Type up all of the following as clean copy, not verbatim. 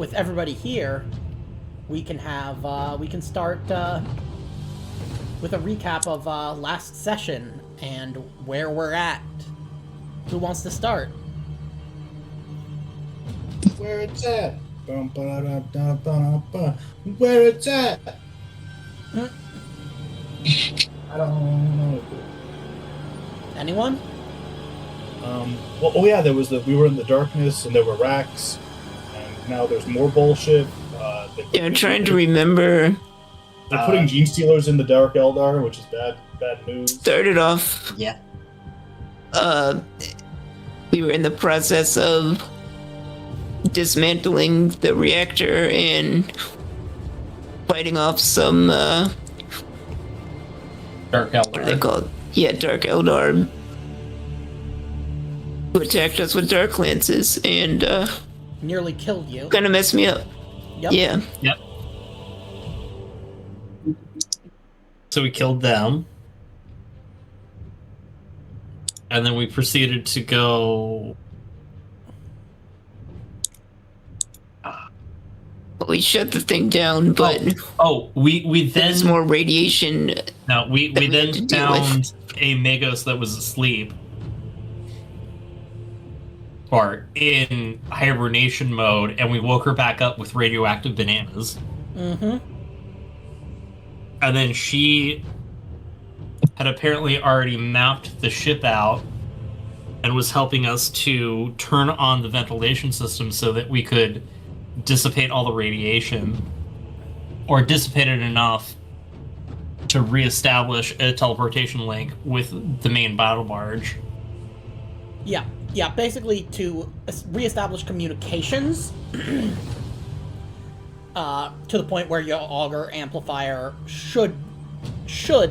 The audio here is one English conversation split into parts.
with everybody here, we can start with a recap of last session and where we're at. Who wants to start? Where it's at? Where it's at? I don't know. Anyone? We were in the darkness, and there were racks, and now there's more bullshit. I'm trying to remember. They're putting gene stealers in the Dark Eldar, which is bad news. Started off. Yeah. We were in the process of dismantling the reactor and fighting off some Dark Eldar. what are they called? Yeah, Dark Eldar, who attacked us with dark lances and Nearly killed you. kind of messed me up. Yep. Yeah. Yep. So we killed them. And then we proceeded to go... We shut the thing down, but we then... there's more radiation. No, we that we then had to deal with. found a Magos that was asleep. Or in hibernation mode, and we woke her back up with radioactive bananas. Mm-hmm. And then she had apparently already mapped the ship out and was helping us to turn on the ventilation system so that we could dissipate all the radiation, or dissipate it enough to reestablish a teleportation link with the main battle barge. Yeah, basically to reestablish communications to the point where your auger amplifier should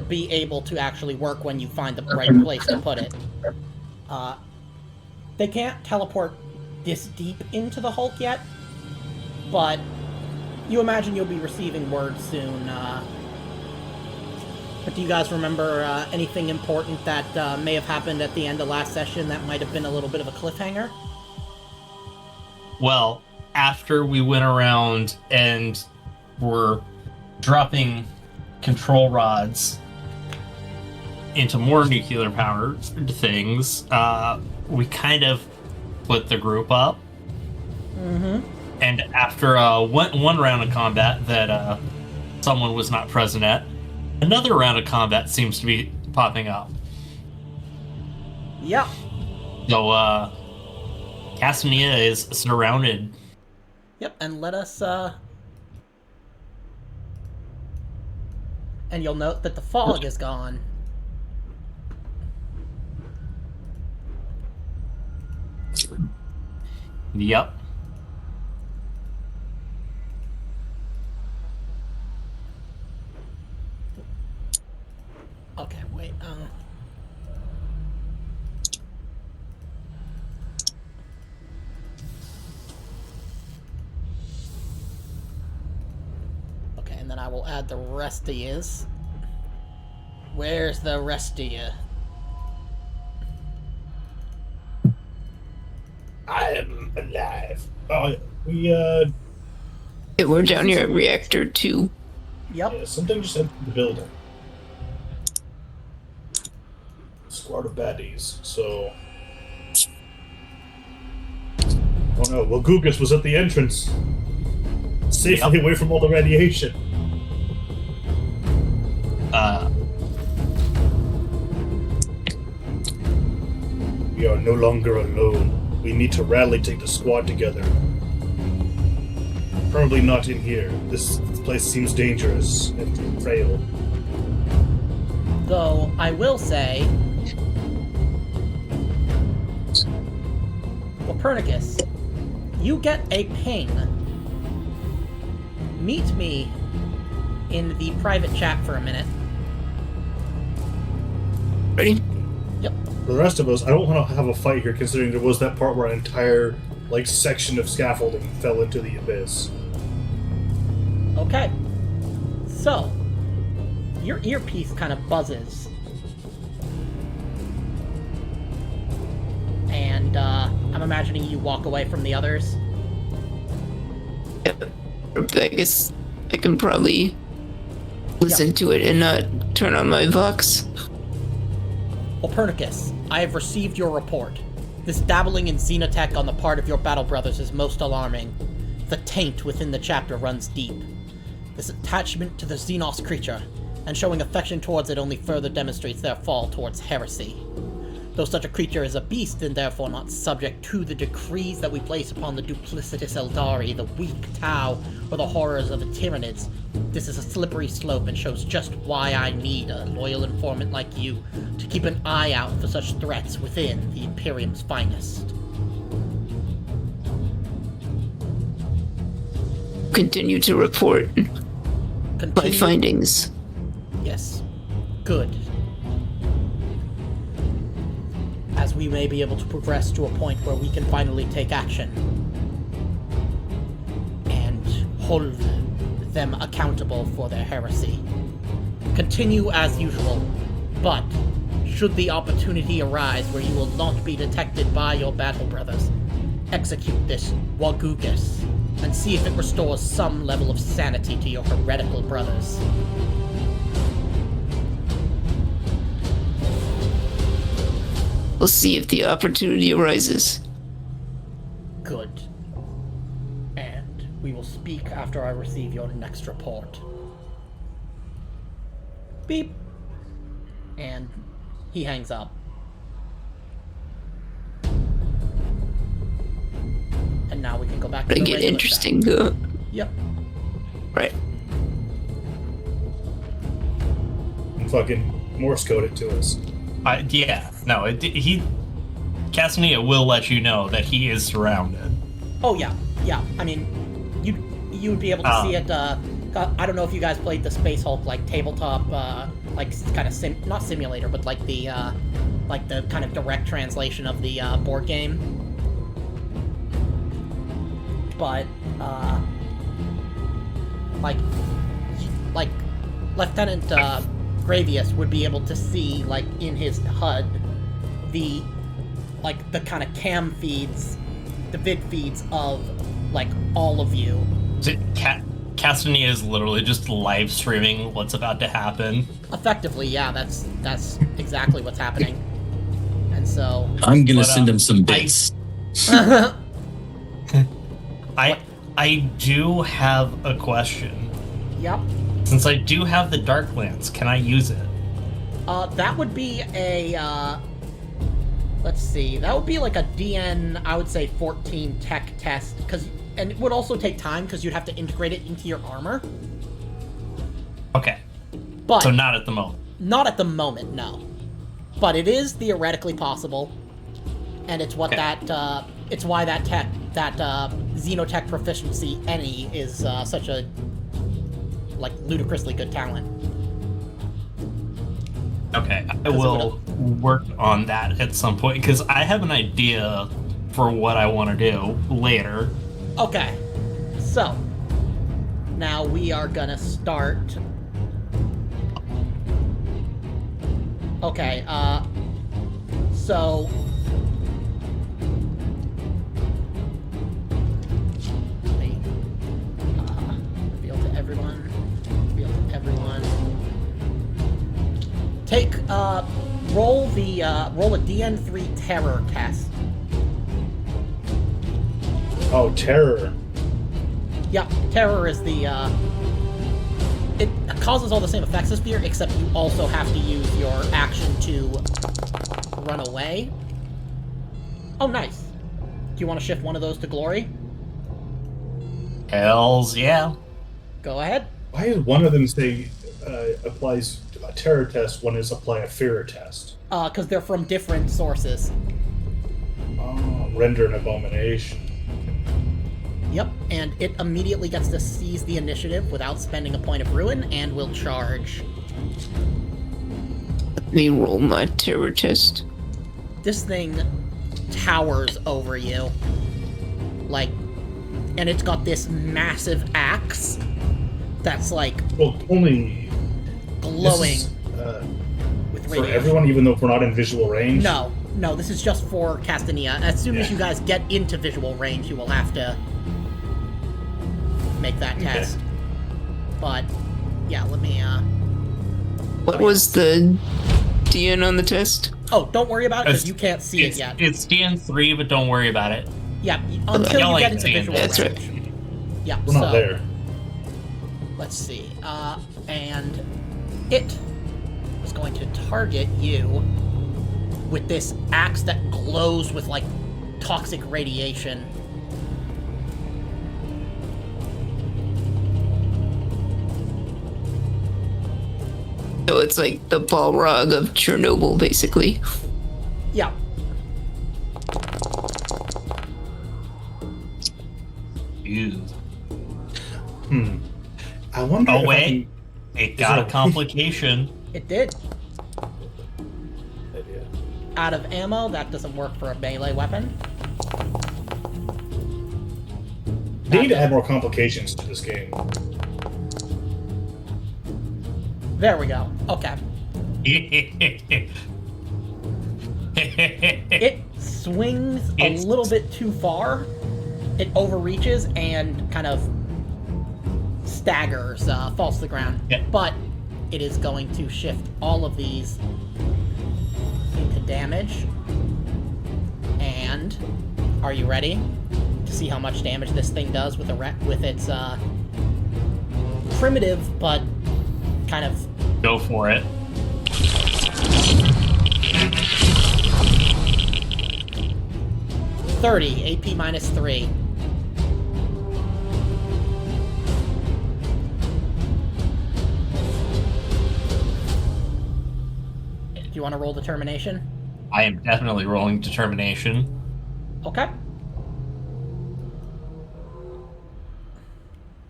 be able to actually work when you find the right place to put it. They can't teleport this deep into the Hulk yet, but you imagine you'll be receiving word soon. But do you guys remember anything important that may have happened at the end of last session that might have been a little bit of a cliffhanger? Well, after we went around and were dropping control rods into more nuclear powered things, we kind of split the group up. Mm-hmm. And after one round of combat that someone was not present at, another round of combat seems to be popping up. Yep. So, Castanea is surrounded. Yep, and let us, and you'll note that the fog is gone. Yep. Okay, wait, Okay, and then I will add the rest of yous. Where's the rest of you? I am alive. Oh, We're down here at Reactor 2. Yep. something just entered the building. Squad of baddies. So. Oh no! Well, Gugus was at the entrance, safely away from all the radiation. We are no longer alone. We need to rally, take the squad together. Probably not in here. This place seems dangerous and frail. Though, I will say... Copernicus, you get a ping. Meet me in the private chat for a minute. Ready? Yep. For the rest of us, I don't want to have a fight here, considering there was that part where an entire, section of scaffolding fell into the abyss. Okay. So, your earpiece kind of buzzes. And, I'm imagining you walk away from the others. I guess I can probably listen to it and not turn on my Vox. Copernicus, I have received your report. This dabbling in xenotech on the part of your battle brothers is most alarming. The taint within the chapter runs deep. This attachment to the Xenos creature, and showing affection towards it only further demonstrates their fall towards heresy. Though such a creature is a beast and therefore not subject to the decrees that we place upon the duplicitous Eldari, the weak Tau, or the horrors of the Tyranids, this is a slippery slope and shows just why I need a loyal informant like you to keep an eye out for such threats within the Imperium's finest. Continue to report my findings. Yes. Good. As we may be able to progress to a point where we can finally take action and hold them accountable for their heresy. Continue as usual, but should the opportunity arise where you will not be detected by your battle brothers, execute this Wagugus and see if it restores some level of sanity to your heretical brothers. We'll see if the opportunity arises. Good. And we will speak after I receive your next report. Beep. And he hangs up. And now we can go back to the Get regular interesting. chat. Yep. Right. And fucking Morse code it to us. Castanea will let you know that he is surrounded. Oh yeah. I mean, you would be able to see it. I don't know if you guys played the Space Hulk like tabletop, like kind of not simulator, but like the kind of direct translation of the board game. But like Lieutenant Gravius would be able to see, like, in his HUD, the kind of cam feeds, the vid feeds of, like, all of you. Castanea is literally just live streaming what's about to happen. Effectively, yeah, that's exactly what's happening. And so... I'm gonna send him some bits. I do have a question. Yep. Since I do have the Dark Lance, can I use it? That would be a, let's see, that would be like a DN, I would say 14 tech test, and it would also take time, because you'd have to integrate it into your armor. Okay. But so not at the moment. Not at the moment, no. But it is theoretically possible, and it's what it's why that xenotech proficiency any is such a, like, ludicrously good talent. Okay, I will work on that at some point, because I have an idea for what I want to do later. Okay, so now we are gonna start. Okay, so let me reveal to everyone. Take roll a DN3 terror test. Oh, terror. Yep, terror is the, it causes all the same effects as fear, except you also have to use your action to run away. Oh, nice. Do you want to shift one of those to glory? Hells yeah. Go ahead. Why does one of them say applies a terror test, one is apply a fear test? Because they're from different sources. Oh, render an abomination. Yep, and it immediately gets to seize the initiative without spending a point of ruin, and will charge. Let me roll my terror test. This thing towers over you. Like, and it's got this massive axe that's, like, Well, only glowing this is, with for radiation. everyone, even though we're not in visual range. No, this is just for Castanea. As soon as you guys get into visual range, you will have to make that test. But yeah, let me. What was the DN on the test? Oh, don't worry about it because you can't see it yet. It's DN3, but don't worry about it. Yeah, until you get into DN. visual That's range. right. Yeah, We're not there. Let's see. And it is going to target you with this axe that glows with, like, toxic radiation. So it's like the Balrog of Chernobyl, basically. Yeah. Ew. I wonder Oh, if wait. It got a it- complication. It did. I can... Out of ammo, that doesn't work for a melee weapon. They need to add more complications to this game. There we go. Okay. It swings a little bit too far. It overreaches and kind of staggers, falls to the ground. Yeah. But it is going to shift all of these into damage. And are you ready to see how much damage this thing does with its primitive but kind of Go for it. $30 AP minus 3. Do you want to roll determination? I am definitely rolling determination. Okay.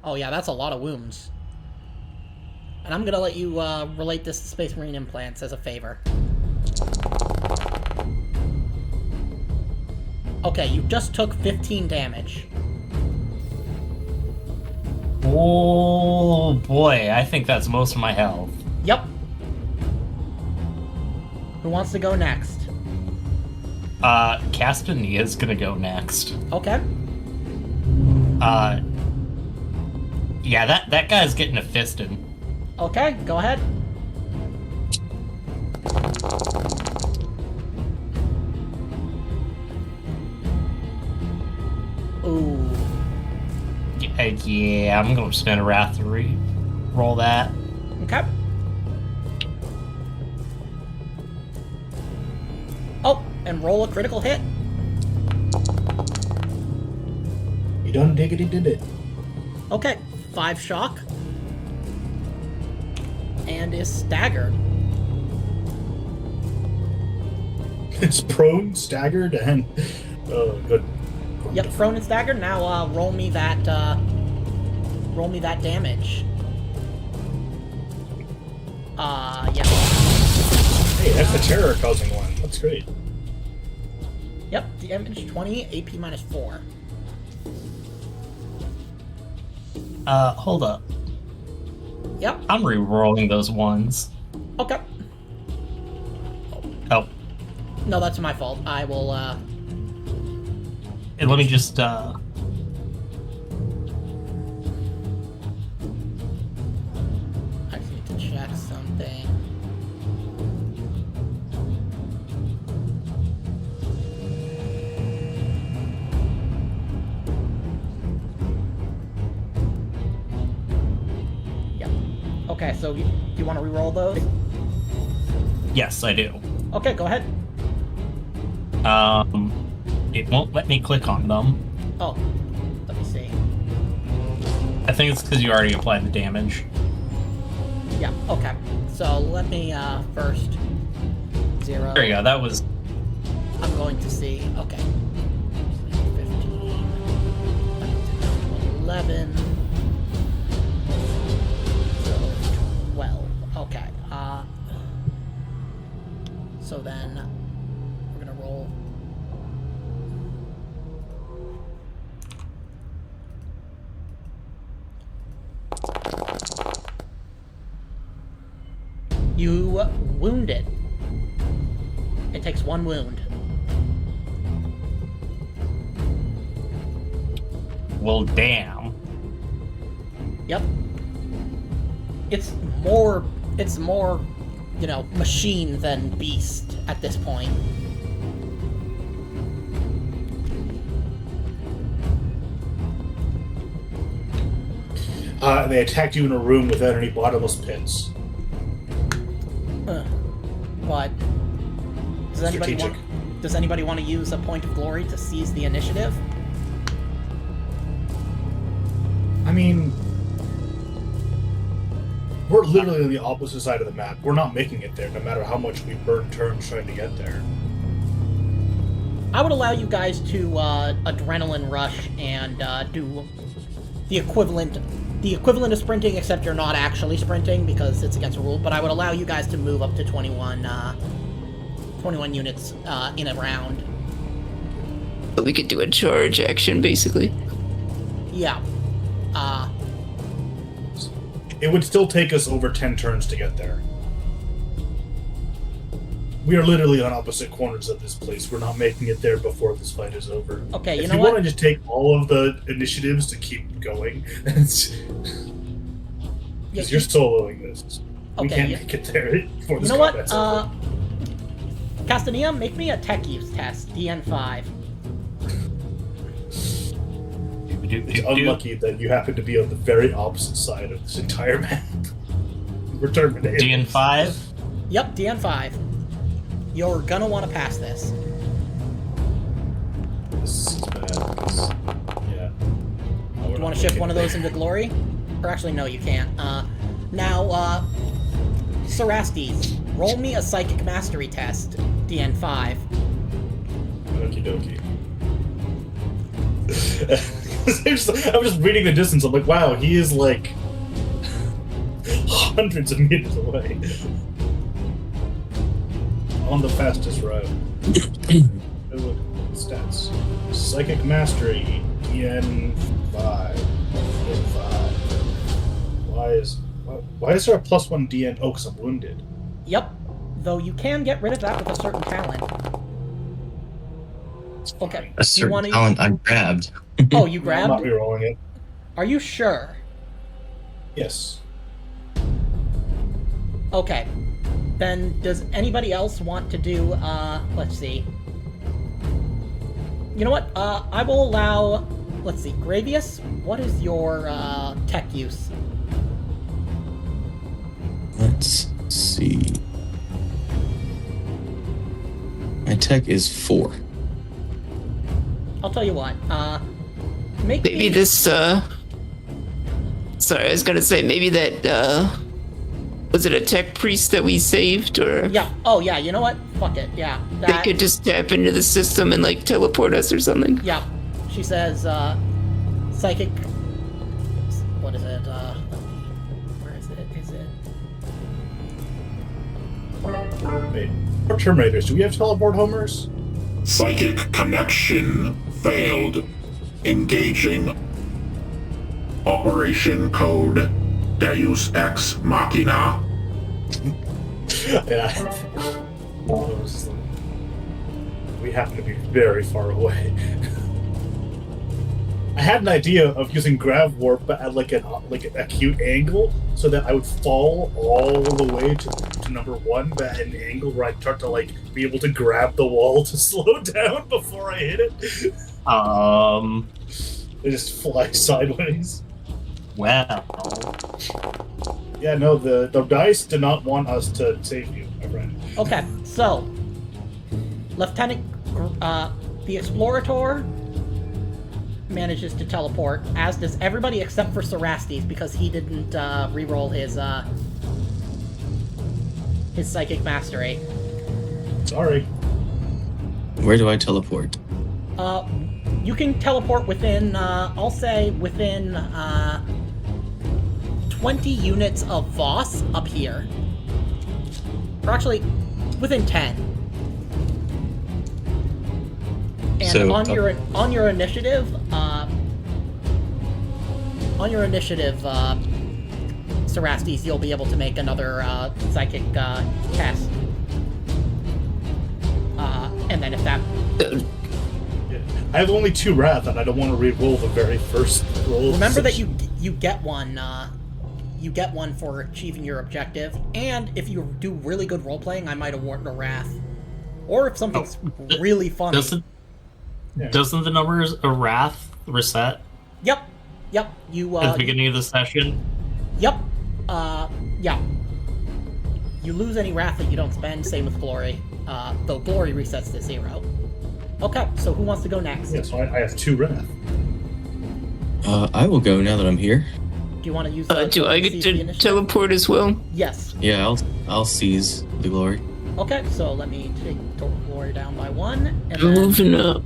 Oh yeah, that's a lot of wounds. And I'm gonna let you relate this to Space Marine implants as a favor. Okay, you just took 15 damage. Oh boy, I think that's most of my health. Yep. Who wants to go next? Castanea's gonna go next. Okay. Yeah, that guy's getting a fisted. Okay, go ahead. Ooh. Yeah, I'm gonna spend a wrath to roll that. Okay. Oh, and roll a critical hit. You done diggity did it. Okay, 5 shock. And is staggered. It's prone, staggered, and good. Yep, prone and staggered. Now roll me that damage. Yeah. Hey, that's the terror causing one. That's great. Yep, damage 20, AP minus 4. Hold up. Yep. I'm re-rolling those ones. Okay. Oh, No, that's my fault. I will, and let me just, I just need to check something. Yep. Okay, so do you want to re-roll those? yes, I do. Okay, go ahead. It won't let me click on them. Oh, let me see. I think it's because you already applied the damage. Yeah, okay. So let me first 0. There you go, that was... I'm going to see. Okay. 15. 11. So 12. Okay. So then we're gonna roll. You wound it. It takes 1 wound. Well, damn. Yep. It's more, you know, machine than beast at this point. They attacked you in a room without any bottomless pits. What? Strategic. Does anybody want to use a point of glory to seize the initiative? I mean, we're literally on the opposite side of the map. We're not making it there, no matter how much we burn turns trying to get there. I would allow you guys to adrenaline rush and do the equivalent of sprinting, except you're not actually sprinting because it's against the rule. But I would allow you guys to move up to 21 units in a round. But we could do a charge action, basically. Yeah. It would still take us over 10 turns to get there. We are literally on opposite corners of this place. We're not making it there before this fight is over. Okay, you if know you what? want to just take all of the initiatives to keep going, because you're soloing this. We can't make it there before this combat's over. Castanea, make me a tech use test, DN5. It's unlucky that you happen to be on the very opposite side of this entire map. We're terminated. DN5? Yep, DN5. You're gonna want to pass this. This is bad. Yeah. Do you want to shift one of those into glory? Or actually, no, you can't. Now, Cerastes, roll me a psychic mastery test, DN5. Okie dokie. I'm just reading the distance. I'm like, wow, he is like hundreds of meters away on the fastest route. Stats: psychic mastery, DN5. DN5. Why is there a +1 DN? Oh, because I'm wounded. Yep. Though you can get rid of that with a certain talent. Okay. A certain talent I grabbed. Oh, you grabbed? I'm not rerolling it. Are you sure? Yes. Okay. Then does anybody else want to do, let's see. You know what? I will allow, let's see, Gravius, what is your, tech use? Let's see. My tech is 4. I'll tell you what, make Maybe me... this, sorry, I was gonna say, maybe that, was it a tech priest that we saved, or? Yeah, oh yeah, you know what? Fuck it, yeah. They could just tap into the system and, like, teleport us or something. Yeah. She says, psychic... What is it? Where is it? Is it... Wait. We're Terminators. Do we have teleport homers? Psychic connection failed. Engaging. Operation code Deus Ex Machina. Yeah. We happen to be very far away. I had an idea of using grav warp, but at like an acute angle, so that I would fall all the way to number 1, but at an angle where I'd start to like be able to grab the wall to slow down before I hit it. They just fly sideways. Well. Yeah, no, the dice did not want us to save you, my friend. Okay, so... Lieutenant... the Explorator manages to teleport, as does everybody except for Cerastes, because he didn't re-roll his Psychic Mastery. Sorry. Where do I teleport? You can teleport within, I'll say within, 20 units of Voss up here. Or actually, within 10. And So, on your initiative, Cerastes, you'll be able to make another psychic test. And then if that... I have only 2 wrath, and I don't want to re-roll the very first roll. Remember that you get one. You get one for achieving your objective, and if you do really good role playing, I might award a Wrath. Or if something's really funny. Doesn't the numbers a Wrath reset? Yep. You at the beginning of the session. Yep. Yeah. You lose any Wrath that you don't spend. Same with Glory. Though Glory resets to 0. Okay, so who wants to go next? Yeah, so I have 2 Wrath. I will go now that I'm here. Do you want to use? Do I get to teleport as well? Yes. Yeah, I'll seize the glory. Okay, so let me take Glory down by 1. And I'm moving up.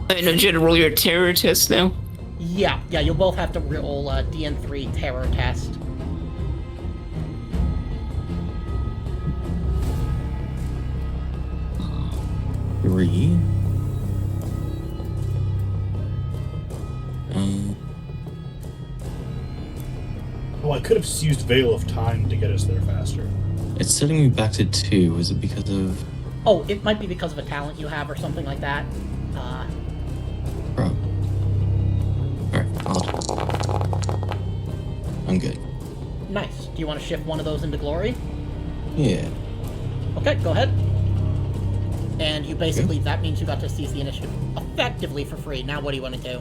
I know you had to roll your terror test now. Yeah, you'll both have to roll a DN3 terror test. Three. Well, I could have used Veil of Time to get us there faster. It's setting me back to 2. Is it because of... Oh, it might be because of a talent you have or something like that. Alright, I'm good. Nice. Do you want to shift one of those into Glory? Yeah. Okay, go ahead. And you basically, that means you got to seize the initiative effectively for free. Now what do you want to do?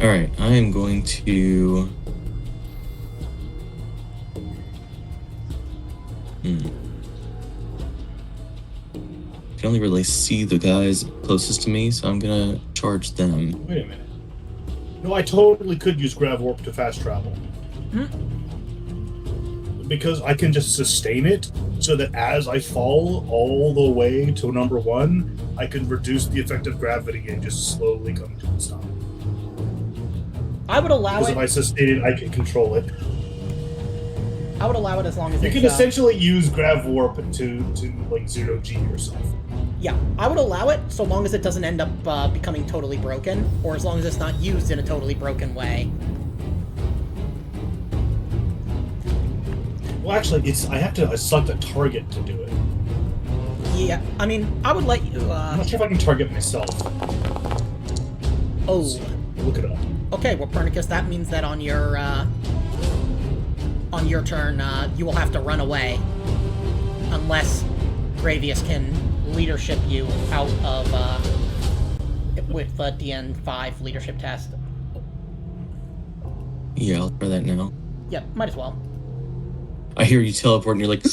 Alright, I am going to... I can only really see the guys closest to me, so I'm gonna charge them. Wait a minute. No, I totally could use Grav Warp to fast travel. Because I can just sustain it, so that as I fall all the way to number 1, I can reduce the effect of gravity and just slowly come to a stop. I would allow Because it. if I sustain it, I can control it. I would allow it as long as You it's, can essentially use Grav Warp to like 0G yourself. Yeah, I would allow it so long as it doesn't end up becoming totally broken, or as long as it's not used in a totally broken way. Well, actually, I select a target to do it. Yeah, I mean, I would let you, I'm not sure if I can target myself. Oh. Look it up. Okay, well, Pernicus, that means that on your turn, you will have to run away. Unless Gravius can leadership you out of, with the DN5 leadership test. Yeah, I'll try that now. Yeah, might as well. I hear you teleport and you're like...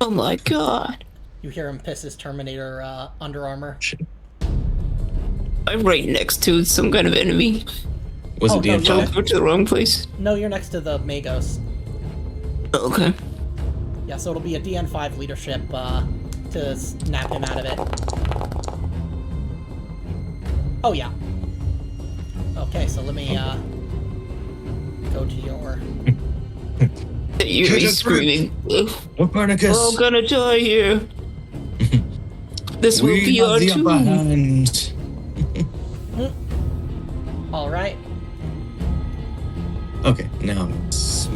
Oh my god. You hear him piss his Terminator, Under Armour. Shit. I'm right next to some kind of enemy. Was Oh, it no, DN5? Teleport to the wrong place. No, you're next to the Magos. Okay. Yeah, so it'll be a DN5 leadership, to snap him out of it. Oh, yeah. Okay, so let me, go to your... You hear me screaming. Copernicus! We're all gonna die here. This will We be have our the upper tomb. hand. Alright. Okay, now it's...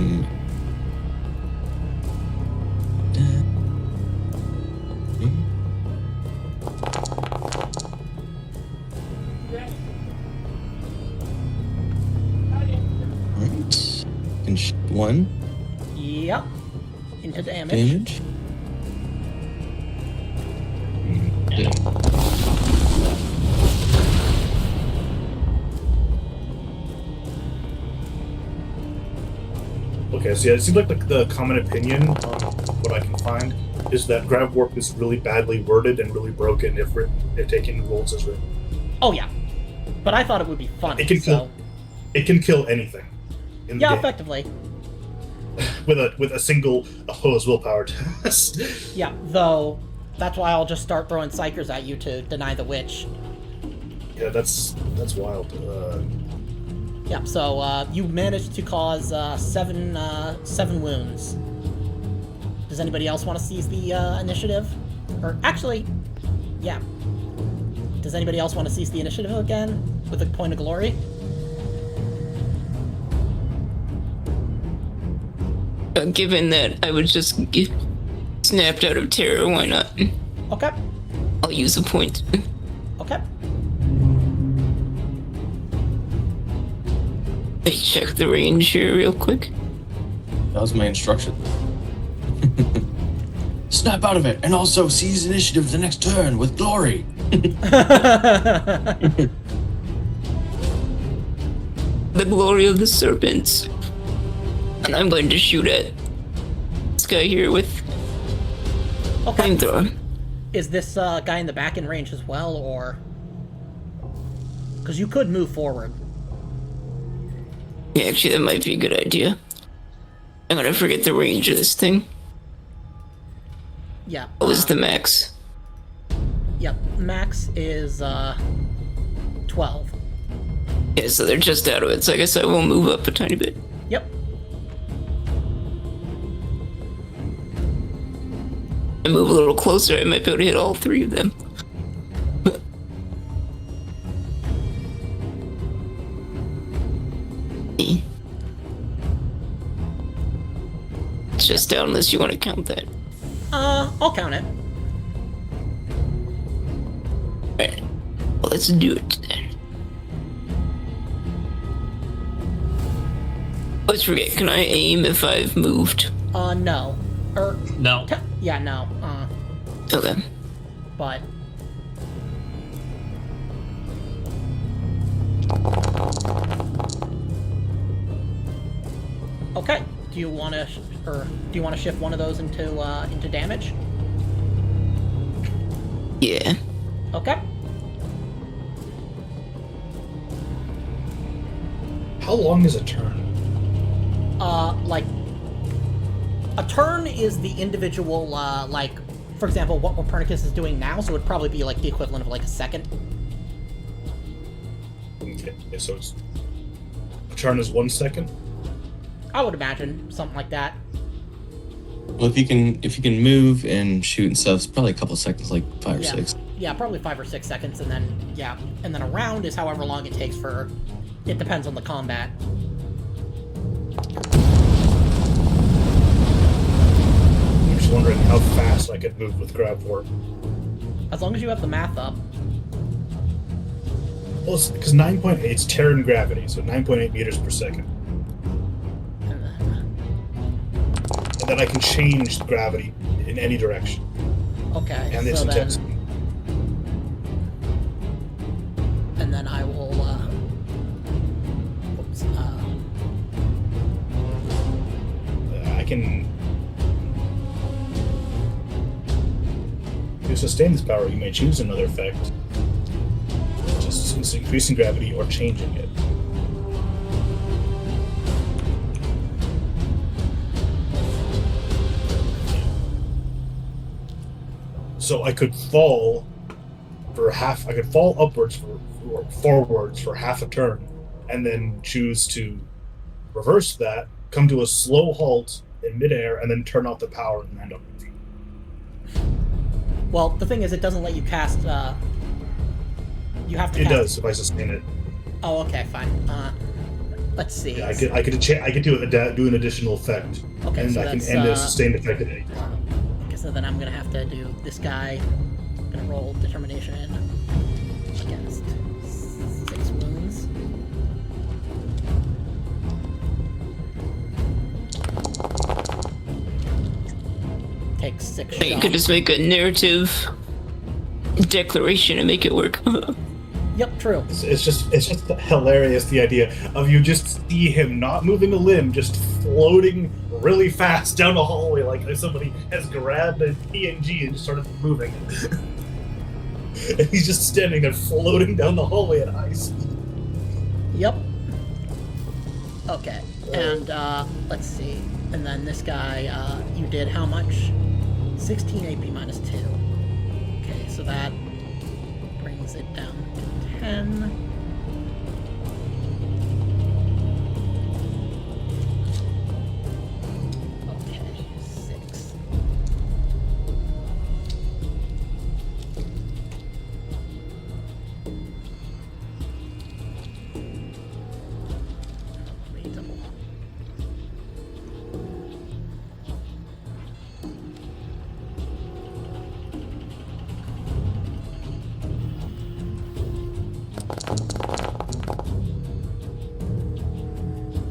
Right. And 1 Yep. Into damage. damage. Okay. Okay, so yeah, it seems like the common opinion on what I can find is that Grav Warp is really badly worded and really broken if taking rules as written. Oh, yeah. But I thought it would be funny, It can so... kill. It can kill anything. In the Yeah, game. effectively. With a single hose willpower test. Yeah, though, that's why I'll just start throwing Psychers at you to deny the witch. Yeah, that's wild. Yeah, so, you managed to cause, 7 wounds. Does anybody else want to seize the, initiative? Or, actually, yeah. Does anybody else want to seize the initiative again? With a point of glory? Given that I was just snapped out of terror, why not? Okay. I'll use a point. Okay. Let me check the range here real quick. That was my instruction. Snap out of it, and also seize initiative the next turn with glory. The glory of the serpents. And I'm going to shoot at this guy here with Okay. flamethrower. Is this guy in the back in range as well, or? Because you could move forward. Yeah, actually, that might be a good idea. I'm gonna forget the range of this thing. Yeah. What was the max? Yep. Max is 12. Yeah, so they're just out of it, so I guess I will move up a tiny bit. Yep. I move a little closer, I might be able to hit all three of them. It's just down unless you want to count that. I'll count it. Alright, well, let's do it then. Let's forget, can I aim if I've moved? No. No. Yeah, no. Okay. But. Okay. Do you want to, shift one of those into damage? Yeah. Okay. How long is a turn? Like, a turn is the individual, like, for example, what Copernicus is doing now, so it would probably be, like, the equivalent of, like, a second. Okay, so it's, a turn is 1 second? I would imagine, something like that. Well, if you can move and shoot and stuff, it's probably a couple seconds, like 5 or Yeah. 6. Yeah, probably 5 or 6 seconds, and then, yeah. And then a round is however long it takes for... It depends on the combat. I'm just wondering how fast I could move with grav warp. As long as you have the math up. Well, because 9.8 is Terran gravity, so 9.8 meters per second. And then, And then I can change the gravity in any direction. okay, And its so then... intensity. And then I will, Oops, I can... To sustain this power, you may choose another effect. Just increasing gravity or changing it. So I could fall for half. I could fall upwards or forwards for half a turn, and then choose to reverse that, come to a slow halt in midair, and then turn off the power and land on my feet. well, the thing is, it doesn't let you cast, you have to It cast... does if I sustain it. Oh, okay, fine. Let's see. Yeah, I could do an additional effect, Okay, and so I can that's, end a sustained effect at any time. Okay, so then I'm gonna have to do this guy. I'm gonna roll determination against 6 wounds. Takes 6 You shots. could just make a narrative declaration and make it work. Yep, true. It's just hilarious, the idea of you just see him not moving a limb, just floating really fast down the hallway like somebody has grabbed a PNG and just started moving it. And he's just standing there floating down the hallway at high speed. Yep. Okay, and let's see. And then this guy, you did how much? 16 AP minus 2. Okay, so that brings it down to 10. Okay, 6. Double.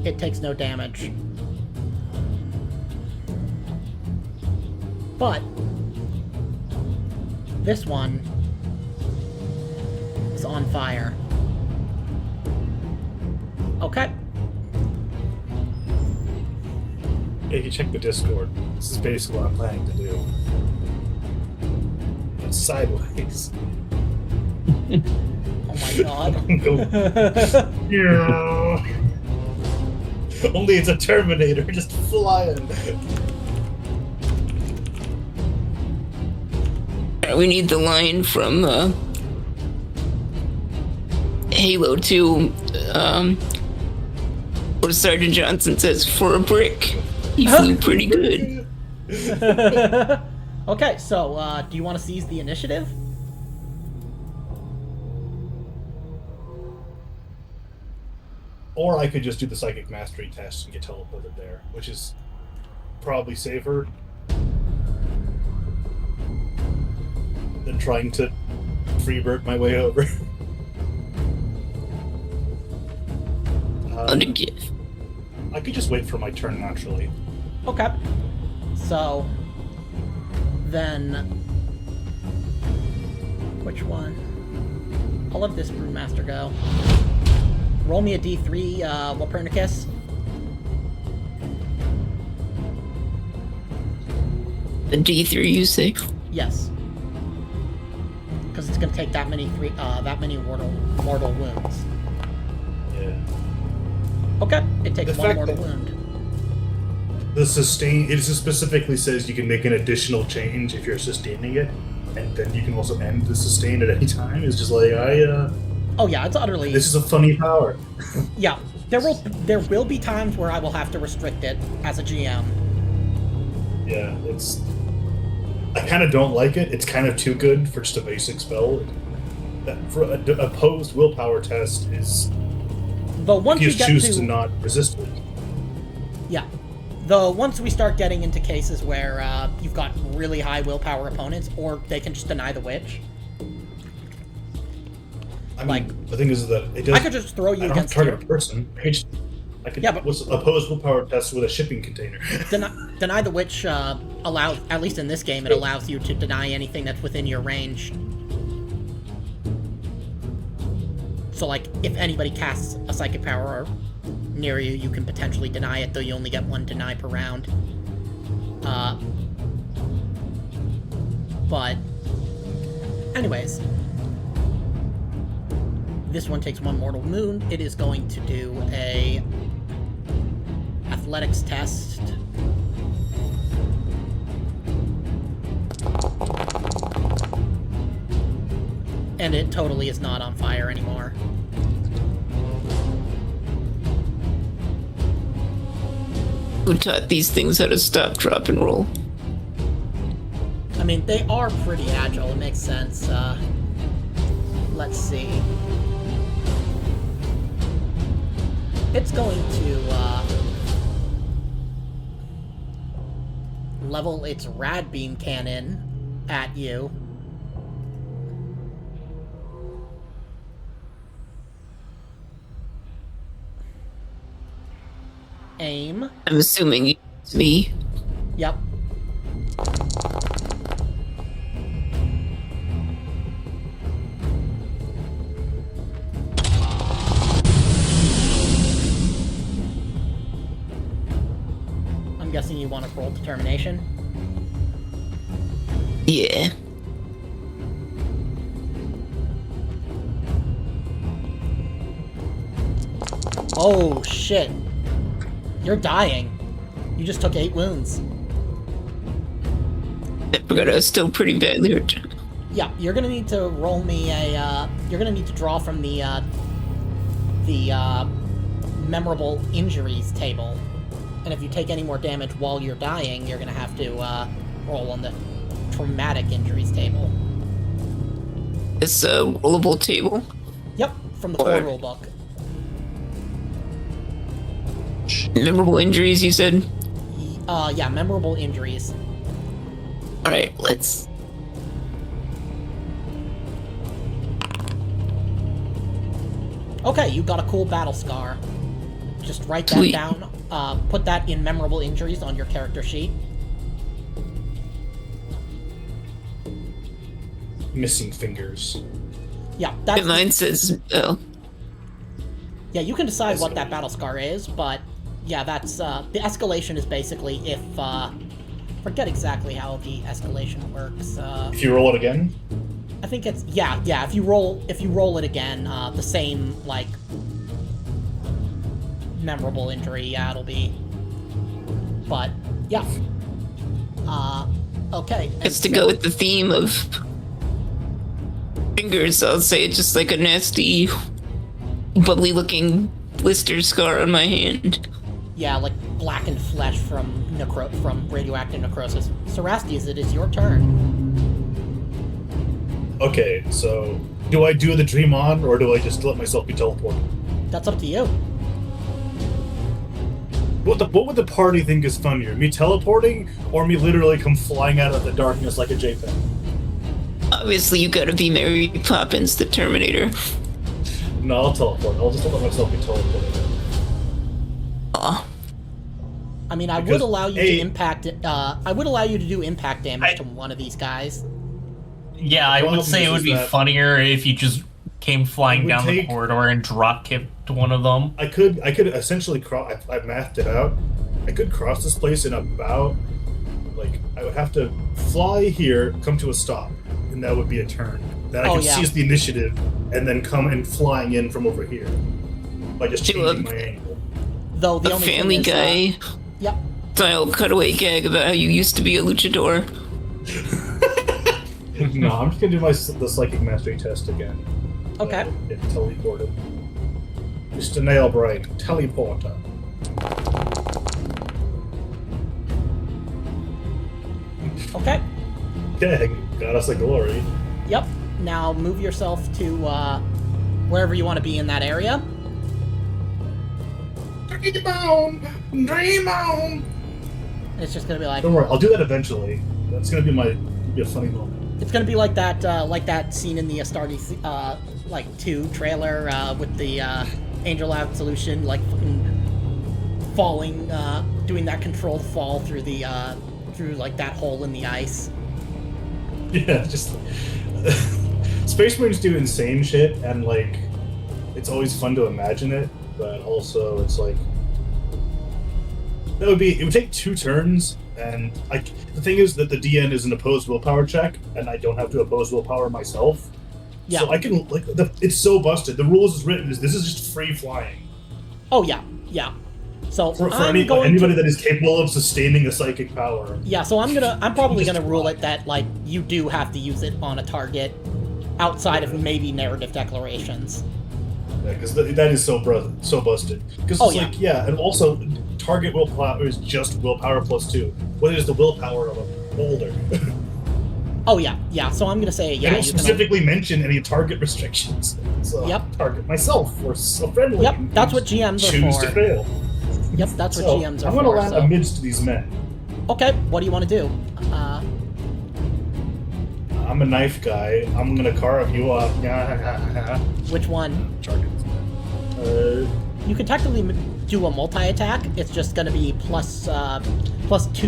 it takes no damage. But this one is on fire. Okay. Yeah, you check the Discord. This is basically what I'm planning to do. It's sideways. Oh my god. Yeah. Only it's a Terminator just flying. We need the line from Halo 2, where Sergeant Johnson says, "For a brick, he flew pretty good." Okay, so, do you want to seize the initiative? Or I could just do the Psychic Mastery test and get teleported there, which is probably safer than trying to freebird my way over. On a gift. I could just wait for my turn naturally. Okay. So, then... Which one? I'll let this Brewmaster go. Roll me a d3, Walpurnicus. A D3, you say? Yes. Because it's going to take that many mortal wounds. Yeah. Okay, it takes The one fact mortal that- wound. The sustain, it just specifically says you can make an additional change if you're sustaining it, and then you can also end the sustain at any time. It's just like, Oh yeah, it's utterly... this is a funny power. Yeah, there will be times where I will have to restrict it as a GM. Yeah, it's... I kind of don't like it. It's kind of too good for just a basic spell. That for a opposed willpower test is... But once you we get choose to not resist it. Yeah. Though once we start getting into cases where you've got really high willpower opponents, or they can just deny the witch. I mean, Like, the thing is that it does. I could just throw you I don't have against to target a person. I could Yeah, but- oppose willpower test with a shipping container. Deny the witch allows, at least in this game, it allows you to deny anything that's within your range. So, like, if anybody casts a psychic power near you, you can potentially deny it, though you only get one deny per round. But, anyways. This one takes one mortal wound. It is going to do a athletics test. And it totally is not on fire anymore. Who taught these things how to stop, drop, and roll? I mean, they are pretty agile. It makes sense. Let's see. It's going to level its rad beam cannon at you. Aim. I'm assuming it's me. Yep. I'm guessing you want to roll determination. Yeah. Oh shit. You're dying. You just took 8 wounds. I forgot I was still pretty badly hurt. Yeah, you're gonna need to roll me a, you're gonna need to draw from the memorable injuries table. And if you take any more damage while you're dying, you're gonna have to, roll on the traumatic injuries table. It's a rollable table. Yep, from the core rule book. Memorable injuries, you said? Yeah, memorable injuries. Alright, let's... Okay, you got a cool battle scar. just write that Sweet. down. Put that in memorable injuries on your character sheet. Missing fingers. Yeah, that's Mine says, oh, yeah. You can decide what that battle scar is, but yeah, that's the escalation is basically if forget exactly how the escalation works. If you roll it again, I think it's yeah. If you roll it again, the same like memorable injury. Yeah, it'll be. But yeah. Okay. it's to go with the theme of fingers. I'll say it's just like a nasty, bubbly looking blister scar on my hand. Yeah, like blackened flesh from radioactive necrosis. Cerastes, it is your turn. okay. So, do I do the dream on, or do I just let myself be teleported? That's up to you. What would the party think is funnier, me teleporting, or me literally come flying out of the darkness like a JPEG? Obviously, you gotta be Mary Poppins, the Terminator. No, I'll teleport. I'll just let myself be teleported. Aw. I mean, I Because, would allow you A- to impact. I would allow you to do impact damage I- to one of these guys. Yeah, I would problem say it is would be that- funnier if you just came flying would down the take- corridor and drop kicked one of them. I could essentially cross. I mathed it out. I could cross this place in about, like, I would have to fly here, come to a stop, and that would be a turn. Then I Oh, could yeah. seize the initiative and then come and flying in from over here by just Do changing a- my angle. Though the A only Family thing is, Guy yep. style cutaway gag about how you used to be a luchador. No, I'm just gonna do the psychic mastery test again. Okay. Get teleported. Mr. Nailbright, teleporter. Okay. Okay, Goddess of Glory. Yep. Now move yourself to wherever you want to be in that area. Dream on! Dream on! It's just gonna be like Don't worry, I'll do that eventually. That's gonna be a funny moment. it's gonna be like that scene in the Astartes 2 trailer with the Angel Absolution like fucking falling, doing that controlled fall through the through like that hole in the ice. Yeah, just Space Marines do insane shit, and like it's always fun to imagine it, but also it's like it would take 2 turns, and like the thing is that the DN is an opposed willpower check, and I don't have to oppose willpower myself. Yeah. So I can like it's so busted. The rules is written is this is just free flying Oh yeah, yeah. So for I'm anybody going to, that is capable of sustaining a psychic power. yeah. So I'm probably Just gonna rule fly. it that like you do have to use it on a target outside of maybe narrative declarations. Because that is so busted. Because Oh, it's yeah. like, yeah, and also target willpower is just willpower plus 2. What is the willpower of a boulder? Oh yeah, yeah. So I'm gonna say I yeah. don't You can. specifically mention any target restrictions. So Yep. target myself or a friendly. Yep, and that's what GMs are choose for. to fail. Yep, that's what So, GMs are I'm gonna for. land So. amidst these men. Okay, what do you want to do? I'm a knife guy. I'm gonna carve you up. Which one? Target. You can technically do a multi-attack. It's just gonna be plus 2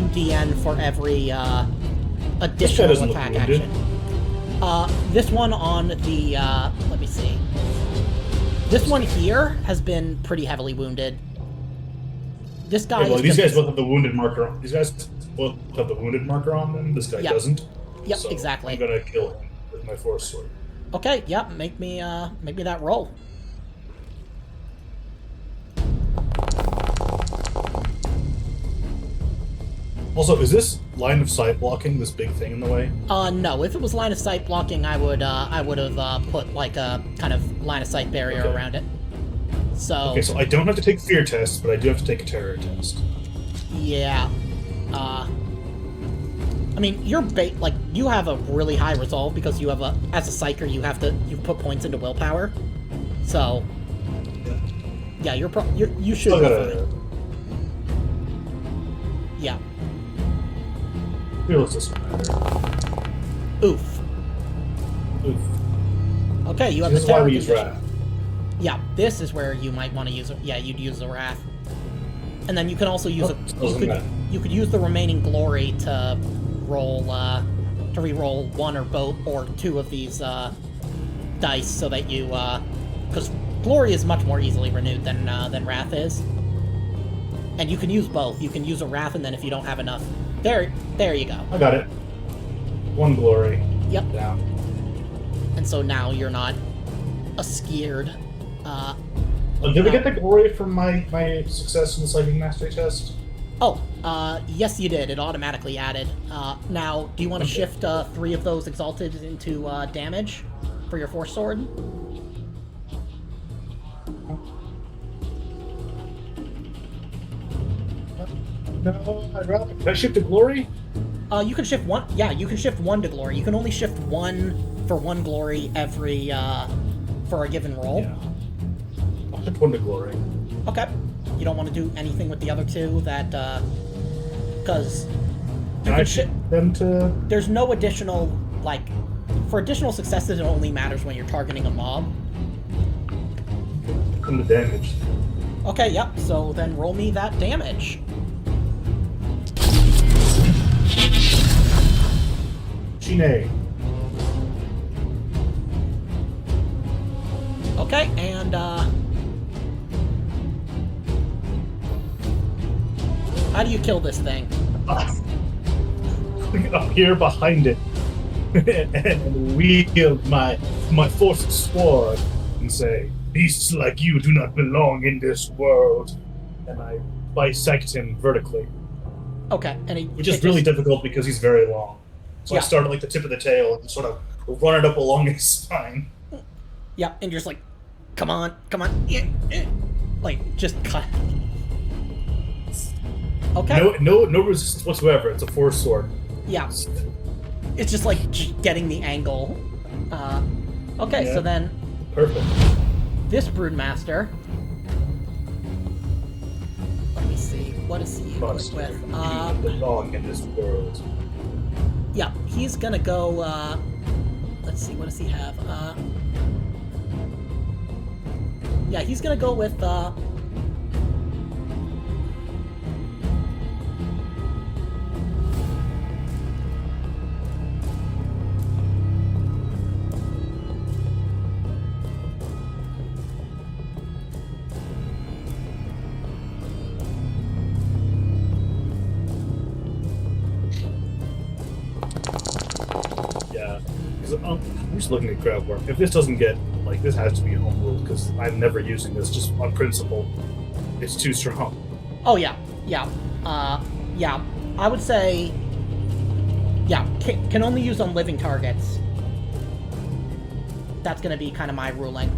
DN for every additional doesn't look attack wounded. action. This one on the let me see. This one here has been pretty heavily wounded. This guy. Well, is these just- guys both have the wounded marker. These guys both have the wounded marker on them. This guy Yep. doesn't. Yep, So exactly. I'm gonna kill him with my force sword. Okay, yep. Make me that roll. Also, is this line of sight blocking this big thing in the way? No. If it was line of sight blocking, I would have put like a kind of line of sight barrier Okay. around it. So, Okay, so I don't have to take fear tests, but I do have to take a terror test. yeah. I mean, you're like you have a really high resolve because you have as a psyker you put points into willpower. So, yeah, you should Still be gotta fine. Yeah. fearless doesn't matter. Oof. Oof. Okay, you have This the is why terror we use condition. Wrath. Yeah, this is where you might want to use it. Yeah, you'd use the Wrath. And then you can also use you could use the remaining glory to roll to re-roll one or both or two of these dice so that you because glory is much more easily renewed than Wrath is. And you can use both. You can use a Wrath, and then if you don't have enough, there you go. I got it. One glory. Yep. Down. And so now you're not scared. Did we get the glory from my success in the Psychic Mastery test? Oh, yes, you did. It automatically added. Now, do you want to shift 3 of those exalted into damage for your Force Sword? No, I'd rather. Can I shift to glory? You can shift 1. Yeah, you can shift 1 to glory. You can only shift 1 for 1 glory every for a given roll. Yeah. I'll shift 1 to glory. Okay. You don't want to do anything with the other 2 that because Can I shift them to? there's no additional for additional successes. It only matters when you're targeting a mob. From the damage. Okay. Yep. So then roll me that damage. Chine. Okay, and how do you kill this thing? Up here behind it, and wield my forced sword and say, "Beasts like you do not belong in this world." And I bisect him vertically, Okay, and which is really difficult because he's very long. So I Yeah. start at like the tip of the tail and sort of run it up along his spine. Yeah, and you're just like, come on, like just cut. Okay. No resistance whatsoever. It's a force sword. Yeah. It's just like getting the angle. Okay, Yeah. so then Perfect. this Broodmaster. Let me see. What is he equipped with? You don't belong in this world. Yeah, he's gonna go. Let's see. What does he have? Yeah, he's gonna go with. Yeah. I'm just looking at crowd work. If this doesn't get like this, has to be home ruled because I'm never using this just on principle. It's too strong. Oh yeah. Yeah. I would say. Yeah, can only use on living targets. That's gonna be kind of my ruling.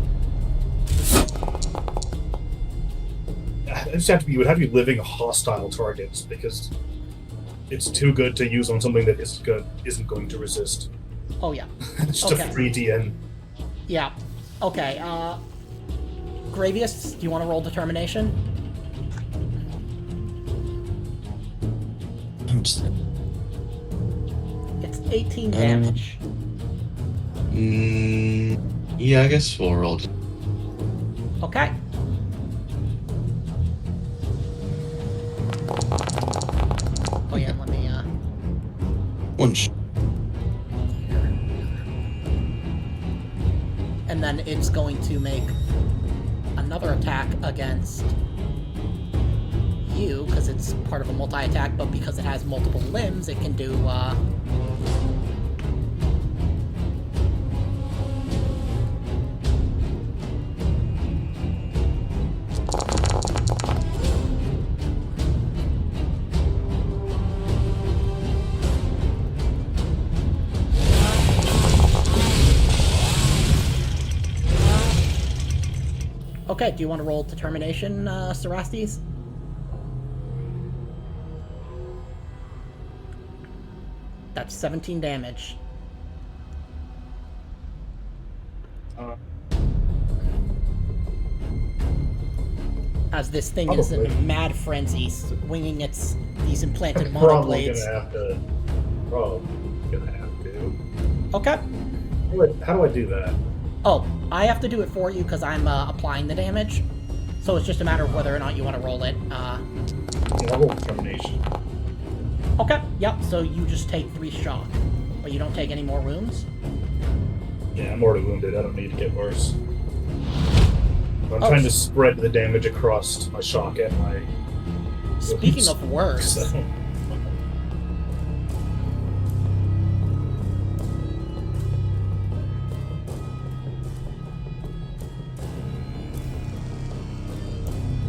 It just have to be. You would have to be living hostile targets because it's too good to use on something that isn't going to resist. Oh yeah. It's just Okay. a free DN. Yeah. Okay. Gravius, do you want to roll determination? I'm just. It's 18 damage. Yeah, I guess we'll roll. Okay. Oh yeah, let me One. and then it's going to make another attack against you because it's part of a multi-attack, but because it has multiple limbs, it can do Okay, do you want to roll determination, Cerastes? That's 17 damage. As this thing is in a Probably. mad frenzy, swinging these implanted I'm probably monoblades. gonna have to. Probably gonna have to. Okay. How do I do that? Oh, I have to do it for you because I'm applying the damage. So it's just a matter of whether or not you want to roll it. Yeah, I'll roll determination. Okay, yep, so you just take 3 shock. But you don't take any more wounds? Yeah, I'm already wounded. I don't need to get worse. But I'm trying to spread the damage across my shock and my... Speaking of worse... So...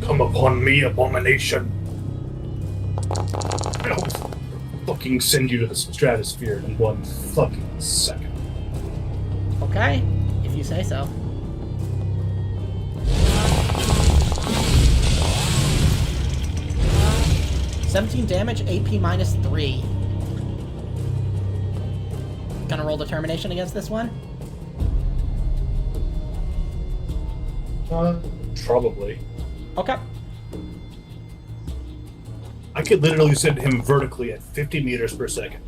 Come upon me, abomination! I'll fucking send you to the stratosphere in 1 fucking second. Okay, if you say so. $17 damage, AP minus 3. Gonna roll determination against this one? Probably. Okay. I could literally send him vertically at 50 meters per second.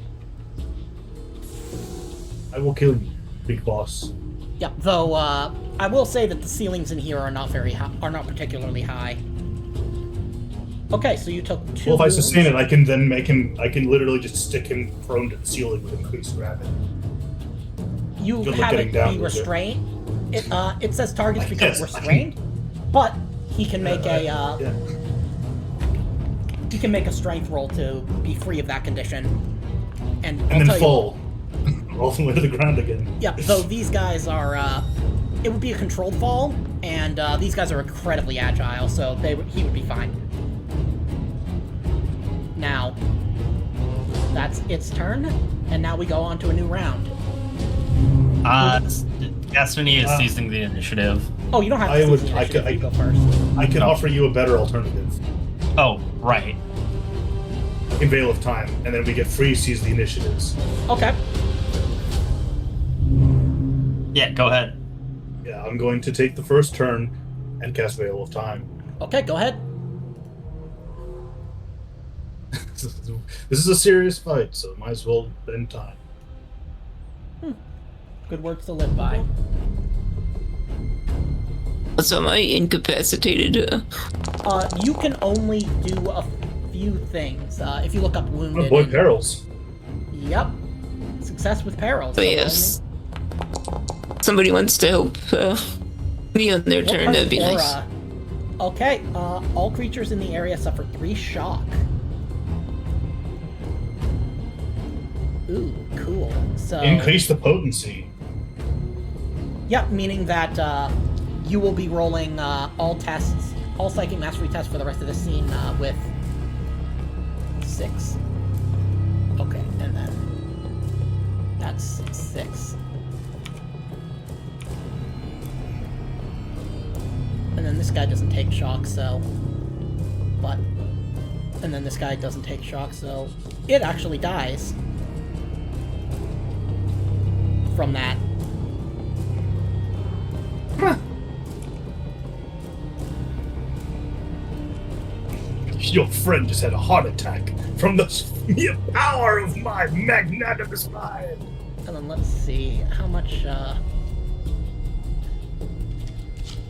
I will kill you, big boss. Yep, though, I will say that the ceilings in here are not very high, are not particularly high. Okay, so you took 2 Well, if I wounds. sustain it, I can then make him... I can literally just stick him prone to the ceiling with increased gravity. You Good luck have getting it down be with it. restrained. It says targets I become guess I can- restrained, but he can make Yeah. he can make a strength roll to be free of that condition. And I'll And tell then fall. All the way to the ground again. Yeah, though these guys are, it would be a controlled fall, and these guys are incredibly agile, so he would be fine. Now, that's its turn, and now we go on to a new round. Castanea is seizing the initiative. Oh, you don't have to I seize would- the I initiative, could- you go first. I can No. offer you a better alternative. Oh, right. In Veil of Time, and then we get free seize the initiatives. Okay. Yeah, go ahead. Yeah, I'm going to take the first turn and cast Veil of Time. Okay, go ahead. This is a serious fight, so might as well spend time. Good words to live by. So am I incapacitated? You can only do a few things. If you look up wounded. Avoid perils. Yep. Success with perils. Oh, yes. Somebody wants to help me on their turn, that'd be nice. Okay, all creatures in the area suffer 3 shock. Ooh, cool. So Increase the potency. Yep, meaning that you will be rolling all tests, all psychic mastery tests for the rest of the scene with 6. Okay, and then that's 6. And then this guy doesn't take shock, so... But... And then this guy doesn't take shock, so... It actually dies. From that. Your friend just had a heart attack from the sheer power of my magnanimous mind. And then let's see, how much,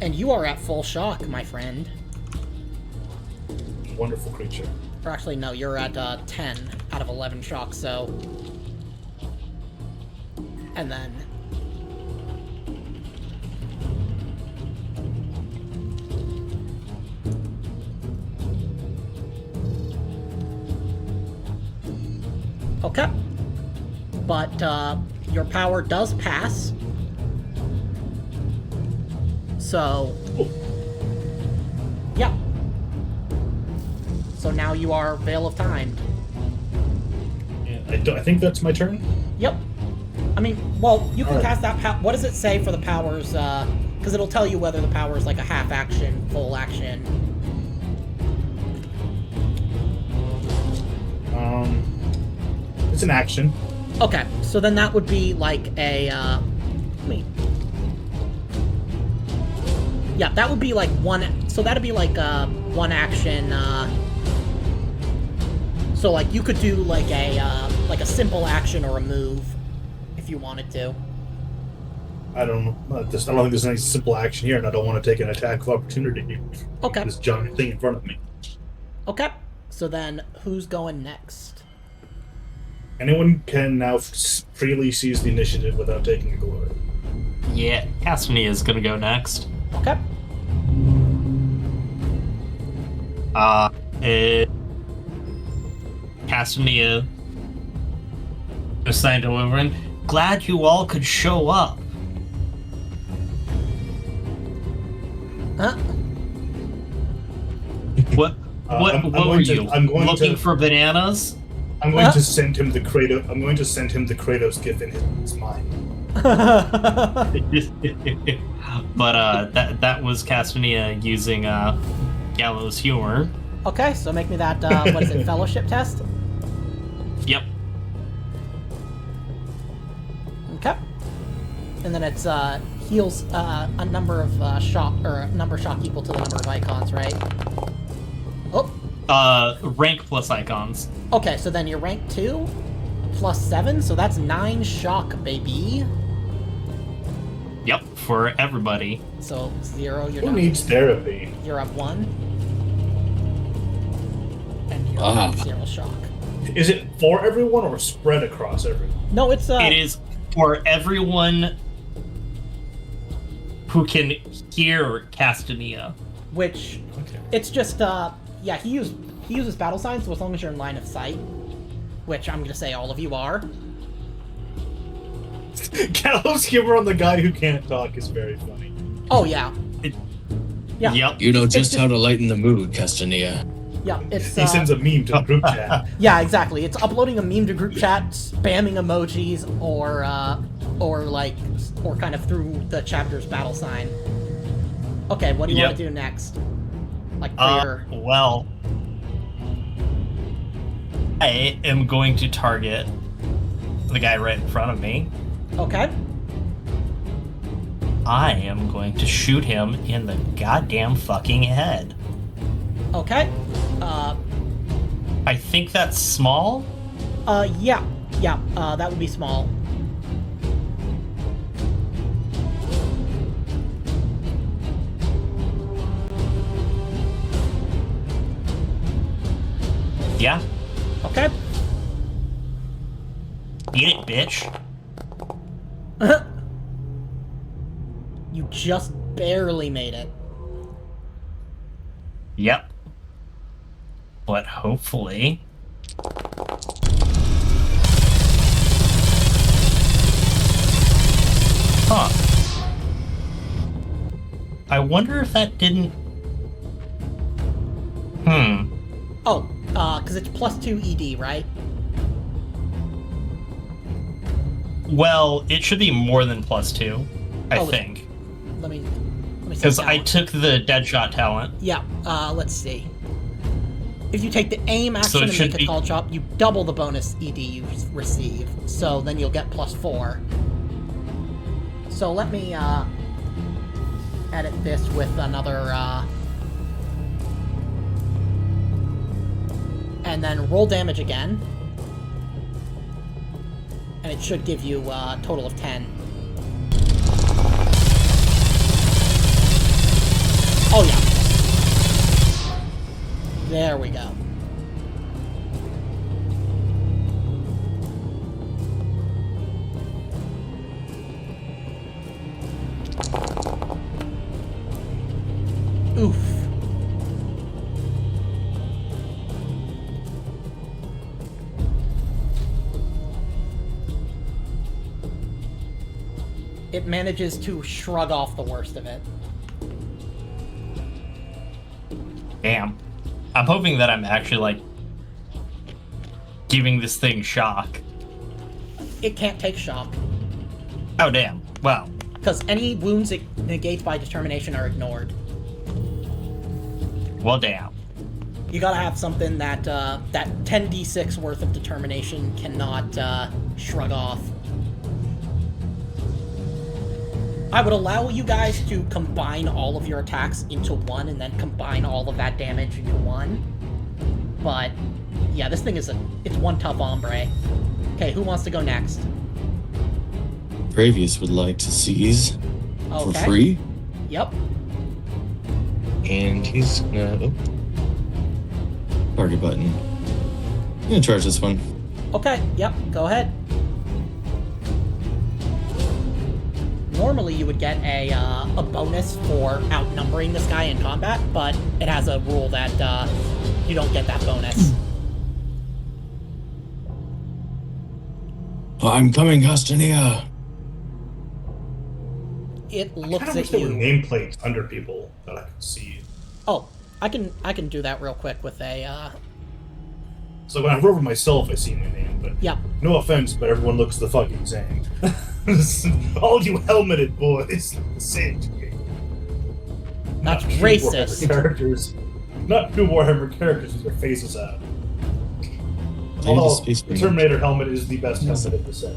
And you are at full shock, my friend. Wonderful creature. Or actually, no, you're at 10 out of 11 shock, so... And then... Okay. But, your power does pass. So... Yeah. So now you are Veil of Time. Yeah, I think that's my turn. Yep. I mean, well, you can Alright. cast that what does it say for the powers, because it'll tell you whether the power is like a half action, full action. It's an action. Okay, so then that would be like a, yeah, that would be like so that'd be like, one action, so like you could do like a simple action or a move, if you wanted to. I don't know. I don't think there's any simple action here, and I don't want to take an attack of opportunity. Okay. This giant thing in front of me. Okay. So then, who's going next? Anyone can now freely seize the initiative without taking a glory. Yeah, Castanea is gonna go next. Okay. Castanea assigned to Wyvern. Glad you all could show up. Huh? What I'm were going to- you? I'm going looking to- for bananas? I'm going to send him the Kratos. I'm going to send him the Kratos gif in his mind. But that was Castanea using Gallows humor. Okay, so make me that, what is it, fellowship test? Yep. Okay. And then it's, heals, a number of, shock, or a number shock equal to the number of icons, right? Oh, Rank plus icons. okay, so then you're rank 2, plus 7, so that's 9 shock, baby. Yep, for everybody. So, 0, you're Who down. needs therapy? You're up 1. And you're Ah. at 0 shock. Is it for everyone or spread across everyone? No, it's, It is for everyone who can hear Castanea. which, Okay. it's just, yeah, he uses battle signs, so as long as you're in line of sight, which I'm gonna say all of you are. Gallows humor on the guy who can't talk is very funny. Oh, yeah. Yeah. Yep. You know just just- how to lighten the mood, Castanea. Yeah, it's, He sends a meme to the group chat. yeah, exactly. It's uploading a meme to group chat, spamming emojis, or kind of through the chapter's battle sign. Okay, what do you want to do next? Like, for your... Well, I am going to target the guy right in front of me. Okay. I am going to shoot him in the goddamn fucking head. Okay. I think that's small. Yeah. Yeah, that would be small. Yeah. Okay. Eat it, bitch. You just barely made it. Yep. But hopefully... Huh. I wonder if that didn't... Oh, because it's plus 2 ED, right? Well, it should be more than +2, I Oh, think. Let me see. Because I talent. took the Deadshot talent. Yeah, let's see. If you take the aim action So it and should make a be- call chop, you double the bonus ED you receive. So then you'll get +4. So let me edit this with another and then roll damage again. And it should give you a total of 10. Oh yeah. There we go. Oof. It manages to shrug off the worst of it. Damn. I'm hoping that I'm actually, like, giving this thing shock. It can't take shock, Oh, damn. Wow. because any wounds it negates by determination are ignored. Well, damn. You gotta have something that, that 10d6 worth of determination cannot, shrug off. I would allow you guys to combine all of your attacks into one and then combine all of that damage into one. But, yeah, this thing is it's one tough hombre. Okay, who wants to go next? Pravius would like to seize for Okay. free. Yep. And he's gonna... Oh. Target button. I'm gonna charge this one. Okay, yep, go ahead. Normally you would get a bonus for outnumbering this guy in combat, but it has a rule that you don't get that bonus. I'm coming, Castanea! It I looks kind of wish at there were you. nameplates under people that I could see. Oh, I can do that real quick with a So when I roll over myself, I see my name, but yeah. no offense, but everyone looks the fucking same. All you helmeted boys, the same to me. That's Not true racist. Warhammer characters, not true Warhammer characters with their faces out. Maybe the Although Space the Marine. Terminator helmet is the best helmet of the set.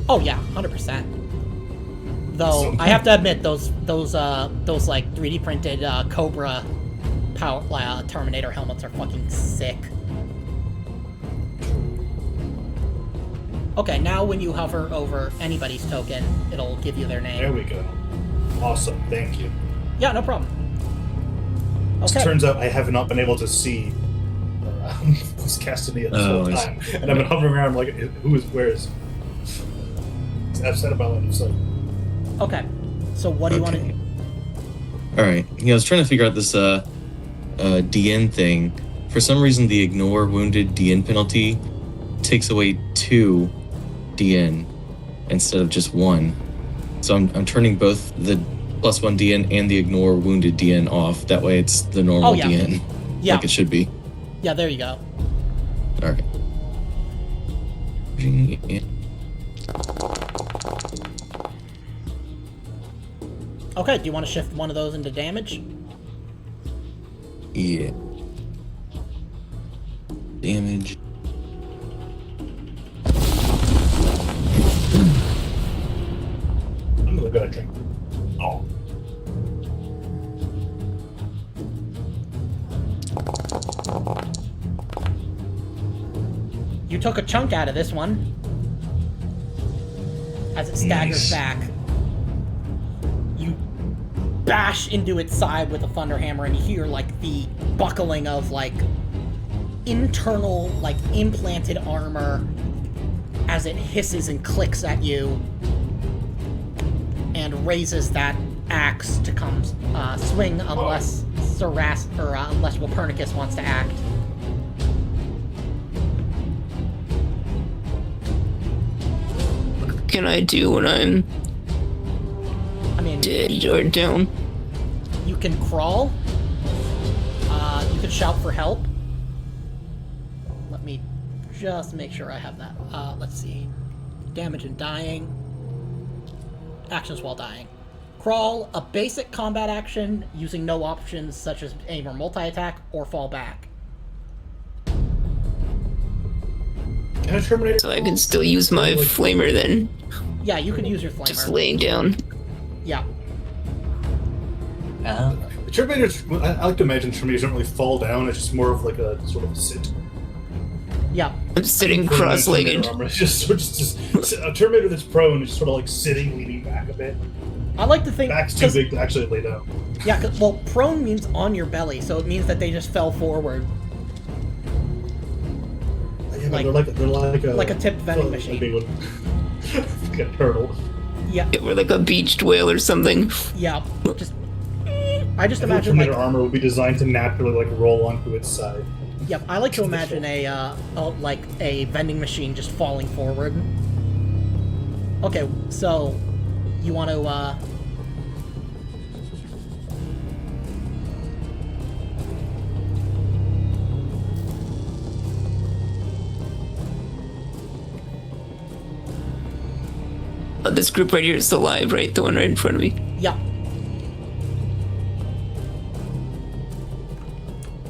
Oh yeah, 100%. Though I have to admit those like 3D printed Cobra power Terminator helmets are fucking sick. Okay, now when you hover over anybody's token, it'll give you their There name. we go. Awesome, thank you. Yeah, no problem. It Okay. turns out I have not been able to see this Castanea this Oh, whole I see. time, and I've been hovering around like, who is, where is? I've said about line of sight. Okay. So what do you want to Okay. do? Alright, I was trying to figure out this DN thing. For some reason, the ignore wounded DN penalty takes away 2 DN instead of just 1. So I'm turning both the +1 DN and the ignore wounded DN off. That way it's the normal Oh, yeah. DN. Yeah. Like it should be. Yeah, there you go. Alright. Okay, do you want to shift one of those into damage? Yeah. Damage. I'm really good at drink. Oh. You took a chunk out of this one. As it staggers Nice. back. You bash into its side with a thunder hammer and you hear like the buckling of like internal like implanted armor as it hisses and clicks at you and raises that axe to come swing unless unless Walpurnicus wants to act. What can I do when I'm I mean, dead or down? you can crawl. You can shout for help. Let me just make sure I have that. Let's see. Damage and dying. Actions while dying. Crawl, a basic combat action using no options such as aim or multi-attack, or fall back. Can I terminate? So I can still use my flamer then, Yeah, you can use your just flamer. laying down. Yeah. The Terminators, I like to imagine Terminators don't really fall down, it's just more of like a sort of sit. Yeah. I'm sitting cross-legged. It's just a Terminator that's prone is sort of like sitting, leaning back a bit. I like to think... Back's too 'cause- big to actually lay down. Yeah, well, prone means on your belly, so it means that they just fell forward. Yeah, Like- they're like a tipped vending a machine. big one. Like a turtle. Yeah, We're like a beached whale or something. yeah. Just... I just The imagine, Terminator like... armor would be designed to naturally like roll onto its side. Yep, I like to imagine like a vending machine just falling forward. Okay, so you want to This group right here is still alive, right? The one right in front of me. yeah.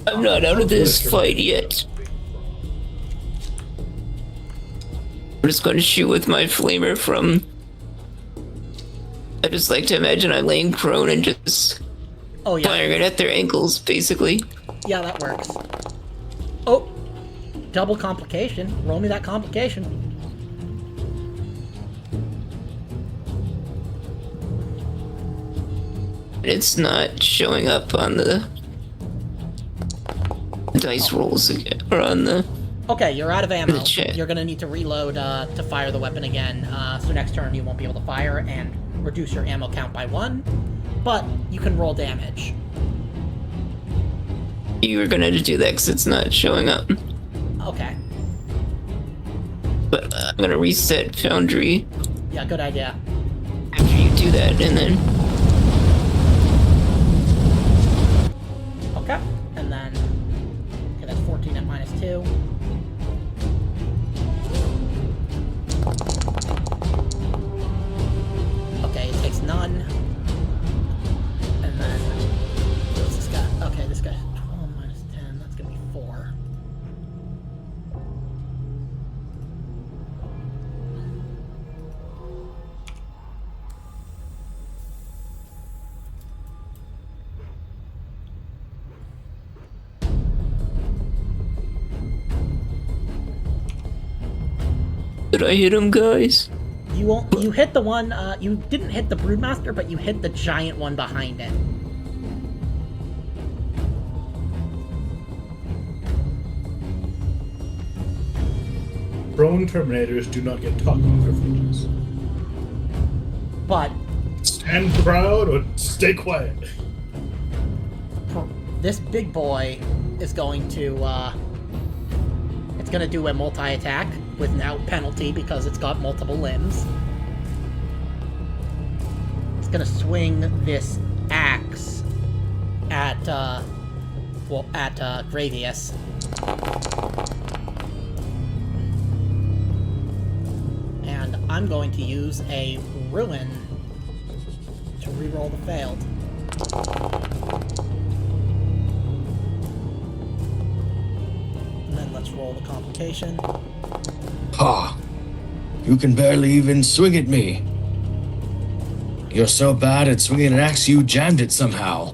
I'm not out of this fight yet. I'm just going to shoot with my flamer from... I just like to imagine I'm laying prone and just Oh yeah. firing it at their ankles, basically. Yeah, that works. Oh, double complication. Roll me that complication. It's not showing up on the dice rolls again, or on the. Okay, you're out of ammo. The chat. You're gonna need to reload to fire the weapon again. So next turn you won't be able to fire and reduce your ammo count by 1, but you can roll damage. You were gonna do that because it's not showing up. Okay. But I'm gonna reset Foundry Yeah, good idea. after you do that, and then. Okay, and then okay, that's 14 at -2. Okay, it takes none. And then what's this guy? Okay, this guy 12 minus 10. That's gonna be 4. Did I hit him, guys? You hit the one. You didn't hit the Broodmaster, but you hit the giant one behind it. Prone Terminators do not get talk on privileges. But Stand proud or stay quiet. this big boy is going to. It's gonna do a multi-attack without penalty because it's got multiple limbs. It's gonna swing this axe at Gravius. And I'm going to use a ruin to reroll the failed. And then let's roll the complication. Ha! You can barely even swing at me. You're so bad at swinging an axe, you jammed it somehow.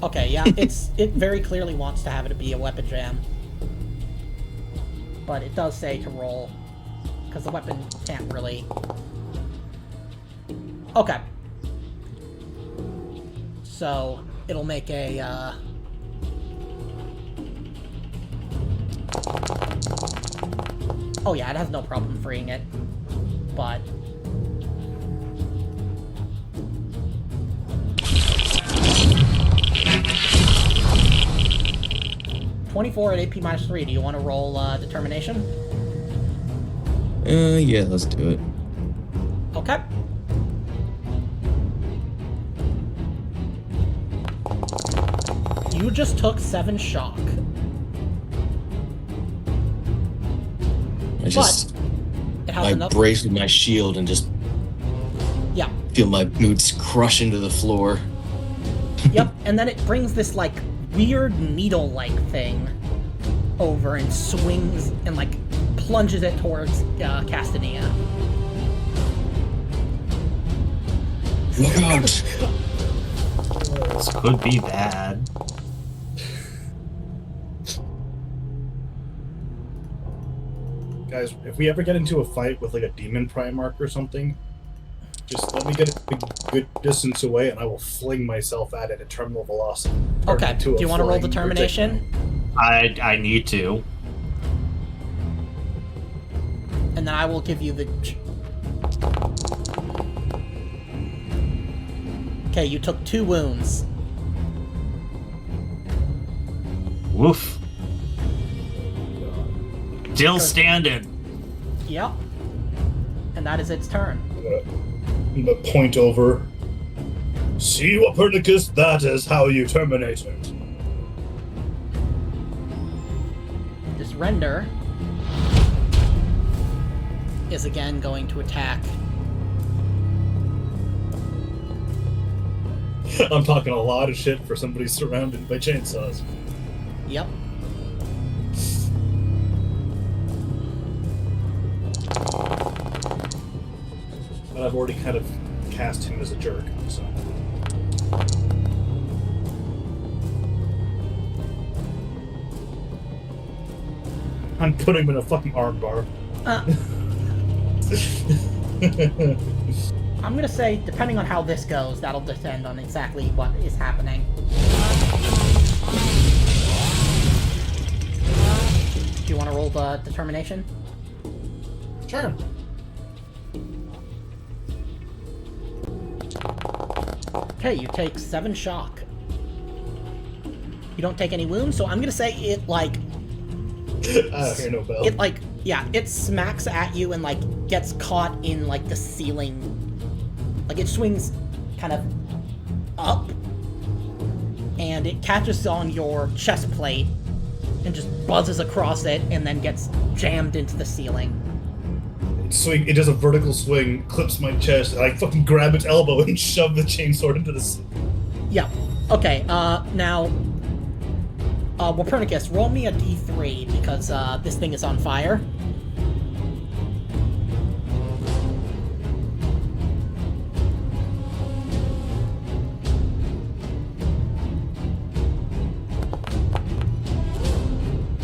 Okay, yeah, it very clearly wants to have it be a weapon jam. But it does say to roll, because the weapon can't really... Okay. So, it'll make a, Oh yeah, it has no problem freeing it. But... $24 at AP -3. Do you want to roll determination? Yeah, let's do it. Okay. You just took 7 shock. I just It has I enough. brace with my shield and just Yeah. feel my boots crush into the floor. Yep. And then it brings this like weird needle-like thing over and swings and like plunges it towards Castanea. Look out! This could be bad. Guys, if we ever get into a fight with like a demon Primarch or something, just let me get a good distance away and I will fling myself at it at terminal velocity. Okay. Do you want to roll determination? I need to. And then I will give you the... Okay, you took 2 wounds. Woof. Still standing. Yep. And that is its turn. I'm gonna point over. See, Copernicus, that is how you terminate it. This render is again going to attack. I'm talking a lot of shit for somebody surrounded by chainsaws. Yep. But I've already kind of cast him as a jerk, so. I'm putting him in a fucking armbar. I'm gonna say, depending on how this goes, that'll depend on exactly what is happening. Do you want to roll the determination? Sure. Okay, you take 7 shock. You don't take any wounds, so I'm gonna say it, like... I don't hear no bell. It, like, yeah, it smacks at you and, like, gets caught in, like, the ceiling. Like, it swings kind of up, and it catches on your chest plate and just buzzes across it and then gets jammed into the ceiling. It does a vertical swing, clips my chest, and I fucking grab its elbow and shove the chainsword into the... Yeah. Okay, now... Wapernicus, roll me a d3, because, this thing is on fire.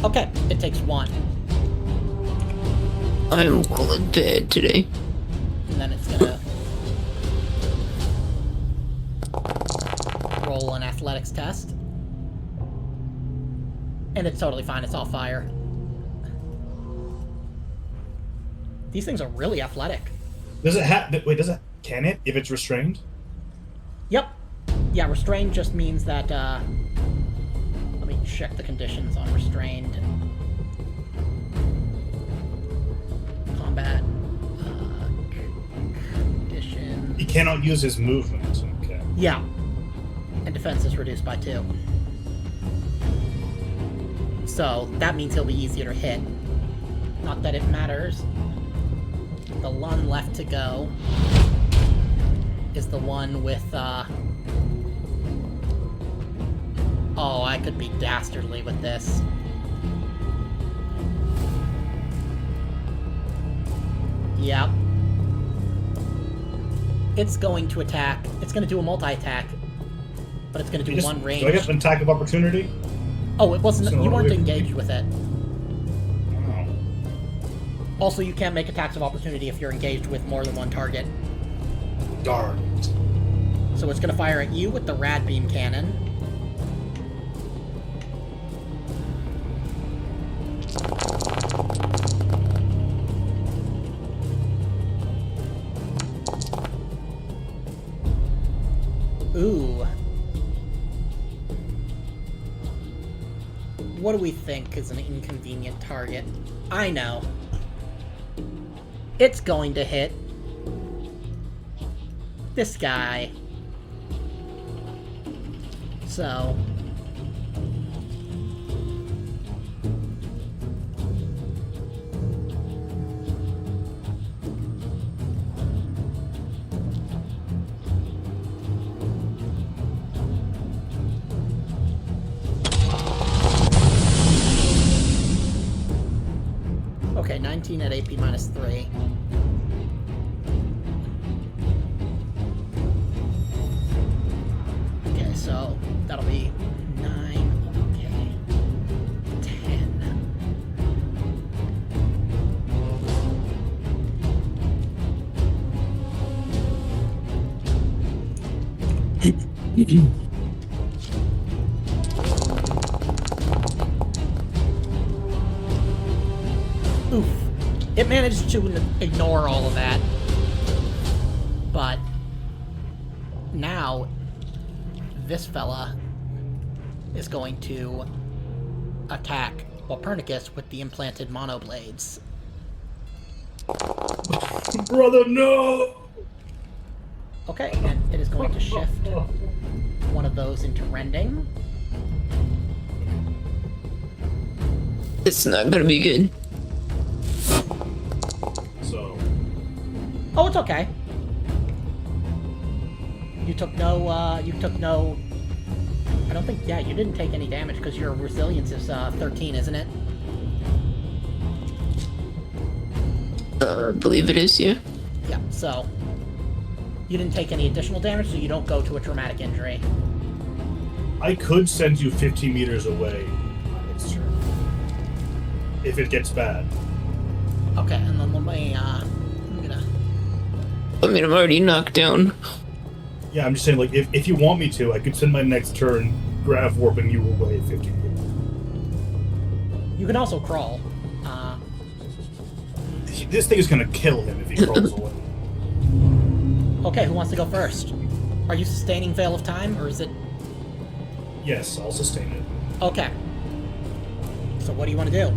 Okay, it takes 1. I'm rolling bad today. And then it's gonna... roll an athletics test. And it's totally fine, it's all fire. These things are really athletic. Does it have... Wait, can it, if it's restrained? Yep. Yeah, restrained just means that, let me check the conditions on restrained. Combat. Condition. He cannot use his movement. Okay. Yeah. And defense is reduced by 2. So, that means he'll be easier to hit. Not that it matters. The one left to go is the one with, Oh, I could be dastardly with this. Yep. It's going to attack. It's going to do a multi-attack. But it's going to do one range. Do I get an attack of opportunity? Oh, it wasn't. So You weren't we- engaged with it. Oh. Also, you can't make attacks of opportunity if you're engaged with more than one target. Darn. So it's going to fire at you with the rad-beam cannon. Ooh. What do we think is an inconvenient target? I know. It's going to hit this guy. So... Okay, 19 at AP minus 3. Okay, so that'll be 9, okay, 10. Oof. It managed to ignore all of that. But now this fella is going to attack Wapernicus with the implanted monoblades. Brother, no! Okay, and it is going to shift one of those into rending. It's not gonna be good. So, Oh, it's okay. You took no, I don't think, yeah, you didn't take any damage because your resilience is 13, isn't it? I believe it is, yeah. Yeah, so you didn't take any additional damage, so you don't go to a traumatic injury. I could send you 50 meters away on its turn. If it gets bad. Okay, and then let me, I'm gonna I mean, I'm already knocked down. Yeah, I'm just saying, like, if you want me to, I could spend my next turn grav warping you away 50 feet. You can also crawl. This thing is gonna kill him if he crawls away. Okay, who wants to go first? Are you sustaining Veil of Time, or is it... Yes, I'll sustain it. Okay. So what do you want to do?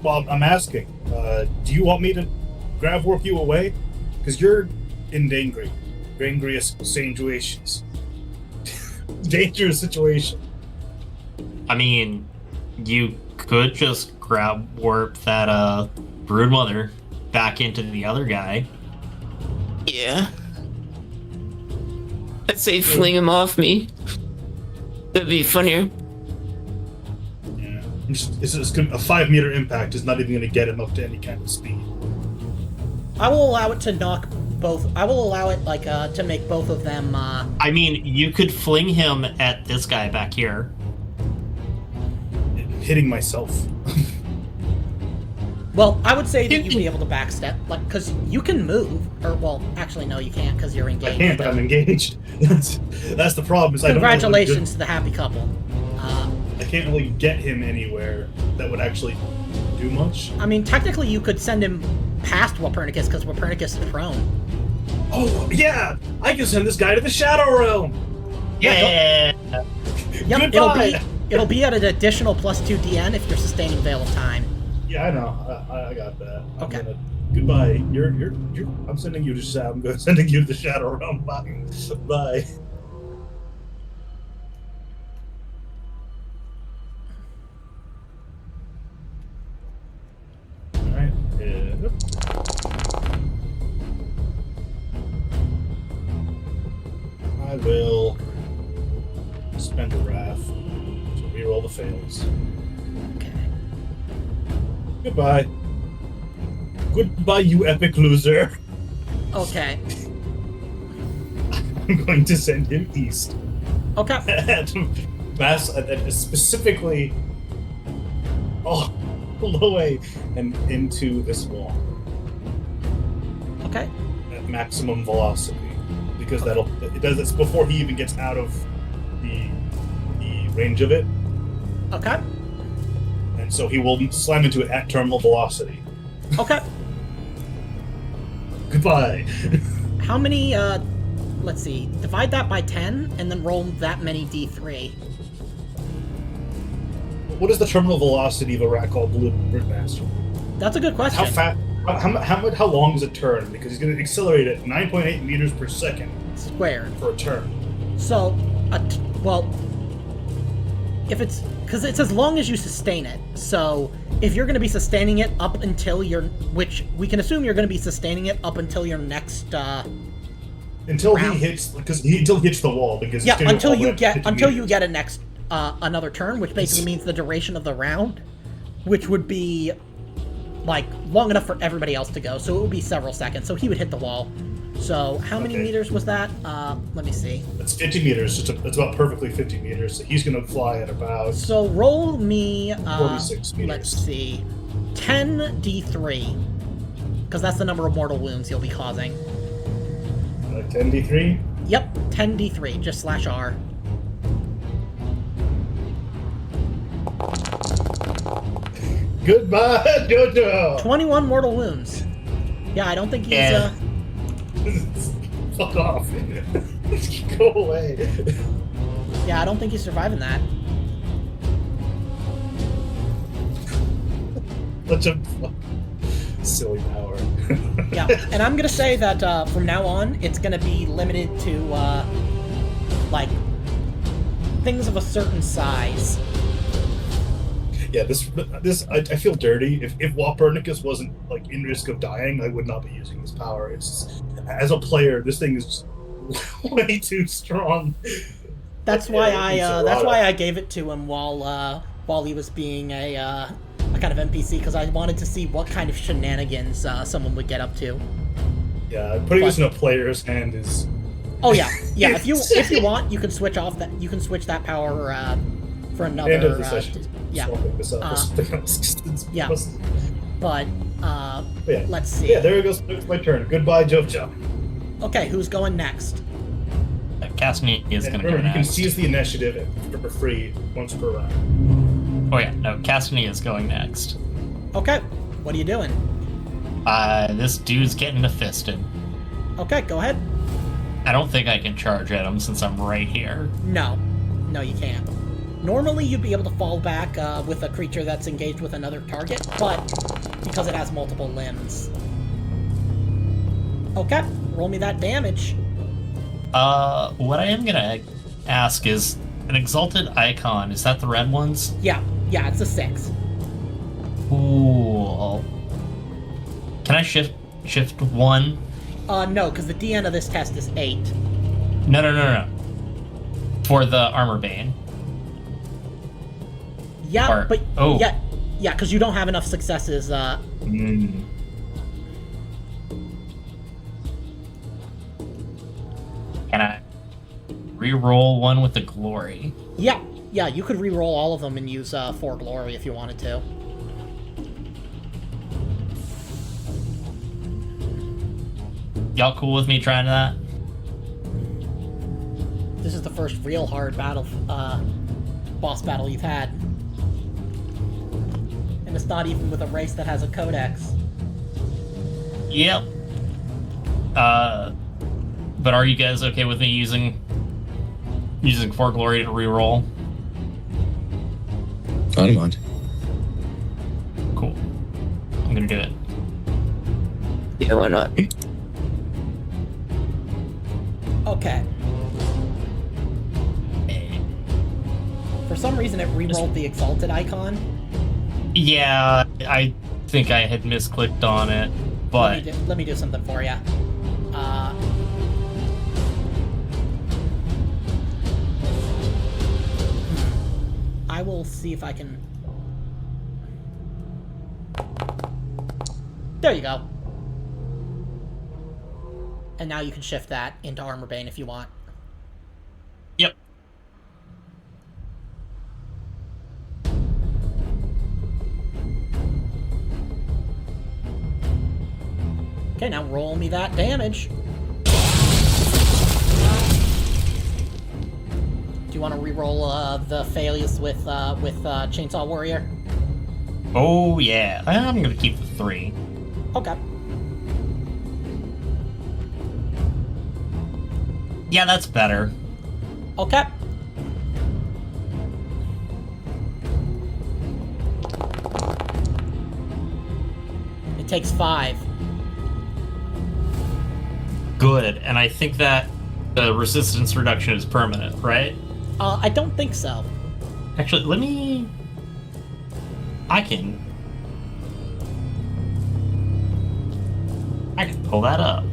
Well, I'm asking. Do you want me to grav warp you away? Because you're in dangerous situations. Dangerous situation. I mean, you could just grab warp that broodmother back into the other guy. Yeah. I'd say fling him off me. That'd be funnier. Yeah. It's just gonna, a 5-meter impact is not even going to get him up to any kind of speed. I will allow it to knock both. I will allow it, like, to make both of them, I mean, you could fling him at this guy back here. Hitting myself. Well, I would say that you'd be able to backstep, like, because you can move. Or, well, actually, no, you can't, because you're engaged. I can't, but I'm engaged. That's the problem. Is Congratulations to the happy couple. I can't really get him anywhere that would actually do much. I mean, technically, you could send him past Wapernicus, because Wapernicus is prone. Oh, yeah! I can send this guy to the Shadow Realm! Yeah. Yep, Goodbye! it'll be at an additional +2 DN if you're sustaining Veil of Time. Yeah, I know. I got that. Okay. Goodbye. I'm sending you to sending you to the Shadow Realm. Bye. Bye. Alright. I will spend a wrath to reroll the fails. Okay. Goodbye. Goodbye, you epic loser. Okay. I'm going to send him east. Okay. And specifically all the way and into this wall Okay. at maximum velocity. Because it does this before he even gets out of the range of it. Okay. And so he will slam into it at terminal velocity. Okay. Goodbye. How many, let's see, divide that by 10, and then roll that many D3. What is the terminal velocity of a Rak'Gol Broodmaster? That's a good question. How fast? How long does it turn? Because he's going to accelerate at 9.8 meters per second Squared. for a turn. So, well, if it's, because it's as long as you sustain it. So, if you're going to be sustaining it up until which we can assume you're going to be sustaining it up until your next, until round. he hits, until he hits the wall. Because yeah, it's gonna until all the way you up to get 50 until you meters. get a next another turn, which basically means the duration of the round, which would be like long enough for everybody else to go. So it would be several seconds. So he would hit the wall. So how many meters was that? Let me see. That's 50 meters. It's about perfectly 50 meters. So he's going to fly at about. So roll me. 46 meters. Let's see, 10 D3, because that's the number of mortal wounds you'll be causing. 10 D3. Yep, 10 D3. Just /R. Goodbye, Jojo. 21 mortal wounds. Yeah, I don't think he's Yeah. Fuck off. Go away. Yeah, I don't think he's surviving that. Such a silly power. Yeah, and I'm gonna say that from now on, it's gonna be limited to like things of a certain size. Yeah, I feel dirty. If Wapernicus wasn't like in risk of dying, I would not be using this power. It's as a player, this thing is just way too strong. That's why I gave it to him while he was being a kind of NPC, because I wanted to see what kind of shenanigans someone would get up to. Yeah, putting this in a player's hand is. Oh yeah, yeah. If you want, you can switch off that. You can switch that power for another. End of the session. Yeah. Swapping this up for something else. Yeah. But Yeah. Let's see. Yeah, there it goes. It's my turn. Goodbye, Jojo. Okay, who's going next? Castanea is And going to go remember, you can next. seize the initiative for free once per round. Oh yeah, no, Castanea is going next. Okay, what are you doing? This dude's getting fisted. Okay, go ahead. I don't think I can charge at him since I'm right here. No, you can't. Normally, you'd be able to fall back with a creature that's engaged with another target, but because it has multiple limbs. Okay, roll me that damage. What I am gonna ask is, an exalted icon, is that the red ones? Yeah, it's a 6. Cool. Can I shift 1? No, because the DN of this test is 8. No. For the armor bane. Yeah, Or- but oh. yeah, because you don't have enough successes. Hmm. Can I re-roll one with the glory? Yeah, you could re-roll all of them and use 4 glory if you wanted to. Y'all cool with me trying that? This is the first real hard battle, boss battle you've had. And it's not even with a race that has a codex. Yep. But are you guys okay with me using 4 glory to re-roll? I don't mind. Cool. I'm gonna do it. Yeah, why not? Okay. For some reason, it re-rolled the exalted icon. Yeah, I think I had misclicked on it, but Let me do something for you. I will see if I can... There you go. And now you can shift that into Armor Bane if you want. yep. Okay, now roll me that damage. Do you want to re-roll the failures with Chainsaw Warrior? Oh yeah, I'm gonna keep the 3. Okay. Yeah, that's better. Okay. It takes 5. Good, and I think that the resistance reduction is permanent, right? I don't think so. Actually, I can pull that up.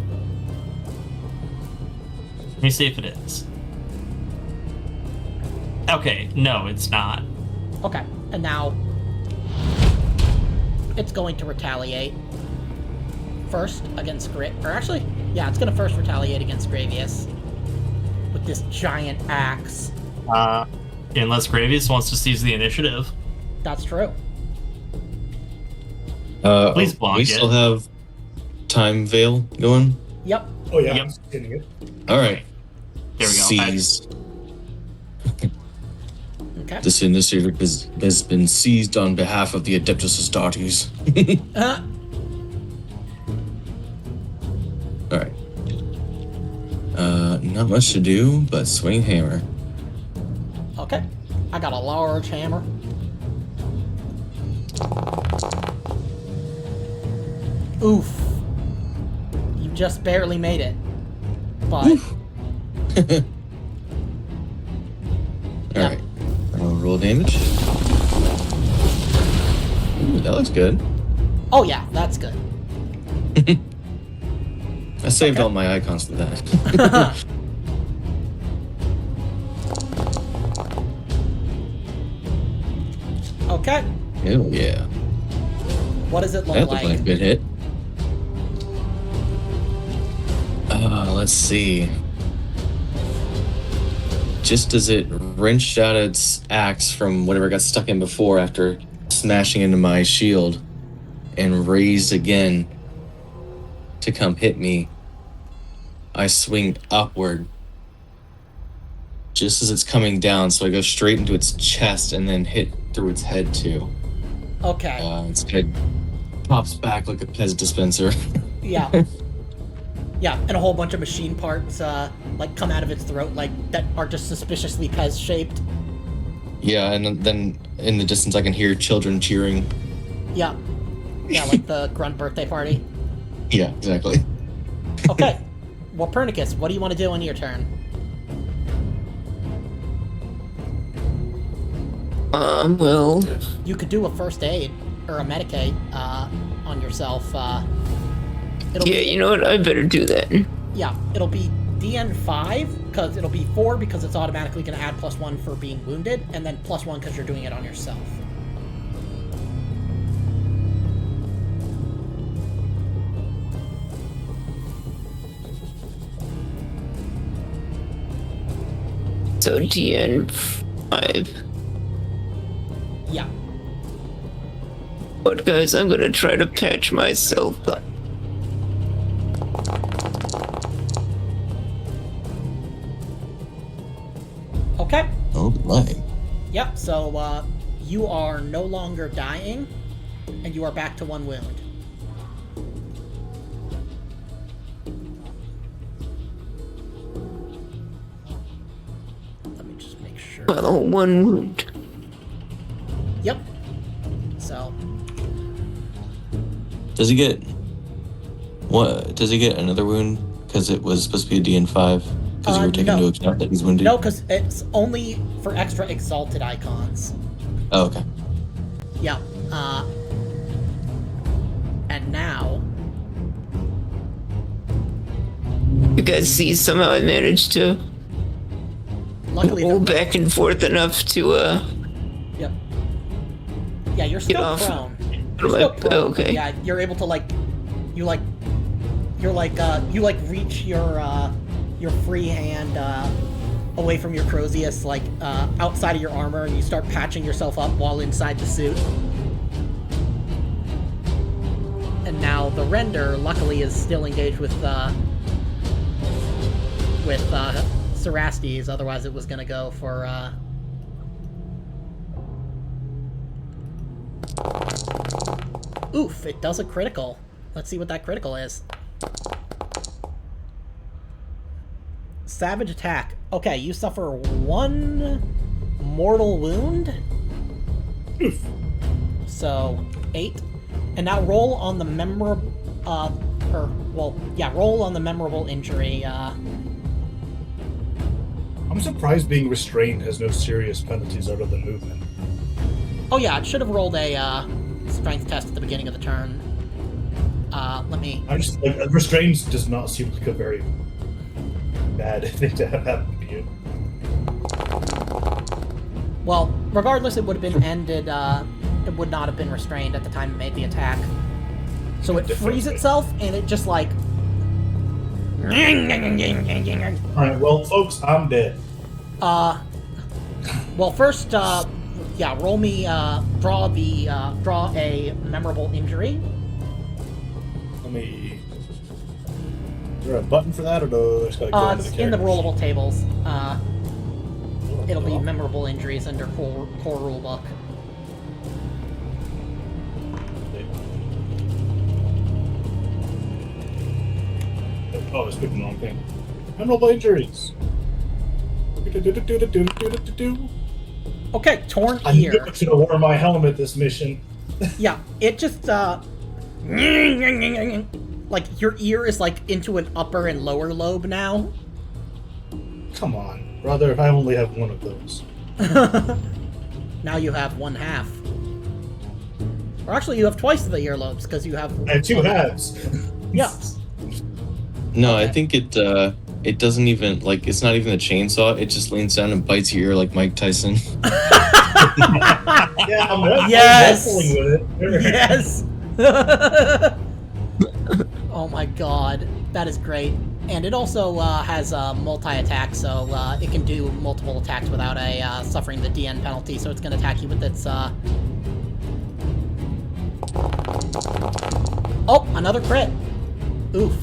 Let me see if it is. Okay, no, it's not. Okay, and now it's going to retaliate first against it's going to first retaliate against Gravius with this giant axe. Unless Gravius wants to seize the initiative. That's true. Please block we it. still have time veil going. Yep. Oh yeah, Yep. I'm getting it. All right. There we go. Seize. Okay. This initiative has been seized on behalf of the Adeptus Astartes. All right. Not much to do, but swing hammer. Okay. I got a large hammer. Oof. You just barely made it. But All right. I'll roll damage. Ooh, that looks good. oh yeah, that's good. I saved all my icons for that. Okay. Hell yeah. What does it look That looked like a like? good hit. Let's see. Just as it wrenched out its axe from whatever got stuck in before after smashing into my shield, and raise again to come hit me. I swing upward just as it's coming down, so I go straight into its chest and then hit through its head too. Okay. Its head pops back like a Pez dispenser. Yeah. Yeah, and a whole bunch of machine parts like come out of its throat, like that are just suspiciously Pez shaped. Yeah, and then in the distance I can hear children cheering. Yeah. Yeah, like the grunt birthday party. Yeah, exactly. Okay. Well, Pernicus, what do you want to do on your turn? Well... You could do a first aid or a medicate on yourself. Yeah, you know what? I better do that. Yeah, it'll be DN5, because it'll be 4 because it's automatically going to add +1 for being wounded, and then +1 because you're doing it on yourself. So DN5. Yeah. But guys, I'm gonna try to patch myself up. Okay. Oh my. Yep, so you are no longer dying, and you are back to 1 wound. Let me just make sure. Well, 1 wound. Yep. So, Does he get another wound? Because it was supposed to be a DN5. Because you were taking no. into account that he's wounded. no, because it's only for extra exalted icons. Oh, okay. Yeah. And now, You guys see, somehow I managed to luckily, roll back and forth enough to, yep. Yeah, you're get still off. prone. You're still prone. Okay. Yeah, you're able to you reach your free hand away from your Crozius, outside of your armor, and you start patching yourself up while inside the suit. And now the render, luckily, is still engaged with Cerastes, otherwise it was gonna go for Oof, it does a critical. Let's see what that critical is. Savage attack. Okay, you suffer 1 mortal wound. Oof. So, 8. And now roll on the memorable, roll on the memorable injury. I'm surprised being restrained has no serious penalties other than movement. Oh yeah, it should have rolled a strength test at the beginning of the turn. Let me... I'm just restrained does not seem like a very bad thing to have happen to you. Well, regardless, it would have been ended, it would not have been restrained at the time it made the attack. So it frees itself, and it just Alright, well, folks, I'm dead. Well, first, roll me, draw a memorable injury. Let me... Is there a button for that, or do I just gotta go into It's the in the characters? rollable tables. It'll be memorable injuries under core rulebook. Oh, I was picking the wrong thing. Memorable injuries. Okay, torn I knew ear. I should have worn my helmet this mission. Yeah, it just, like, your ear is, into an upper and lower lobe now. Come on, brother, I only have one of those. Now you have 1/2. Or actually, you have twice the earlobes, because you have... I have 2 halves. Yeah. No, Okay. I think it doesn't even, it's not even a chainsaw. It just leans down and bites your ear like Mike Tyson. Yeah, I'm Yes! wrestling with it. Yes! Oh my god, that is great. And it also has multi-attack, so it can do multiple attacks without suffering the DN penalty, so it's going to attack you with its... Oh, another crit. Oof.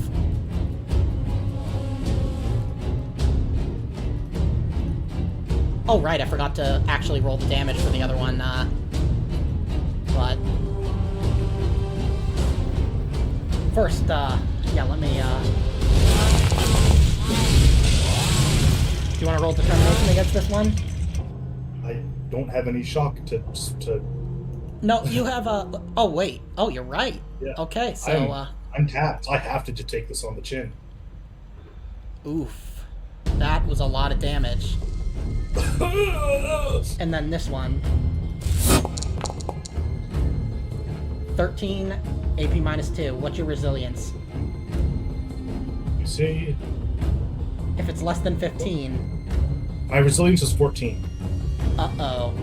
Oh, right, I forgot to actually roll the damage for the other one, but... First, yeah, let me, Do you want to roll determination against this one? I don't have any shock to No, you have a... Oh, wait. Oh, you're right. Yeah. Okay, so, I'm tapped. I have to just take this on the chin. Oof. That was a lot of damage. And then this one. 13, AP minus 2. What's your resilience? You see, If it's less than 15... my resilience is 14. Uh-oh.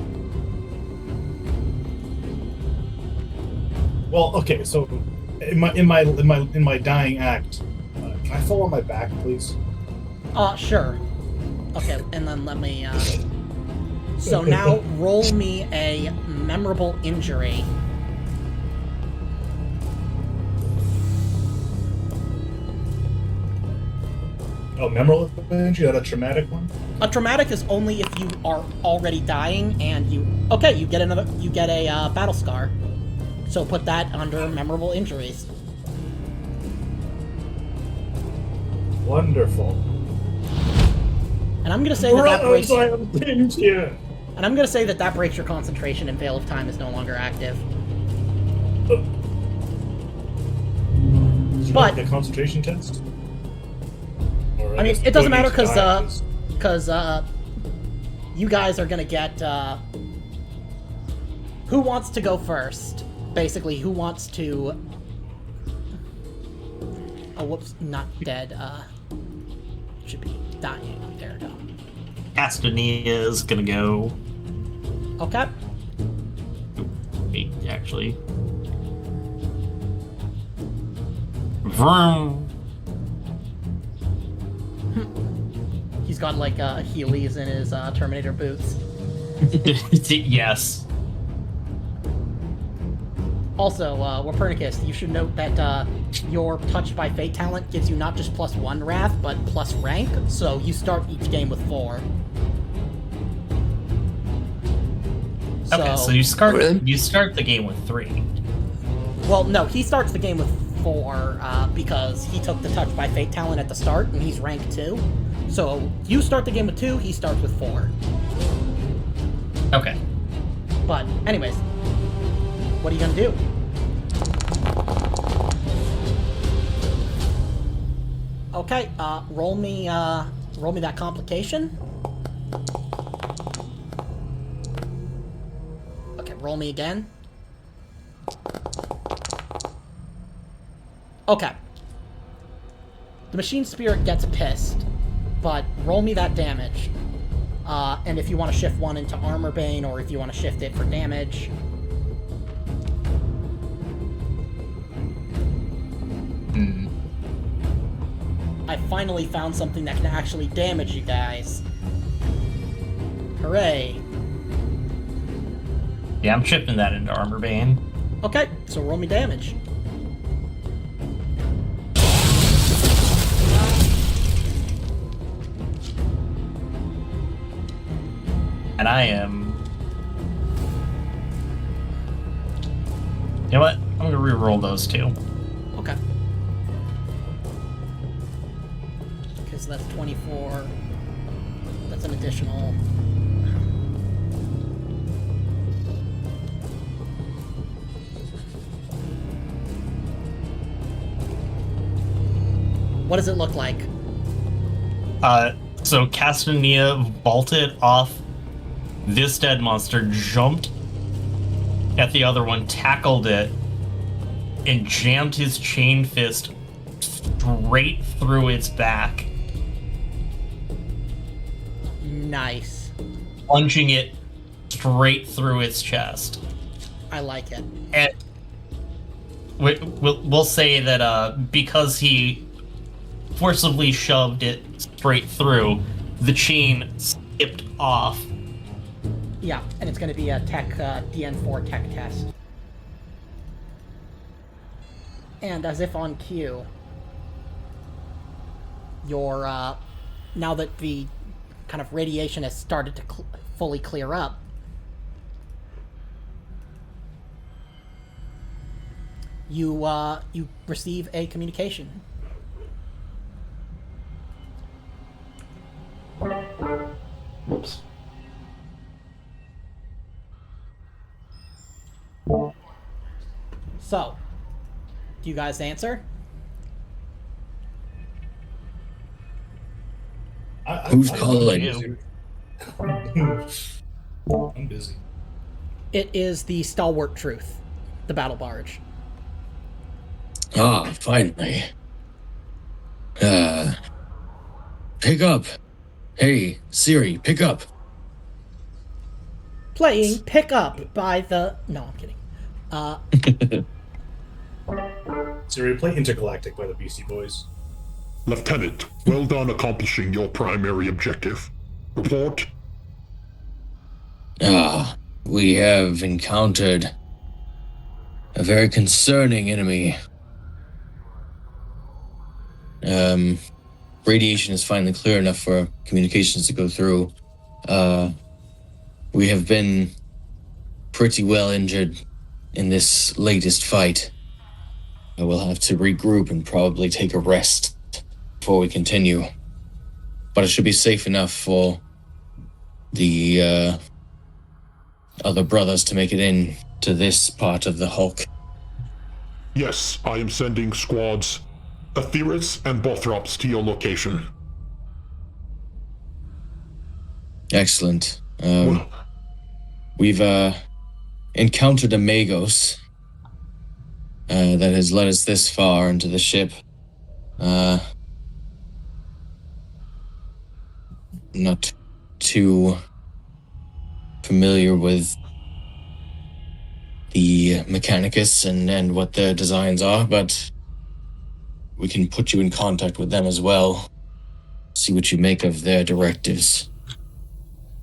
Well, okay, so in my dying act, can I fall on my back, please? Sure. Okay, and then let me, So now roll me a memorable injury. Oh, memorable injury? That a traumatic one? A traumatic is only if you are already dying and you... Okay, you get a battle scar. So put that under memorable injuries. Wonderful. And I'm gonna say that breaks... I have things here. And I'm gonna say that breaks your concentration and Veil of Time is no longer active. But the concentration test. Or I mean, guess it doesn't don't matter need to die, because you guys are gonna get who wants to go first? Basically, who wants to? Oh, whoops! Not dead. Should be dying. There we go. Castanea is gonna go. Okay. Wait, actually. Vroom. He's got like Heelys in his Terminator boots. Yes. Also, Wapernicus, you should note that your Touched by Fate talent gives you not just +1 Wrath, but plus rank, so you start each game with 4. Okay, so you start Really? you start the game with 3. Well, no, he starts the game with 4 because he took the Touched by Fate talent at the start, and he's rank 2. So you start the game with 2, he starts with 4. Okay. But, anyways, what are you gonna do? Okay, roll me that complication. Okay, roll me again. Okay. The machine spirit gets pissed, but roll me that damage. And if you want to shift one into Armor Bane, or if you want to shift it for damage. I finally found something that can actually damage you guys. Hooray. Yeah, I'm shifting that into Armor Bane. Okay, so roll me damage. And I am... You know what? I'm gonna re-roll those two. Okay. Okay, so that's 24. That's an additional... What does it look like? So Castanea vaulted off this dead monster, jumped at the other one, tackled it, and jammed his chain fist straight through its back, Nice. plunging it straight through its chest. I like it. And we'll say that because he forcibly shoved it straight through, the chain skipped off. Yeah, and it's going to be a tech DN4 tech test. And as if on cue, your now that the kind of radiation has started to fully clear up, you receive a communication. Oops. So, do you guys answer? Who's calling? I'm busy. It is the Stalwart Truth, the battle barge. Ah, finally. Pick up. Hey, Siri, pick up. Playing Pick Up by the... No, I'm kidding. Siri, play Intergalactic by the Beastie Boys. Lieutenant, well done accomplishing your primary objective. Report. We have encountered a very concerning enemy. Radiation is finally clear enough for communications to go through. We have been pretty well injured in this latest fight. I will have to regroup and probably take a rest before we continue. But it should be safe enough for the other brothers to make it in to this part of the Hulk. Yes, I am sending squads Aetheris and Bothrops to your location. Excellent. We've encountered a Magos that has led us this far into the ship. Not too familiar with the Mechanicus and what their designs are, but we can put you in contact with them as well. See what you make of their directives.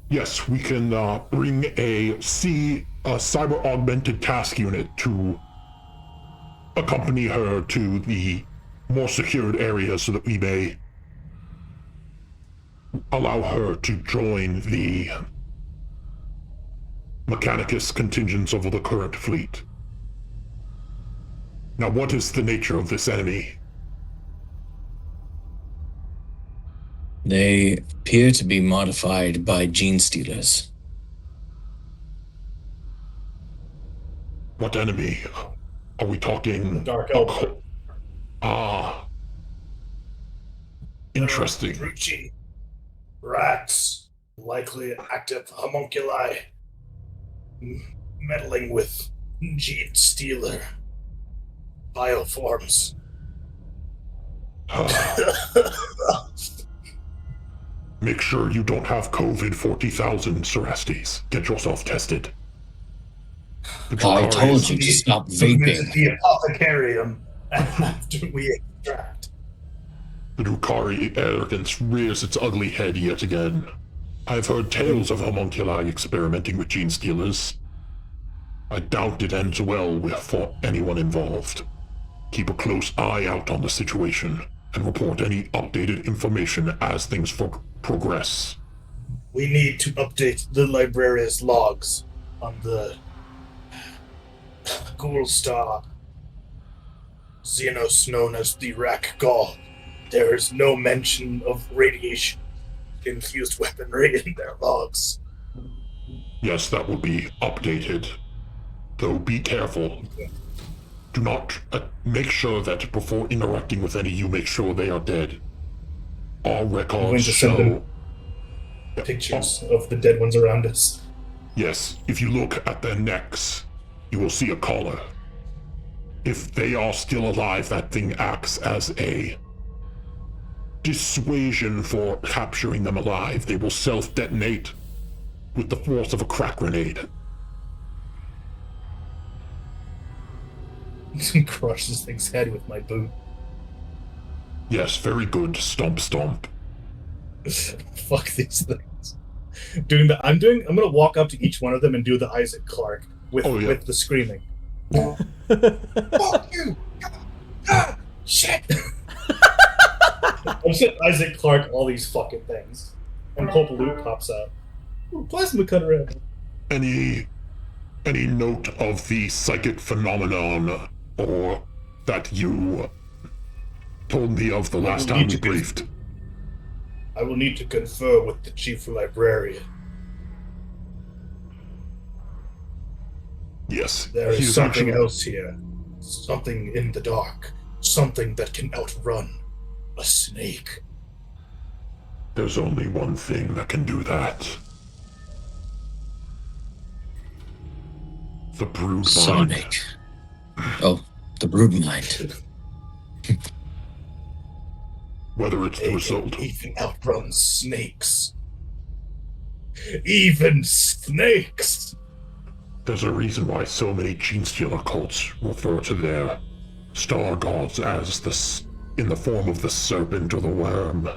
Yes, we can bring a cyber augmented task unit to accompany her to the more secured area so that we may allow her to join the Mechanicus contingents of the current fleet. Now, what is the nature of this enemy? They appear to be modified by gene stealers. What enemy? Are we talking... Dark Elf. Interesting. Druchi. Rats. Likely active homunculi. Meddling with gene stealer. Bioforms. Make sure you don't have COVID 40,000, Cerestes. Get yourself tested. I told you to stop vaping. The apothecarium after we extract. The Drukhari arrogance rears its ugly head yet again. I've heard tales of homunculi experimenting with gene stealers. I doubt it ends well for anyone involved. Keep a close eye out on the situation and report any updated information as things progress. We need to update the librarian's logs on the Ghoul Star Xenos known as the Rak'Gol. There is no mention of radiation-infused weaponry in their logs. Yes, that will be updated. Though be careful. Do not make sure that before interacting with any, you make sure they are dead. All records show pictures of the dead ones around us. Yes, if you look at their necks, you will see a collar. If they are still alive, that thing acts as a dissuasion for capturing them alive. They will self-detonate with the force of a crack grenade. Crush this thing's head with my boot. Yes, very good. Stomp, stomp. Fuck these things. I'm gonna walk up to each one of them and do the Isaac Clarke with the screaming. Fuck you! Ah! Shit! I'm saying Isaac Clarke all these fucking things. And Hope Luke pops out. Ooh, plasma cutter ammo. Any note of the psychic phenomenon, or that you told me of the last time we briefed? I will need to confer with the chief librarian. Yes. There is he's something actually- else here. Something in the dark. Something that can outrun a snake. There's only one thing that can do that. The brood mind. Sonic. Oh, the brood mind. Whether it's the result. Even outruns snakes. Even snakes! There's a reason why so many Genestealer cults refer to their star gods as in the form of the serpent or the worm.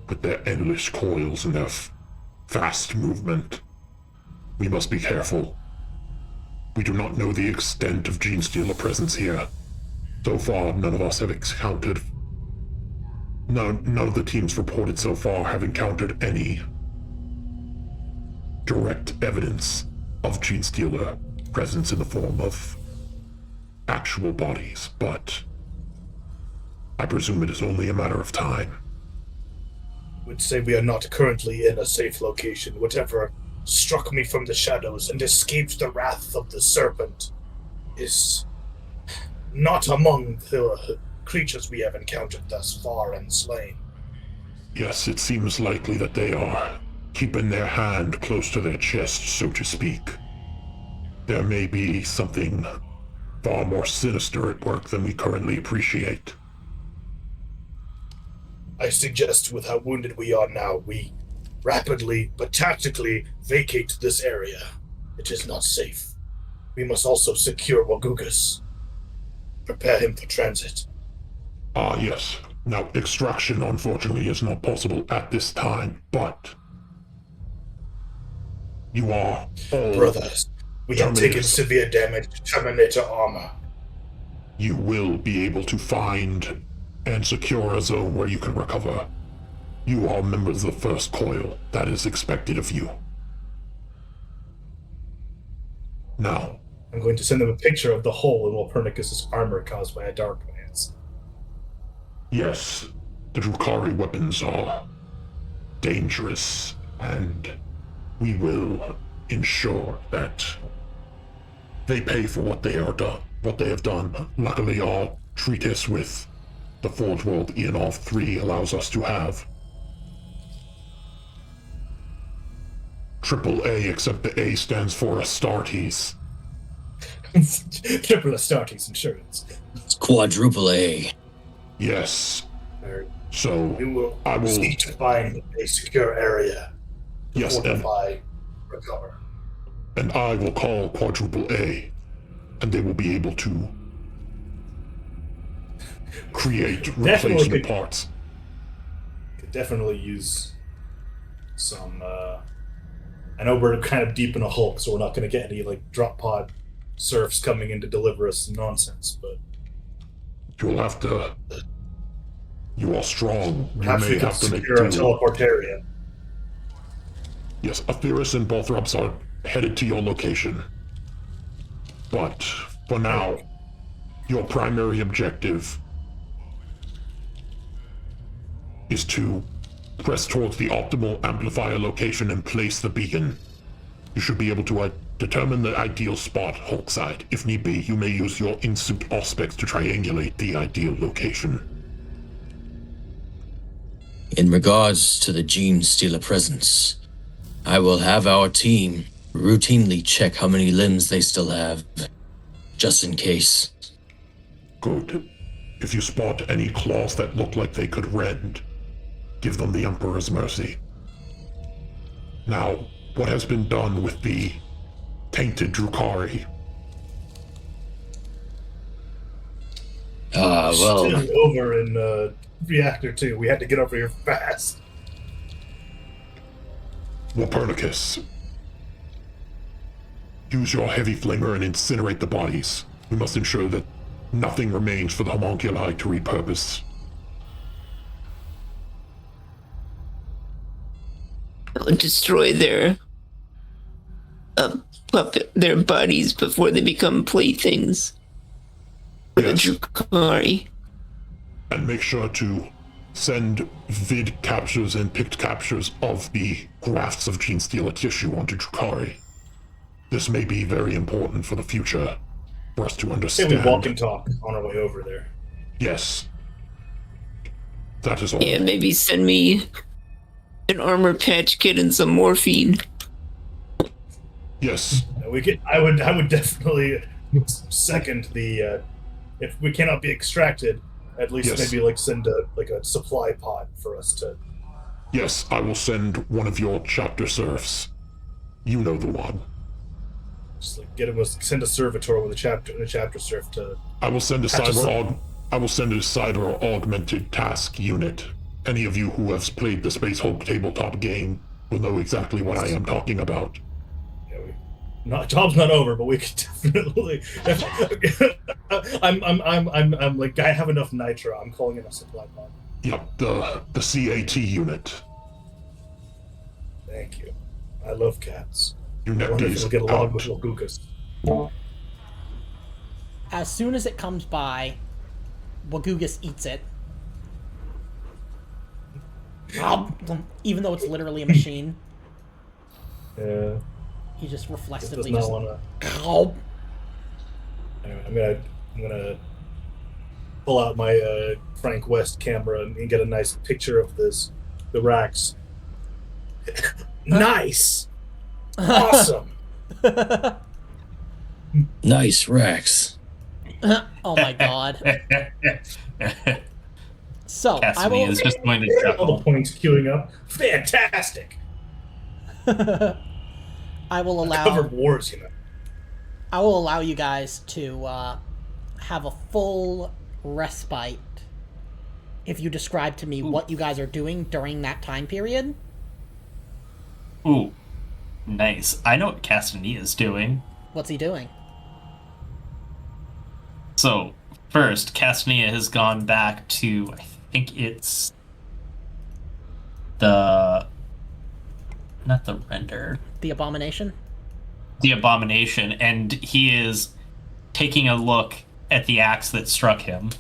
With their endless coils and their fast movement. We must be careful. We do not know the extent of Genestealer presence here. So far, none of us have encountered... None of the teams reported so far have encountered any direct evidence of Genestealer presence in the form of actual bodies, but I presume it is only a matter of time. Would say we are not currently in a safe location. Whatever struck me from the shadows and escaped the wrath of the serpent is not among the creatures we have encountered thus far and slain. Yes, it seems likely that they are keeping their hand close to their chest, so to speak. There may be something far more sinister at work than we currently appreciate. I suggest with how wounded we are now, we rapidly but tactically vacate this area. It is not safe. We must also secure Wagugas. Prepare him for transit. Ah, yes. Now, extraction, unfortunately, is not possible at this time, but you are all... Brothers, we have taken Terminators. severe damage to Terminator armor. You will be able to find and secure a zone where you can recover. You are members of the first coil. That is expected of you. Now, I'm going to send them a picture of the hole in Walpurgis's armor caused by a dark lance. yes, the Drukhari weapons are dangerous, and we will ensure that they pay for what they have done. Luckily, our treatise with the Forge World Eonov 3 allows us to have AAA, except the A stands for Astartes. Triple Astartes insurance. It's quadruple A. Yes. Alright. So We will I will. seek to find a secure area to Yes, and fortify, recover. I will call quadruple A, and they will be able to create replacement could- parts. Could definitely use some, I know we're kind of deep in a hulk, so we're not going to get any, drop pod serfs coming in to deliver us some nonsense, but You'll have to. You are strong. You perhaps we may could have to make secure a do. teleport area. Yes, Atheris and Balthrobs are headed to your location. But for now, your primary objective is to press towards the optimal amplifier location and place the beacon. You should be able to determine the ideal spot Hulkside. If need be, you may use your in-suit auspex to triangulate the ideal location. In regards to the Genestealer presence, I will have our team routinely check how many limbs they still have, just in case. Good. If you spot any claws that look like they could rend, give them the Emperor's mercy. Now, what has been done with the tainted Drukhari? Well, Still over in Reactor 2. We had to get over here fast. Walpurgis. Use your heavy flamer and incinerate the bodies. We must ensure that nothing remains for the homunculi to repurpose. Destroy their their bodies before they become playthings for the Yes. Drukhari. And make sure to send vid captures and picked captures of the grafts of gene stealer tissue onto Drukhari. This may be very important for the future for us to Say understand. we walk and talk on our way over there. Yes. That is all. Yeah, maybe send me an armor patch kit and some morphine. Yes. We could. I would definitely second the. If we cannot be extracted, at least Yes. maybe like send a supply pod for us to. Yes, I will send one of your chapter serfs. You know the one. Just like send a servitor with a chapter serf to. I will send a Patch us cyber augmented task unit. Any of you who have played the Space Hulk tabletop game will know exactly what I am talking about. Job's not over, but we could definitely. I'm like, I have enough nitro. I'm calling in a supply pod. Yep, the CAT unit. Thank you. I love cats. You I wonder if nepties we'll get along out. with Wagukas. As soon as it comes by, Wagugas eats it. Even though it's literally a machine, Yeah. he just Does reflexively not just. want to. Ow. Anyway, I'm gonna pull out my Frank West camera and get a nice picture of the racks. Nice, awesome. Nice Rex. Oh my god. So I Castanea will. is just going to All the chuckle. points queuing up. Fantastic. I will allow. Covered wars, you know. I will allow you guys to have a full respite if you describe to me what you guys are doing during that time period. Ooh, nice. I know what Castanea is doing. What's he doing? So, first, Castanea has gone back to, I think it's not the render, The abomination? the abomination, and he is taking a look at the axe that struck him.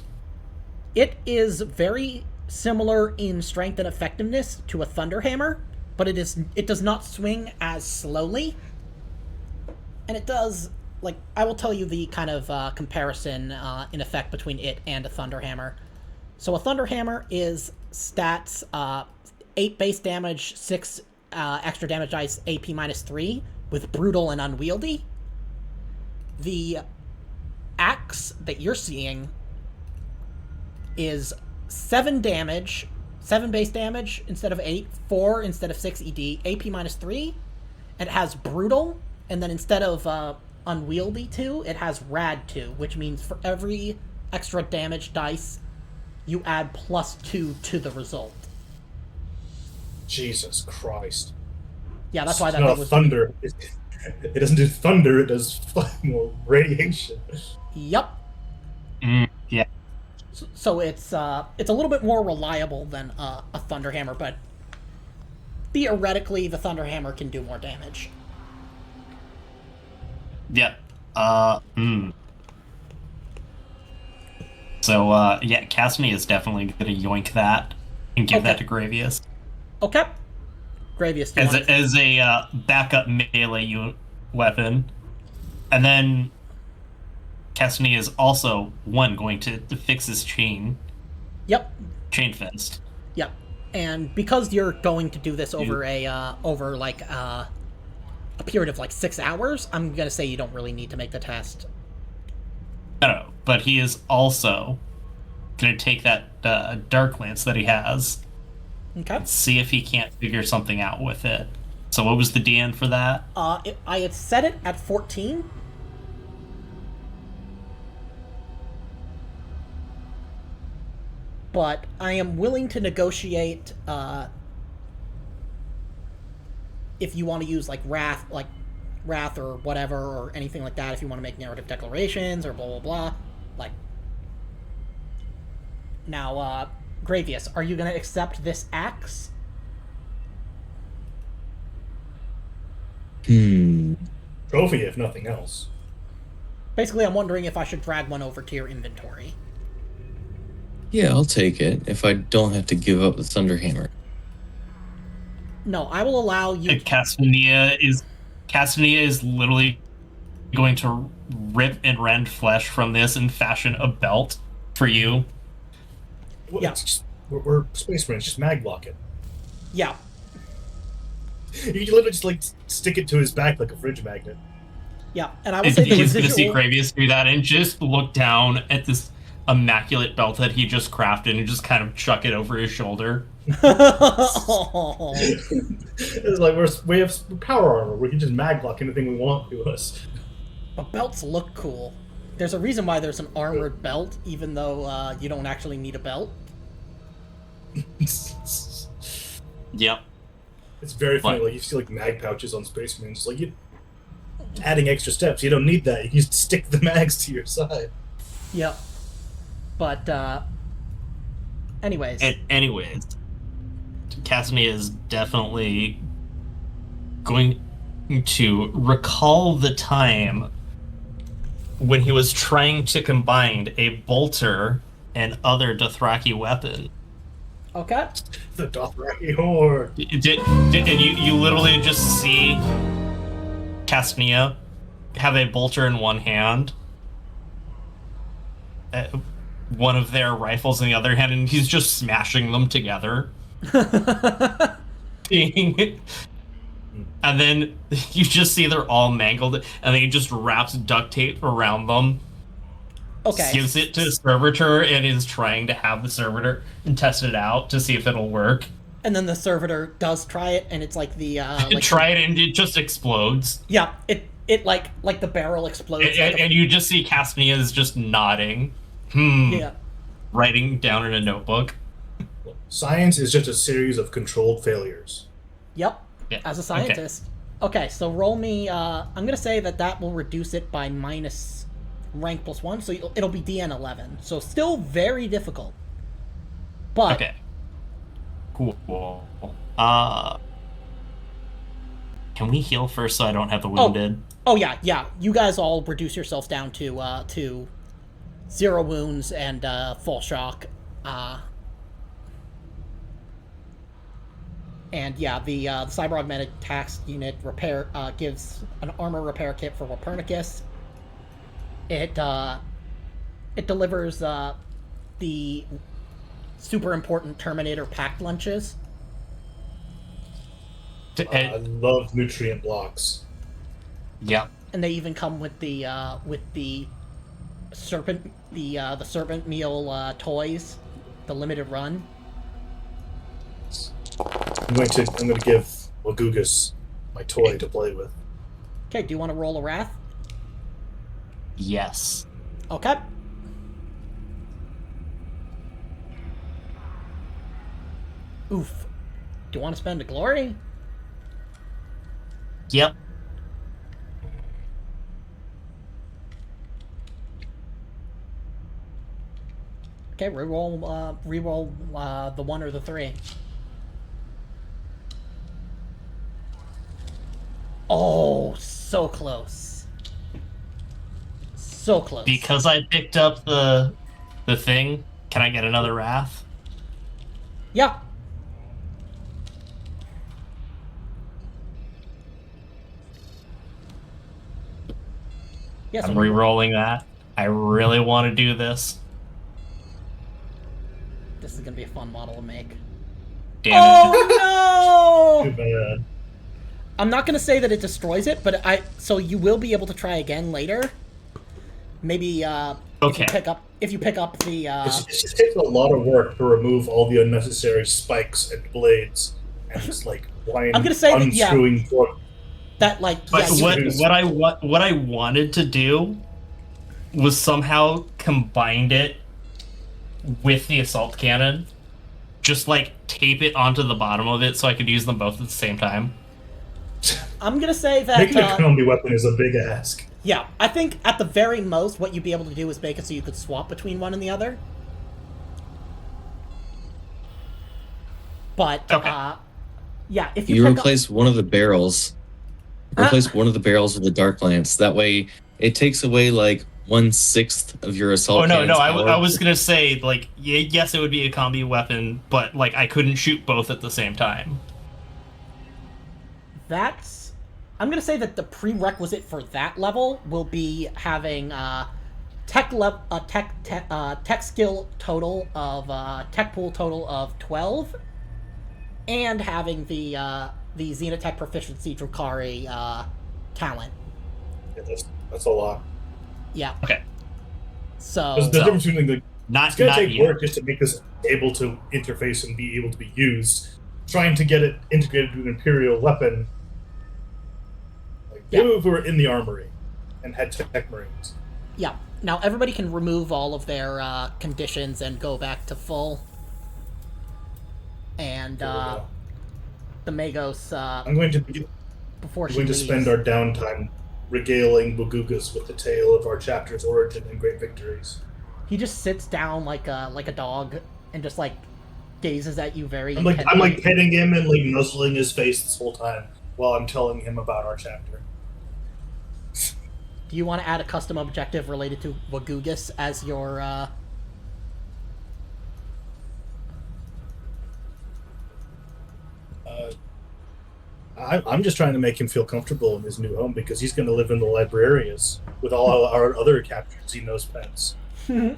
It is very similar in strength and effectiveness to a thunderhammer, but it does not swing as slowly. And it does, like, I will tell you the kind of comparison in effect between it and a thunderhammer. So a thunderhammer is stats 8 base damage, 6 extra damage dice, AP -3, with brutal and unwieldy. The axe that you're seeing is 7 damage, 7 base damage instead of 8, 4 instead of 6 ED, AP -3, and it has brutal, and then instead of unwieldy 2, it has rad 2, which means for every extra damage dice, you add +2 to the result. Jesus Christ. Yeah, that's why that It's not thing a was... thunder. It doesn't do thunder. It does radiation. Yup. Yeah. So it's a little bit more reliable than a thunderhammer, but theoretically the thunderhammer can do more damage. Yep. So, yeah, Castanea is definitely going to yoink that and give that Okay. to Gravius. Okay. Gravius, do you want to... As a backup melee weapon. And then Castanea is also, going to fix his chain fist. Yep. And because you're going to do this over a period of like 6 hours, I'm gonna say you don't really need to make the test. No, but he is also going to take that Dark Lance that he has, Okay. see if he can't figure something out with it. So what was the DN for that? I had set it at 14. But I am willing to negotiate if you want to use like Wrath, like Wrath or whatever, or anything like that, if you want to make narrative declarations or blah blah blah. Like, now, Gravius, are you going to accept this axe? Trophy, if nothing else. Basically, I'm wondering if I should drag one over to your inventory. Yeah, I'll take it if I don't have to give up the Thunderhammer. No, I will allow you. Castanea is literally going to rip and rend flesh from this and fashion a belt for you. Well, Yeah. it's just, we're space marines, just mag block it. Yeah, You can literally just like stick it to his back like a fridge magnet. yeah, and I will say the He's going to see residual. Gravius do that and just look down at this immaculate belt that he just crafted and just kind of chuck it over his shoulder. Oh. It's like we have power armor. We can just mag block anything we want to us. But belts look cool. There's a reason why there's an armored belt, even though you don't actually need a belt. Yep. It's very funny. What? Like you see like mag pouches on space marines. It's like you adding extra steps. You don't need that. You just stick the mags to your side. Yep. But, anyways. Anyways, Castanea is definitely going to recall the time when he was trying to combine a bolter and other Dothraki weapon. Okay. The Dothraki horde. And you literally just see Castanea have a bolter in one hand, one of their rifles in the other hand, and he's just smashing them together. And then you just see they're all mangled, and then he just wraps duct tape around them, Okay. gives it to the servitor, and is trying to have the servitor test it out to see if it'll work. And then the servitor does try it, and it's like the, Try it, and it just explodes. Yeah, it like the barrel explodes. And you just see Castanea is just nodding. Yeah. Writing down in a notebook. Science is just a series of controlled failures. Yep. Yeah, As a scientist. Okay, so roll me, I'm gonna say that will reduce it by minus rank +1, so it'll be DN 11. So still very difficult. But Okay. Cool. Can we heal first so I don't have the wounded? Oh yeah. You guys all reduce yourselves down to 0 wounds and full shock. And yeah, the cyber augmented tax unit repair gives an armor repair kit for Wapernicus. It delivers the super important Terminator packed lunches. I love nutrient blocks. Yeah. And they even come with the serpent serpent meal toys, the limited run. I'm going to give Wagugus my toy to play with. Okay, do you want to roll a wrath? Yes. Okay. Oof. Do you want to spend a glory? Yep. Okay, reroll the 1 or the 3. Oh, so close. So close. Because I picked up the thing, can I get another wrath? Yeah. Yes. I'm re-rolling that. I really want to do this. This is gonna be a fun model to make. Damn it. Oh Too no! bad. I'm not gonna say that it destroys it, but so you will be able to try again later. Maybe Okay. if you pick up the It's just taking a lot of work to remove all the unnecessary spikes and blades, and just like I'm gonna say that, yeah. unscrewing for that like But yeah, you- what I wanted to do was somehow combined it with the assault cannon. Just like tape it onto the bottom of it so I could use them both at the same time. I'm gonna say that. Making a combi weapon is a big ask. Yeah, I think at the very most, what you'd be able to do is make it so you could swap between one and the other. But Okay. yeah, if You pick replace one of the barrels. Replace one of the barrels with the dark lance. That way, it takes away like 1/6 of your assault. Oh no, cannon's I power. was gonna say like yes, it would be a combi weapon, but like I couldn't shoot both at the same time. I'm gonna say that the prerequisite for that level will be having tech skill total of tech pool total of 12, and having the Xenotech proficiency Drukhari talent. Yeah, that's a lot. Yeah. Okay. So There's the difference between the. Not It's gonna not take yet. work just to make this able to interface and be able to be used. Trying to get it integrated to an Imperial weapon. Like, maybe if we were in the armory and had tech marines. yeah. Now everybody can remove all of their conditions and go back to full. And the Magos I'm going to be before she going to leaves. spend our downtime regaling Bugugas with the tale of our chapter's origin and great victories. He just sits down like a dog and just like gazes at you very. I'm like intently. petting him and like nuzzling his face this whole time while I'm telling him about our chapter. Do you want to add a custom objective related to Wagugas as your? I'm just trying to make him feel comfortable in his new home because he's going to live in the Librarius with all our other captured Xenos pets. The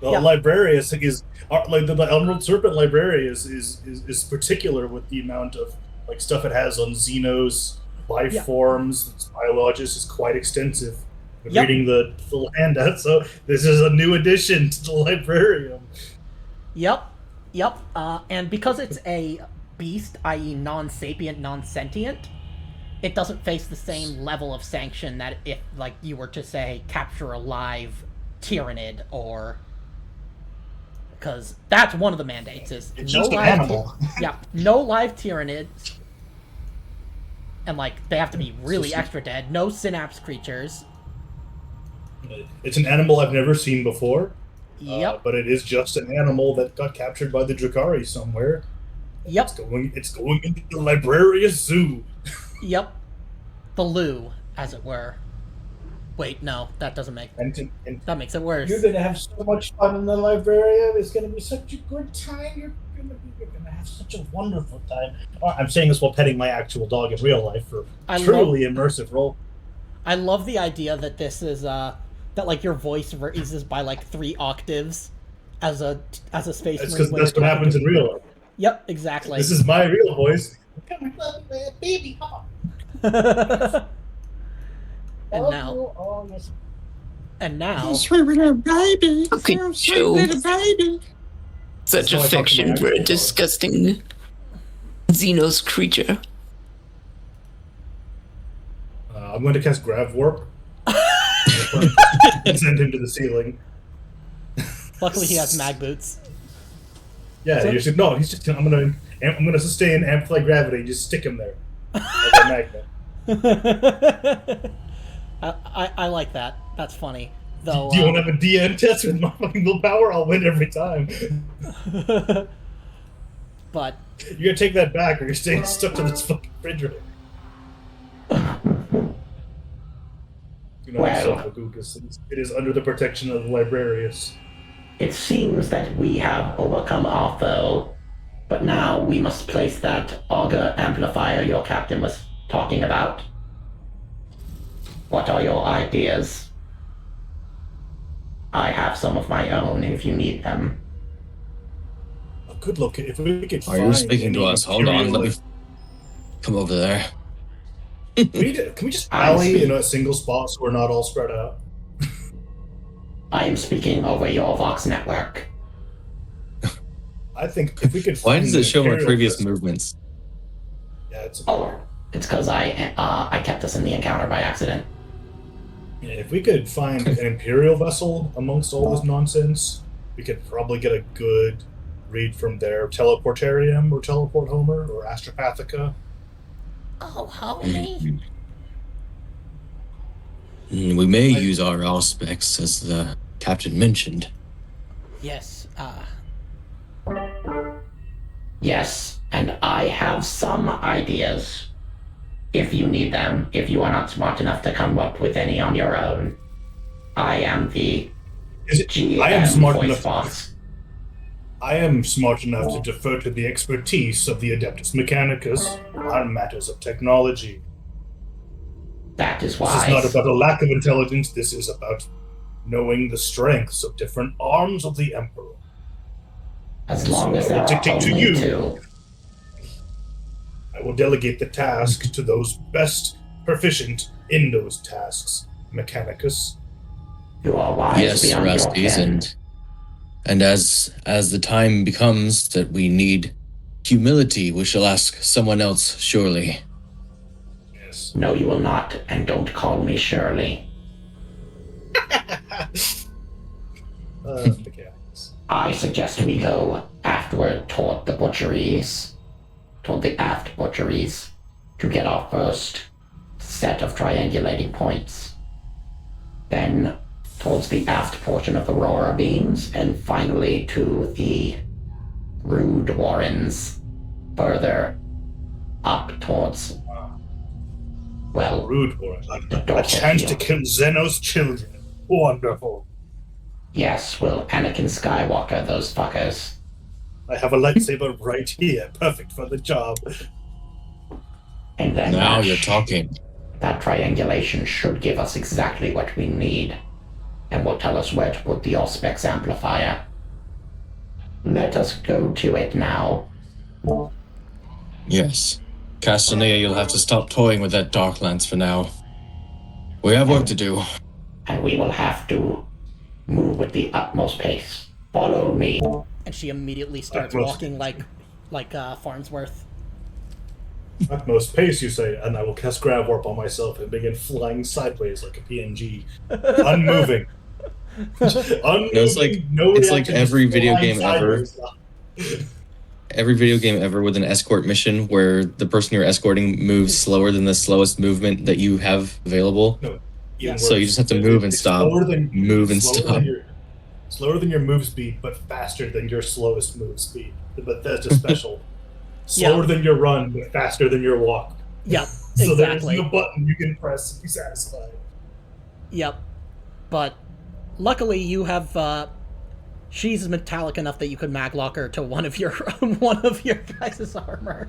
Yeah. Librarius is like the Emerald Serpent Librarius is particular with the amount of like stuff it has on Xenos, life Yeah. forms. Its biologist is quite extensive. I'm Yep. reading the full handout, so this is a new addition to the librarium. Yep. And because it's a beast, i.e., non-sapient, non-sentient, it doesn't face the same level of sanction that if, like, you were to say capture a live Tyrannid or. Because that's one of the mandates is It's no just an live animal. no live Tyrannids, and like they have to be really extra dead. No synapse creatures. It's an animal I've never seen before. Yep. But it is just an animal that got captured by the Drukhari somewhere. Yep. It's going into the Librarius Zoo. Yep. The loo, as it were. Wait, no, that doesn't make. And That makes it worse. You're gonna have so much fun in the librarium. It's gonna be such a good time. You're gonna have such a wonderful time. I'm saying this while petting my actual dog in real life for I truly immersive role. I love the idea that this is that like your voice raises by like 3 octaves as a space. That's Marine because when that's you're what talking happens to- in real life. Yep, exactly. This is my real voice. Come on, baby, come on. And Love now- you. Oh, yes. and now, Sweet little baby. Oh, Look at you. little baby. Such So I talk to my affection for a actual dog. disgusting Xenos creature. I'm going to cast Grav Warp and send him to the ceiling. luckily he has mag boots. Yeah, So- you should no. He's just. I'm gonna sustain amplify gravity. Just stick him there like a magnet. I like that. That's funny. Though. Do you want to have a DN test with my fucking willpower? I'll win every time. But You're gonna take that back, or you're staying stuck to this fucking refrigerator. Do not Well. yourself, Agugas. It is under the protection of the Librarius. It seems that we have overcome our foe, but now we must place that auger amplifier your captain was talking about. What are your ideas? I have some of my own if you need them. A good look. If we could Are find you speaking to any us? Hold on, let me material- come over there. Can we just rally in a single spot so we're not all spread out? I am speaking over your Vox network. I think if we could. Why find does the it show my Imperial previous vessel- movements? Oh, it's because I kept us in the encounter by accident. Yeah, if we could find an Imperial vessel amongst all this nonsense, we could probably get a good read from their Teleportarium or Teleport Homer or Astropathica. Oh, homie. We may use our auspex, as the captain mentioned. Yes, Yes, and I have some ideas. If you need them, if you are not smart enough to come up with any on your own. I am the I am GM smart voice enough. box. I am smart enough to defer to the expertise of the Adeptus Mechanicus on matters of technology. That is This wise. is not about a lack of intelligence. This is about knowing the strengths of different arms of the Emperor. As long as there I will are dictate to only you. two. I will delegate the task to those best proficient in those tasks, Mechanicus. You are wise Yes, beyond your Rasties, ken. and as the time becomes that we need humility, we shall ask someone else, surely. Yes. No, you will not, and don't call me Shirley. Mechanicus. I suggest we go afterward toward the butcheries, toward the aft butcheries, to get our first set of triangulating points. Then towards the aft portion of the Aurora beams, and finally to the Rude Warrens, further up towards, well, Rude boy. the A dorsal chance to field. kill Zeno's children. Wonderful. Yes, we'll Anakin Skywalker those fuckers. I have a lightsaber right here. Perfect for the job. And then Now that you're talking. That triangulation should give us exactly what we need, and will tell us where to put the auspex amplifier. Let us go to it now. Yes. Castanea, you'll have to stop toying with that dark lance for now. We have work to do. And we will have to move with the utmost pace. Follow me. and she immediately starts Utmost. walking like Farnsworth. Utmost pace, you say, and I will cast Grav Warp on myself and begin flying sideways like a PNG. Unmoving. Unmoving, it's like- no it's like reaction, every just video flying game ever. sideways. Every video game ever with an escort mission where the person you're escorting moves slower than the slowest movement that you have available. No, even So you worse. just have to move and It's stop, slower than- move and slower stop. than slower than your move speed, but faster than your slowest move speed. But that's just special. Slower than your run, but faster than your walk. Yep, So exactly. there's no button you can press to be satisfied. Yep. But luckily you have she's metallic enough that you could maglock her to one of your guys' armor.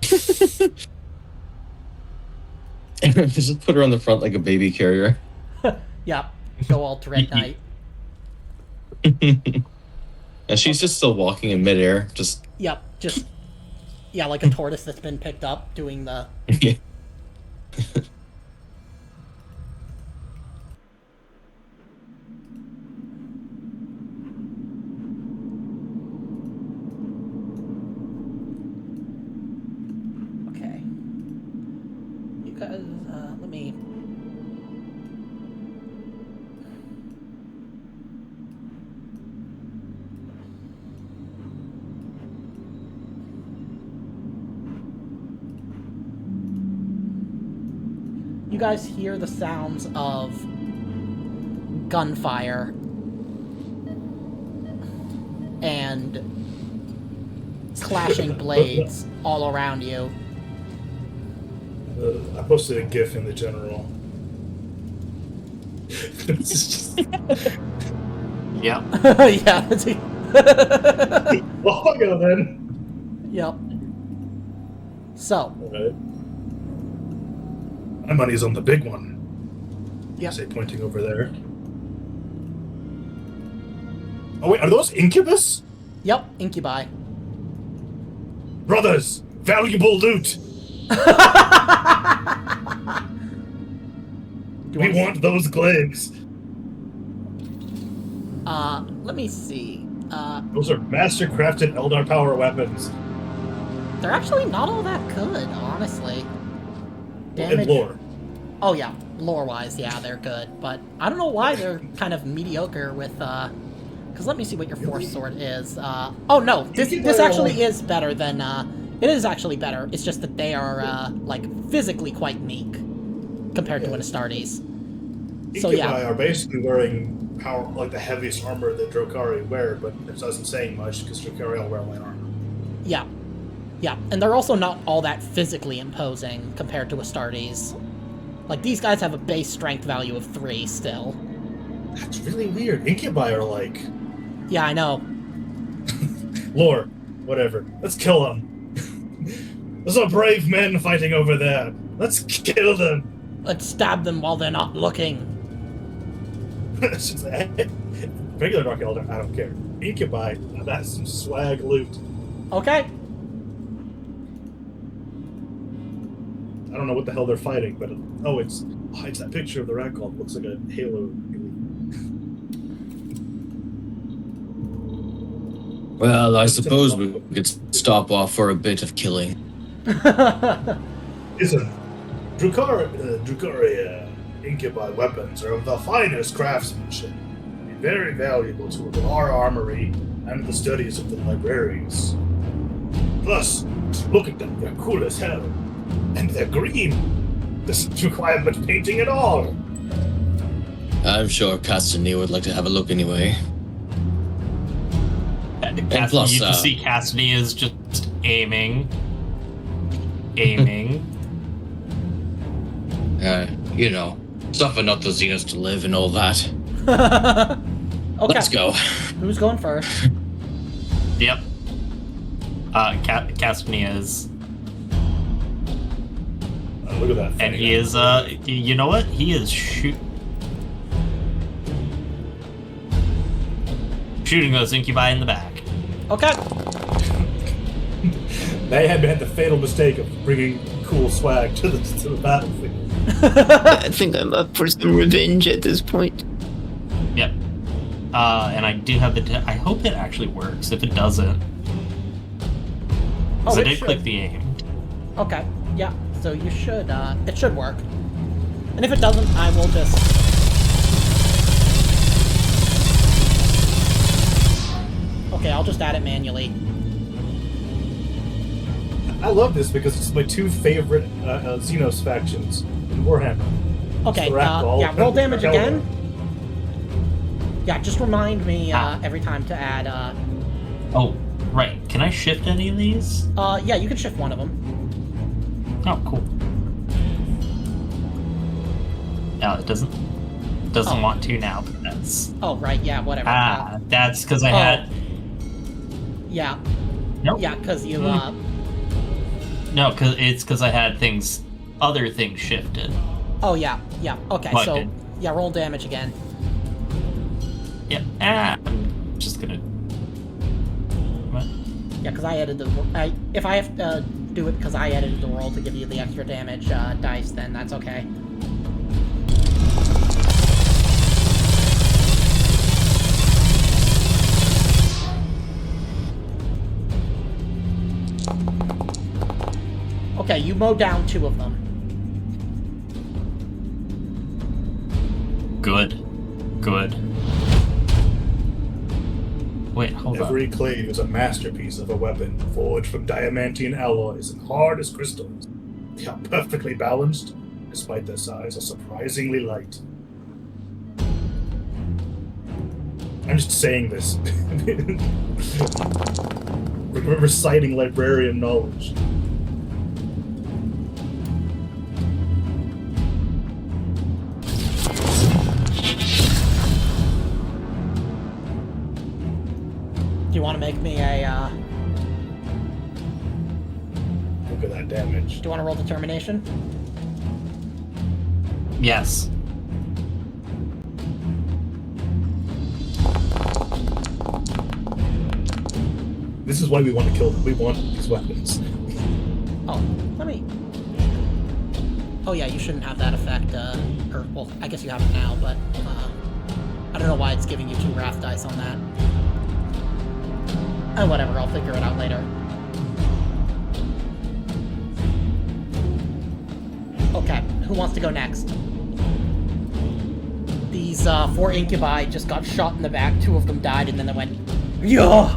Just put her on the front like a baby carrier. Yep. Go all Dread Knight. And she's just still walking in midair, just Yep. Just like a tortoise that's been picked up doing the Okay. You guys let me You guys hear the sounds of gunfire and clashing blades all around you. I posted a GIF in the general. This is just... Yep. Yeah, that's it. Well, I'll go then. Yep. So, Alright. My money's on the big one. Yep. Say, pointing over there. Oh wait, are those incubus? yep, incubi. Brothers, valuable loot. We want those glaives. Let me see. Those are master-crafted Eldar power weapons. They're actually not all that good, honestly. And lore. Oh yeah, lore-wise, yeah, they're good. But I don't know why they're kind of mediocre with, because let me see what your force sword is. Oh no, this actually is better than, It is actually better. It's just that they are, like, physically quite meek compared to an Astartes. So, Incubi yeah. are basically wearing like the heaviest armor that Drukari wear, but it doesn't saying much because Drukari all wear light armor. Yeah. Yeah, and they're also not all that physically imposing compared to Astartes. Like, these guys have a base strength value of 3 still. That's really weird. Incubi are like... Yeah, I know. Lore, whatever. Let's kill them. There's some brave men fighting over there. Let's kill them. Let's stab them while they're not looking. Regular Dark Elder, I don't care. Incubi, now that's some swag loot. Okay. I don't know what the hell they're fighting, but it's that picture of the Rak'Gol. It looks like a Halo. Well, I suppose we could stop off for a bit of killing. Listen, Drukari Incubi weapons are of the finest craftsmanship, and very valuable to our armory and the studies of the librarians. Plus, look at them, they're cool as hell. And they're green. Doesn't require much painting at all. I'm sure Castanea would like to have a look anyway. And plus, you can see Castanea is just aiming. Aiming. You know, suffer not the Xenos to live and all that. Okay. Let's go. Who's going first? Yep. Castanea is... Look at that. And he is, you know what? He is shooting those Incubi in the back. Okay. They had the fatal mistake of bringing cool swag to the battlefield. I think I'm up for some revenge at this point. Yep. And I do have I hope it actually works. If it doesn't... Oh, I it did should. click the aim. Okay. Yeah. So you should, it should work. And if it doesn't, I will just... Okay, I'll just add it manually. I love this because it's my two favorite Xenos factions in Warhammer. Okay, The Rak'Gol yeah, roll and the damage Rak'Gol. again. Yeah, just remind me every time to add, Oh, right. Can I shift any of these? yeah, you can shift one of them. Oh, cool. No, it doesn't want to now, but that's... Oh, right, yeah, whatever. That's because I had... Yeah. Nope. Yeah, because you, No, because I had other things shifted. Oh, yeah, okay, But so, it- yeah, roll damage again. Yep. I'm just gonna... What? Yeah, because I edited if I have to do it because I edited the roll to give you the extra damage dice, then that's okay. Okay, you mow down 2 of them. Good. Wait, hold on. Every clave is a masterpiece of a weapon forged from diamantine alloys and hard as crystals. They are perfectly balanced, despite their size, are surprisingly light. I'm just saying this. We're reciting librarian knowledge. Do you want to make me a, Look at that damage. do you want to roll determination? Yes. This is why we want to kill them. We want these weapons. Oh, let me... Oh yeah, you shouldn't have that effect, or, well, I guess you have it now, but, I don't know why it's giving you 2 wrath dice on that. Oh, whatever, I'll figure it out later. Okay, who wants to go next? These, 4 incubi just got shot in the back, 2 of them died, and then they went, yeah!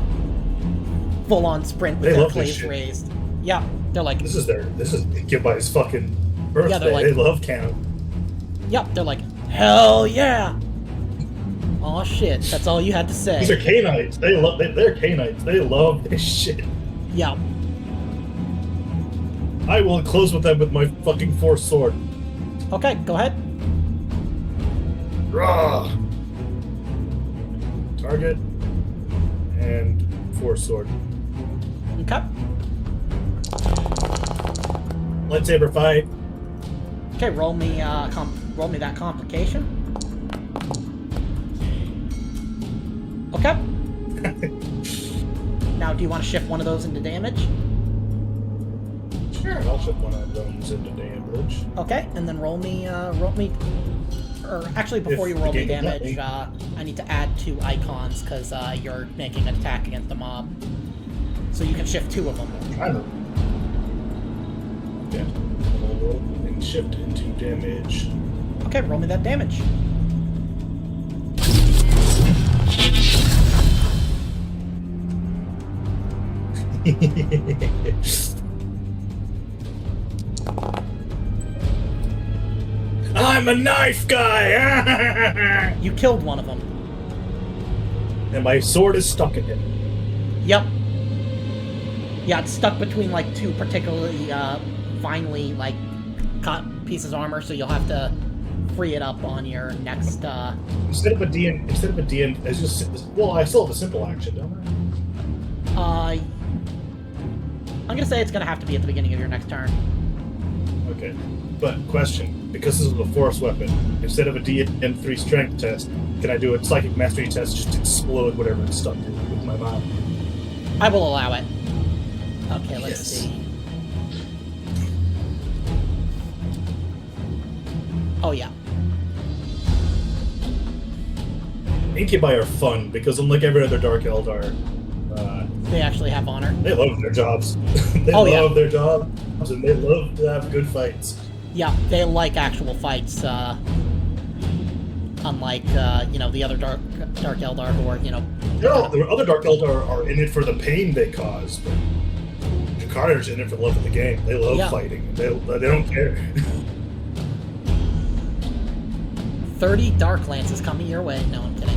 Full-on sprint with They their love this claves shit. raised. Yeah, they're like, This is Gibby's fucking birthday. they're like- they love cannon. yep, they're like, hell yeah! Aw shit, that's all you had to say. These are Canaanites. They're Canaanites. They love this shit. Yeah. I will close with them with my fucking force sword. Okay, go ahead. Rah! Target and force sword. Okay. Lightsaber fight. Okay, roll me that complication. Okay. Now, do you want to shift one of those into damage? Sure, I'll shift one of those into damage. Okay, and then roll me, or actually, before If you roll the me game let damage, me. I need to add 2 icons because you're making an attack against the mob. So you can shift 2 of them. Trying to. Okay. I'll roll and shift into damage. Okay, roll me that damage. I'm a knife guy! You killed one of them. And my sword is stuck in him. Yep. Yeah, it's stuck between like 2 particularly finely like cut pieces of armor, so you'll have to free it up on your next. Instead of a DN, it's just well, I still have a simple action, don't I? I'm gonna say it's gonna have to be at the beginning of your next turn. Okay. But question, because this is a force weapon, instead of a DN3 strength test, can I do a psychic mastery test just to explode whatever it's stuck to with my mouth? I will allow it. Okay, let's Yes. see. Oh yeah. Incubi are fun because unlike every other Dark Eldar, They actually have honor. they love their jobs. They Oh, yeah. love their jobs and they love to have good fights. Yeah, they like actual fights. Unlike the other Dark Eldar who are The other Dark Eldar are in it for the pain they cause, but Jakarta's in it for the love of the game. They love Yeah. fighting. They don't care. 30 Dark Lances coming your way. No, I'm kidding.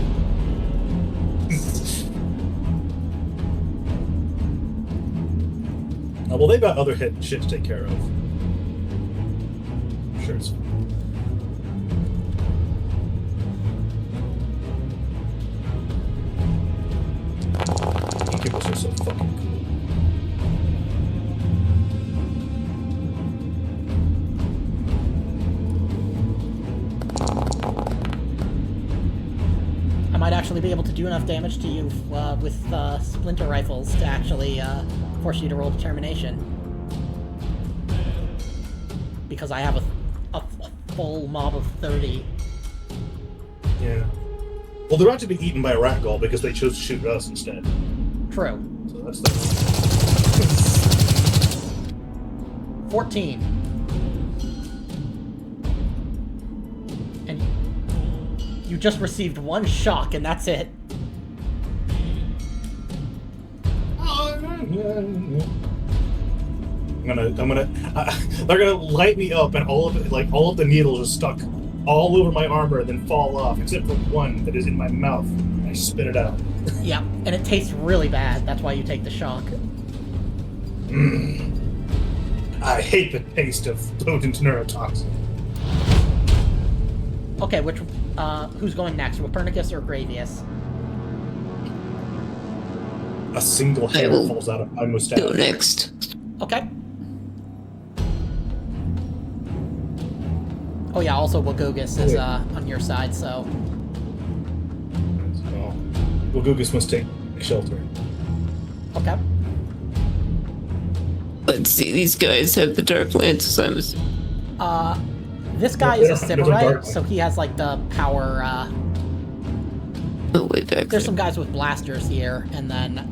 Well, they've got other shit to take care of. Sure, it's fine. Incubus are so fucking cool. I might actually be able to do enough damage to you with splinter rifles to actually force you to roll determination. Because I have a full mob of 30. Yeah. Well, they're about to be eaten by a Rak'Gol because they chose to shoot us instead. True. So that's the. 14. And you just received 1 shock, and that's it. they're gonna light me up, and all of the needles are stuck all over my armor and then fall off, except for one that is in my mouth. And I spit it out. Yeah, and it tastes really bad. That's why you take the shock. I hate the taste of potent neurotoxin. Okay, who's going next? Copernicus or Gravius? A single I hair will falls out of my mustache. Go next. Okay. Oh yeah, also Wagogus is on your side, so... Well, Gugus must take shelter. Okay. Let's see, these guys have the Dark Lances. This guy Yeah, is a there's a Sybarite, dark so he has like the power, Oh, way back There's there. some guys with blasters here, and then...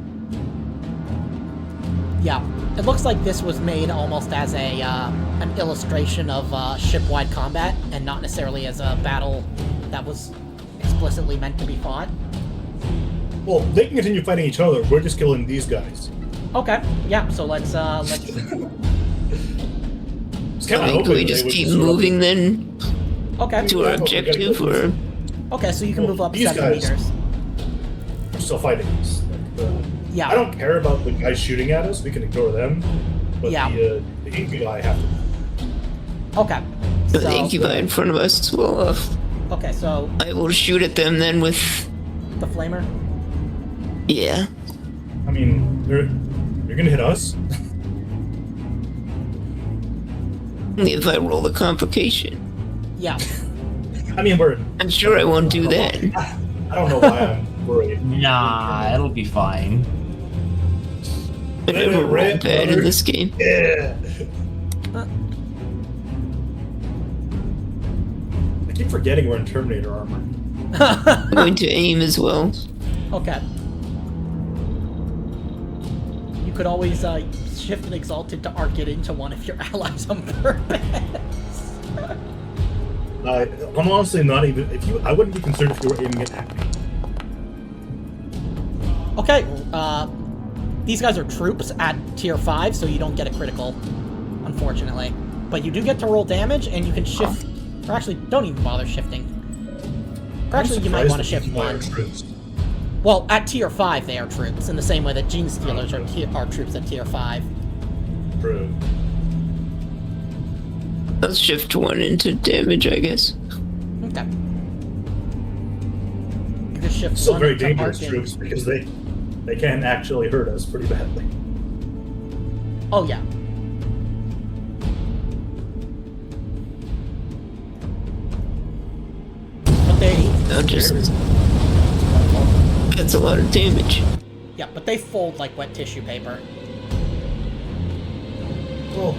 Yeah, it looks like this was made almost as a an illustration of ship-wide combat, and not necessarily as a battle that was explicitly meant to be fought. Well, they can continue fighting each other. We're just killing these guys. Okay, yeah, so let's Can we just keep moving then okay. to our objective, or? Okay, so you can move up these 7 guys- meters. We're still fighting us. Yeah. I don't care about the guys shooting at us. We can ignore them. But Yeah. the incubi have to. Okay. The So, incubi in front of us. Well, okay, so I will shoot at them then with. the flamer. Yeah. I mean, you're gonna hit us. Only if I roll the complication. Yeah. I mean, I'm sure I won't do that. I don't know why I'm worried. Nah, it'll be fine. I never roll Red, bad in this game. Yeah. I keep forgetting we're in Terminator armor. I'm going to aim as well. Okay. You could always shift and exalted to arc it into one of your allies on purpose. I'm honestly not even. I wouldn't be concerned if you were aiming it at me. Okay, these guys are troops at tier 5, so you don't get a critical, unfortunately. But you do get to roll damage, and you can shift. Or actually, don't even bother shifting. Or actually, you might want to shift one. Well, at tier 5, they are troops, in the same way that Gene Stealers are troops at tier 5. True. I'll shift one into damage, I guess. Okay. You can shift Still one very into dangerous arc in. troops because they can actually hurt us pretty badly. Oh, yeah. But they... I'll just. That's a lot of damage. Yeah, but they fold like wet tissue paper. Well,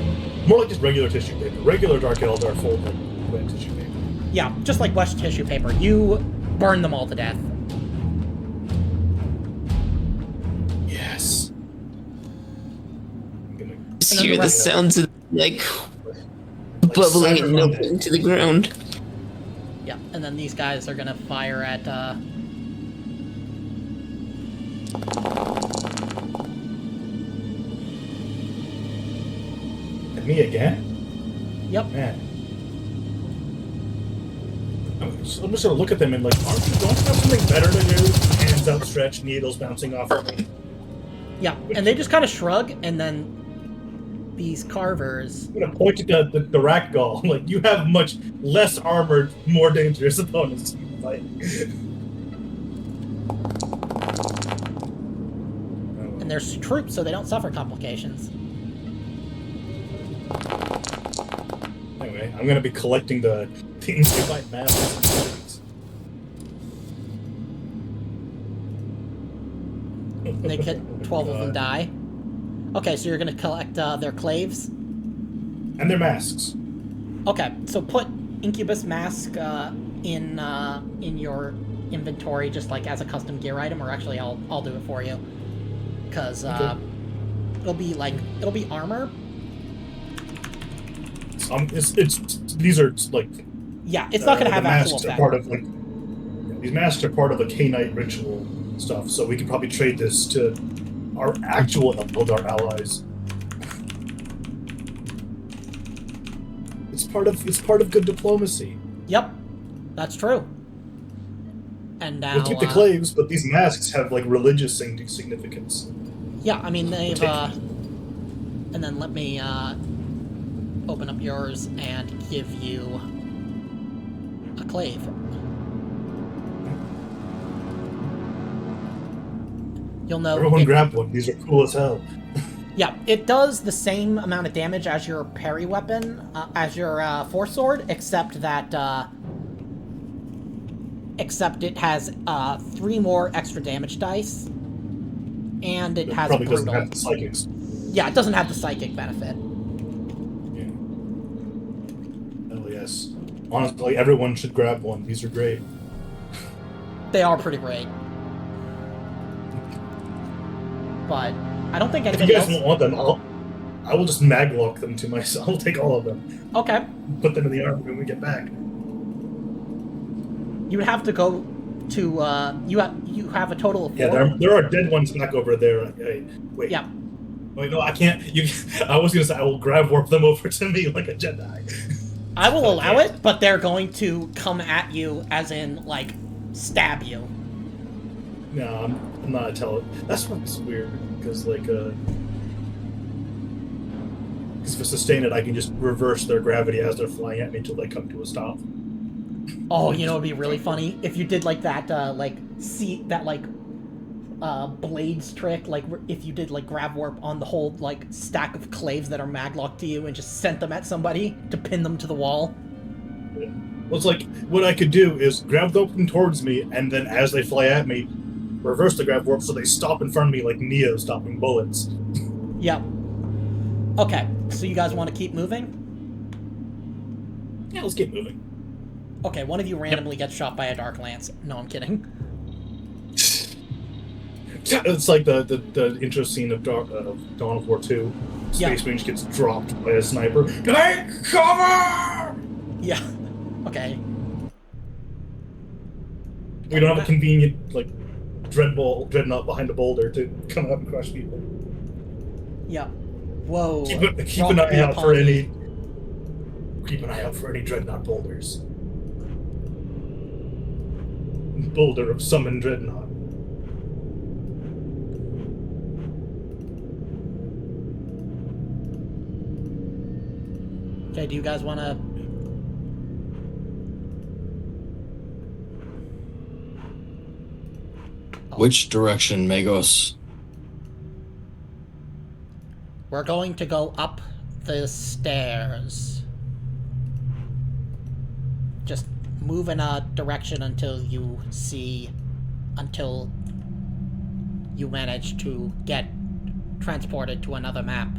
more like just regular tissue paper. Regular Dark Eldar fold like wet tissue paper. Yeah, just like wet tissue paper. You burn them all to death. Yes. I'm gonna Just And then hear the the rest- sounds of like bubbling and Cyberpunk. melting to the ground. Yeah, and then these guys are gonna fire at, At me again? Yep. Man. I'm just gonna look at them and like, don't you have something better to do? Hands outstretched, needles bouncing off of me. Yeah, and they just kind of shrug, and then these carvers... I'm gonna point to the Rak'Gol. Like, you have much less armored, more dangerous opponents. Like, And there's troops, so they don't suffer complications. anyway, I'm gonna be collecting the incubi masks. They get 12 of them die. Okay, so you're gonna collect their claves. And their masks. Okay, so put Incubus mask in your inventory, just like as a custom gear item, or actually I'll do it for you, because Okay. it'll be armor. It's these are like Yeah, it's not gonna the have actual masks are effect. part of like these masks are part of the K-Knight ritual stuff, so we could probably trade this to our actual Eldar allies. It's part of good diplomacy. Yep, that's true. And now, We'll keep the claves, but these masks have like religious significance. yeah, I mean they've Take- and then let me open up yours and give you a clave. You'll know. Everyone grab one. These are cool as hell. Yeah, it does the same amount of damage as your parry weapon, as your force sword, except that it has 3 more extra damage dice, and it has probably brutal. doesn't have the psychics. Yeah, it doesn't have the psychic benefit. Yeah. Oh yes. Honestly, everyone should grab one. These are great. They are pretty great, but I don't think If you anybody guys else. don't want them, I will just maglock them to myself. I'll take all of them, Okay, put them in the armor when we get back. you would have to go to you have a total of 4. Yeah, there are dead ones back over there. Hey, wait. Yeah. Wait, no, I can't. I was gonna say I will grab warp them over to me like a Jedi. I will allow it, but they're going to come at you, as in, like, stab you. No, I'm not a tele. That's what's weird because like because if I sustain it, I can just reverse their gravity as they're flying at me until they come to a stop. Oh, you know, it'd be really funny if you did like that, blades trick, like if you did like grav warp on the whole like stack of claves that are maglocked to you and just sent them at somebody to pin them to the wall. Yeah. Well, it's like what I could do is grab them towards me, and then as they fly at me, reverse the grav warp so they stop in front of me like Neo stopping bullets. Yep. Okay, so you guys want to keep moving? Yeah, let's keep moving. Okay, one of you randomly gets shot by a dark lance. No, I'm kidding. It's like the intro scene of Dawn of War 2. Space Marine gets dropped by a sniper. Take cover! Yeah. Okay. We don't have a convenient like dreadnought behind a boulder to come out and crush people. Yeah. Whoa. Keep an eye out for any dreadnought boulders. Boulder of summoned dreadnought. Okay, do you guys want to... Which direction, Magos? We're going to go up the stairs. Just move in a direction until you manage to get transported to another map.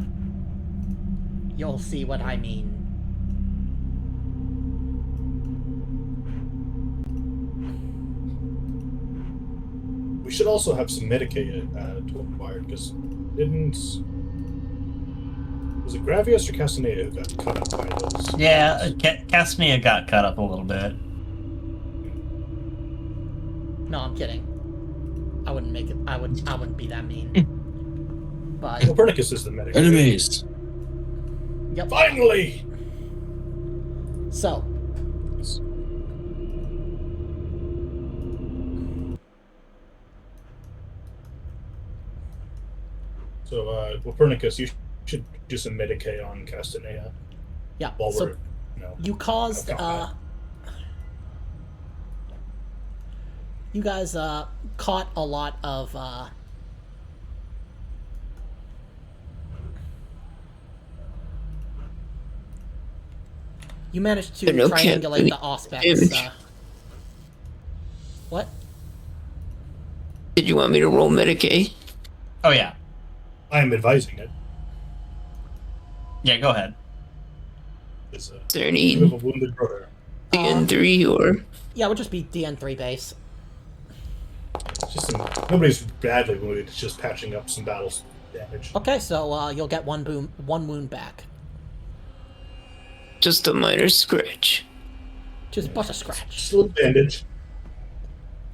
You'll see what I mean. We should also have some Medicaid to acquire, because was it Gravius or Castanea who got cut up by those? Yeah, Castanea got cut up a little bit. No, I'm kidding. I wouldn't make it. I wouldn't be that mean. But Copernicus is the Medicaid. Enemies! yep. Finally! So, Copernicus, you should do some Medicaid on Castanea. yeah. While So we're, you caused you guys caught a lot of you managed to triangulate the auspex. What? Did you want me to roll Medicaid? Oh, yeah. I am advising it. Yeah, go ahead. Is there you any have a wounded brother. DN3 or? Yeah, it would just be DN3 base. It's just nobody's badly wounded. It's just patching up some battle damage. Okay, so you'll get one wound back. Just a minor scratch. Just but a scratch. Just a little bandage.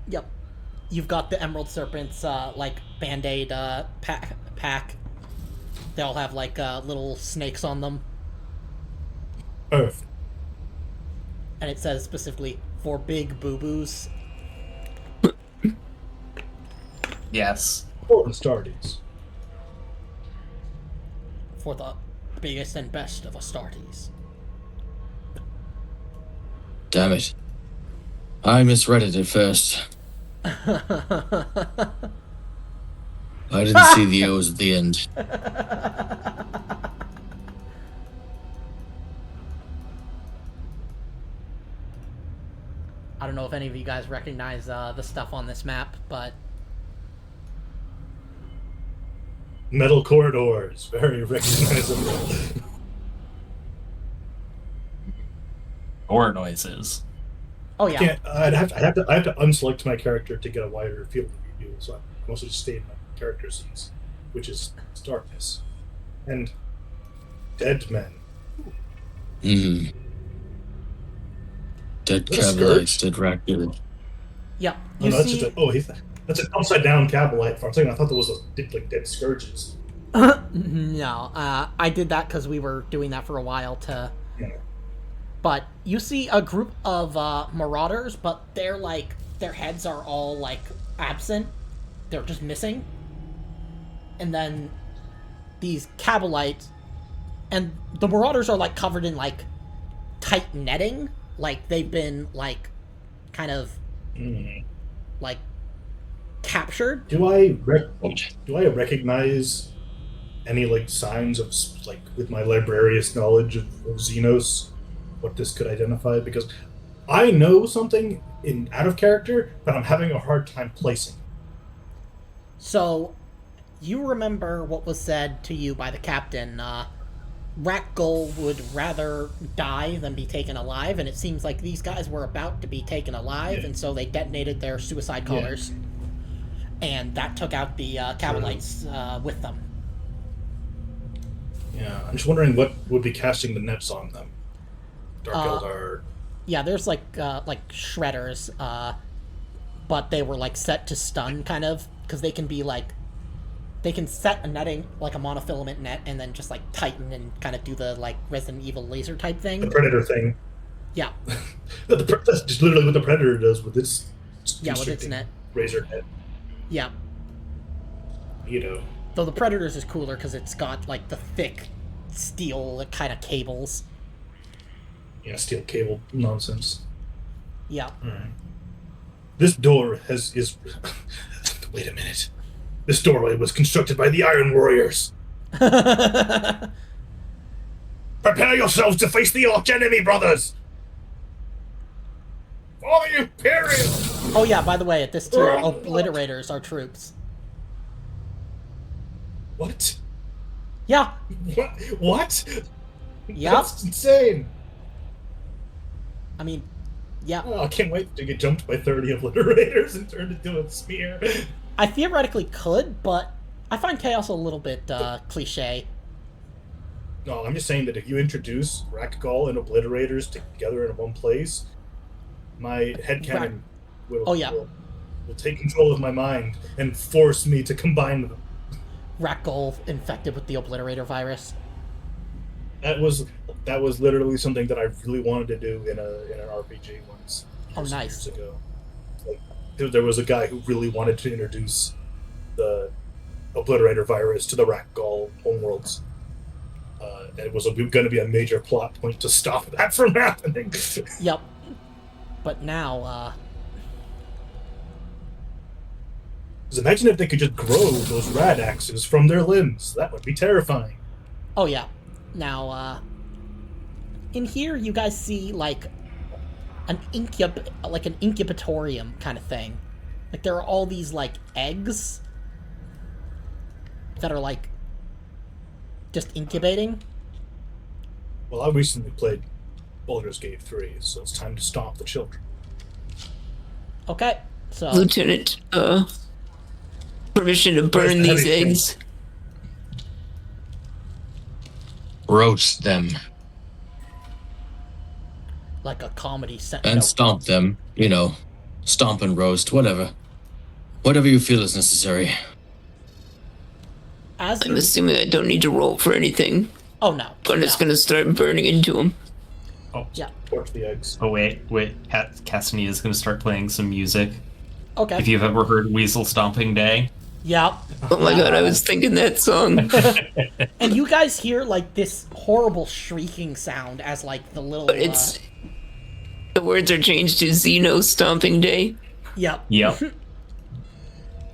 Yep. You've got the Emerald Serpent's like band-aid pack. They all have like little snakes on them. Earth. And it says specifically for big boo-boos. Yes. For the Astartes. For the biggest and best of Astartes. Damn it. I misread it at first. I didn't see the O's at the end. I don't know if any of you guys recognize the stuff on this map, but... Metal corridors. Very recognizable. Or noises. Oh yeah. I have to unselect my character to get a wider field of view, so I mostly just stay in my character scenes, which is darkness and dead men. Dead Cabalites, dead Rak'Gol. Yep. Oh, You no, that's see... just that's an upside down Cabalite farm. I thought there was like dead scourges. No, I did that because we were doing that for a while to... Yeah. But you see a group of marauders, but they're like... Their heads are all, like, absent. They're just missing. And then these Kabalites... And the marauders are, like, covered in, like, tight netting. Like, they've been, like, kind of, like, captured. Do I recognize any like signs of like with my librarious knowledge of Xenos what this could identify? Because I know something in out of character, but I'm having a hard time placing. So, you remember what was said to you by the captain. Rak'Gol would rather die than be taken alive, and it seems like these guys were about to be taken alive, and so they detonated their suicide collars. And that took out the Kabalites with them. Yeah, I'm just wondering what would be casting the nets on them. Dark Eldar. Yeah, there's like shredders, but they were like set to stun, kind of, because they can be like, they can set a netting like a monofilament net and then just like tighten and kind of do the like Resident Evil laser type thing. The Predator thing. Yeah. That's just literally what the Predator does with its with its net. Razor net. Yeah. You know. Though the Predator's is cooler because it's got like the thick steel kind of cables. Yeah, steel cable nonsense. Yeah. Alright. This door is wait a minute. This doorway was constructed by the Iron Warriors. Prepare yourselves to face the arch enemy, brothers! For the Imperium! Oh yeah, by the way, at this tier, obliterators are troops. What? Yeah. What? Yep. That's insane. I mean, yeah. Oh, I can't wait to get jumped by 30 obliterators and turned into a spear. I theoretically could, but I find chaos a little bit cliche. No, I'm just saying that if you introduce Rak'Gol and obliterators together in one place, my headcanon will take control of my mind and force me to combine them. Rak'Gol infected with the obliterator virus. That was literally something that I really wanted to do in an RPG once. Nice. Years ago. Like, there was a guy who really wanted to introduce the obliterator virus to the Rak'Gol homeworlds. And it was going to be a major plot point to stop that from happening. Yep. But now, Because imagine if they could just grow those rad axes from their limbs. That would be terrifying. Oh yeah. Now, in here you guys see like an incubatorium kind of thing. Like there are all these like eggs that are like just incubating. Well, I recently played Baldur's Gate 3, so it's time to stomp the children. Okay, so Lieutenant, permission to burn these eggs. Roast them like a comedy set. and stomp them. You know, stomp and roast, whatever. Whatever you feel is necessary. As I'm assuming I don't need to roll for anything. Oh no. I'm just gonna start burning into them. Oh, Yeah. Torch the eggs. oh wait. Castanea is gonna start playing some music. Okay. If you've ever heard Weasel Stomping Day. Yep. Oh my god, I was thinking that song. And you guys hear like this horrible shrieking sound as like the little. But it's the words are changed to Xeno Stomping Day. Yep. Yep.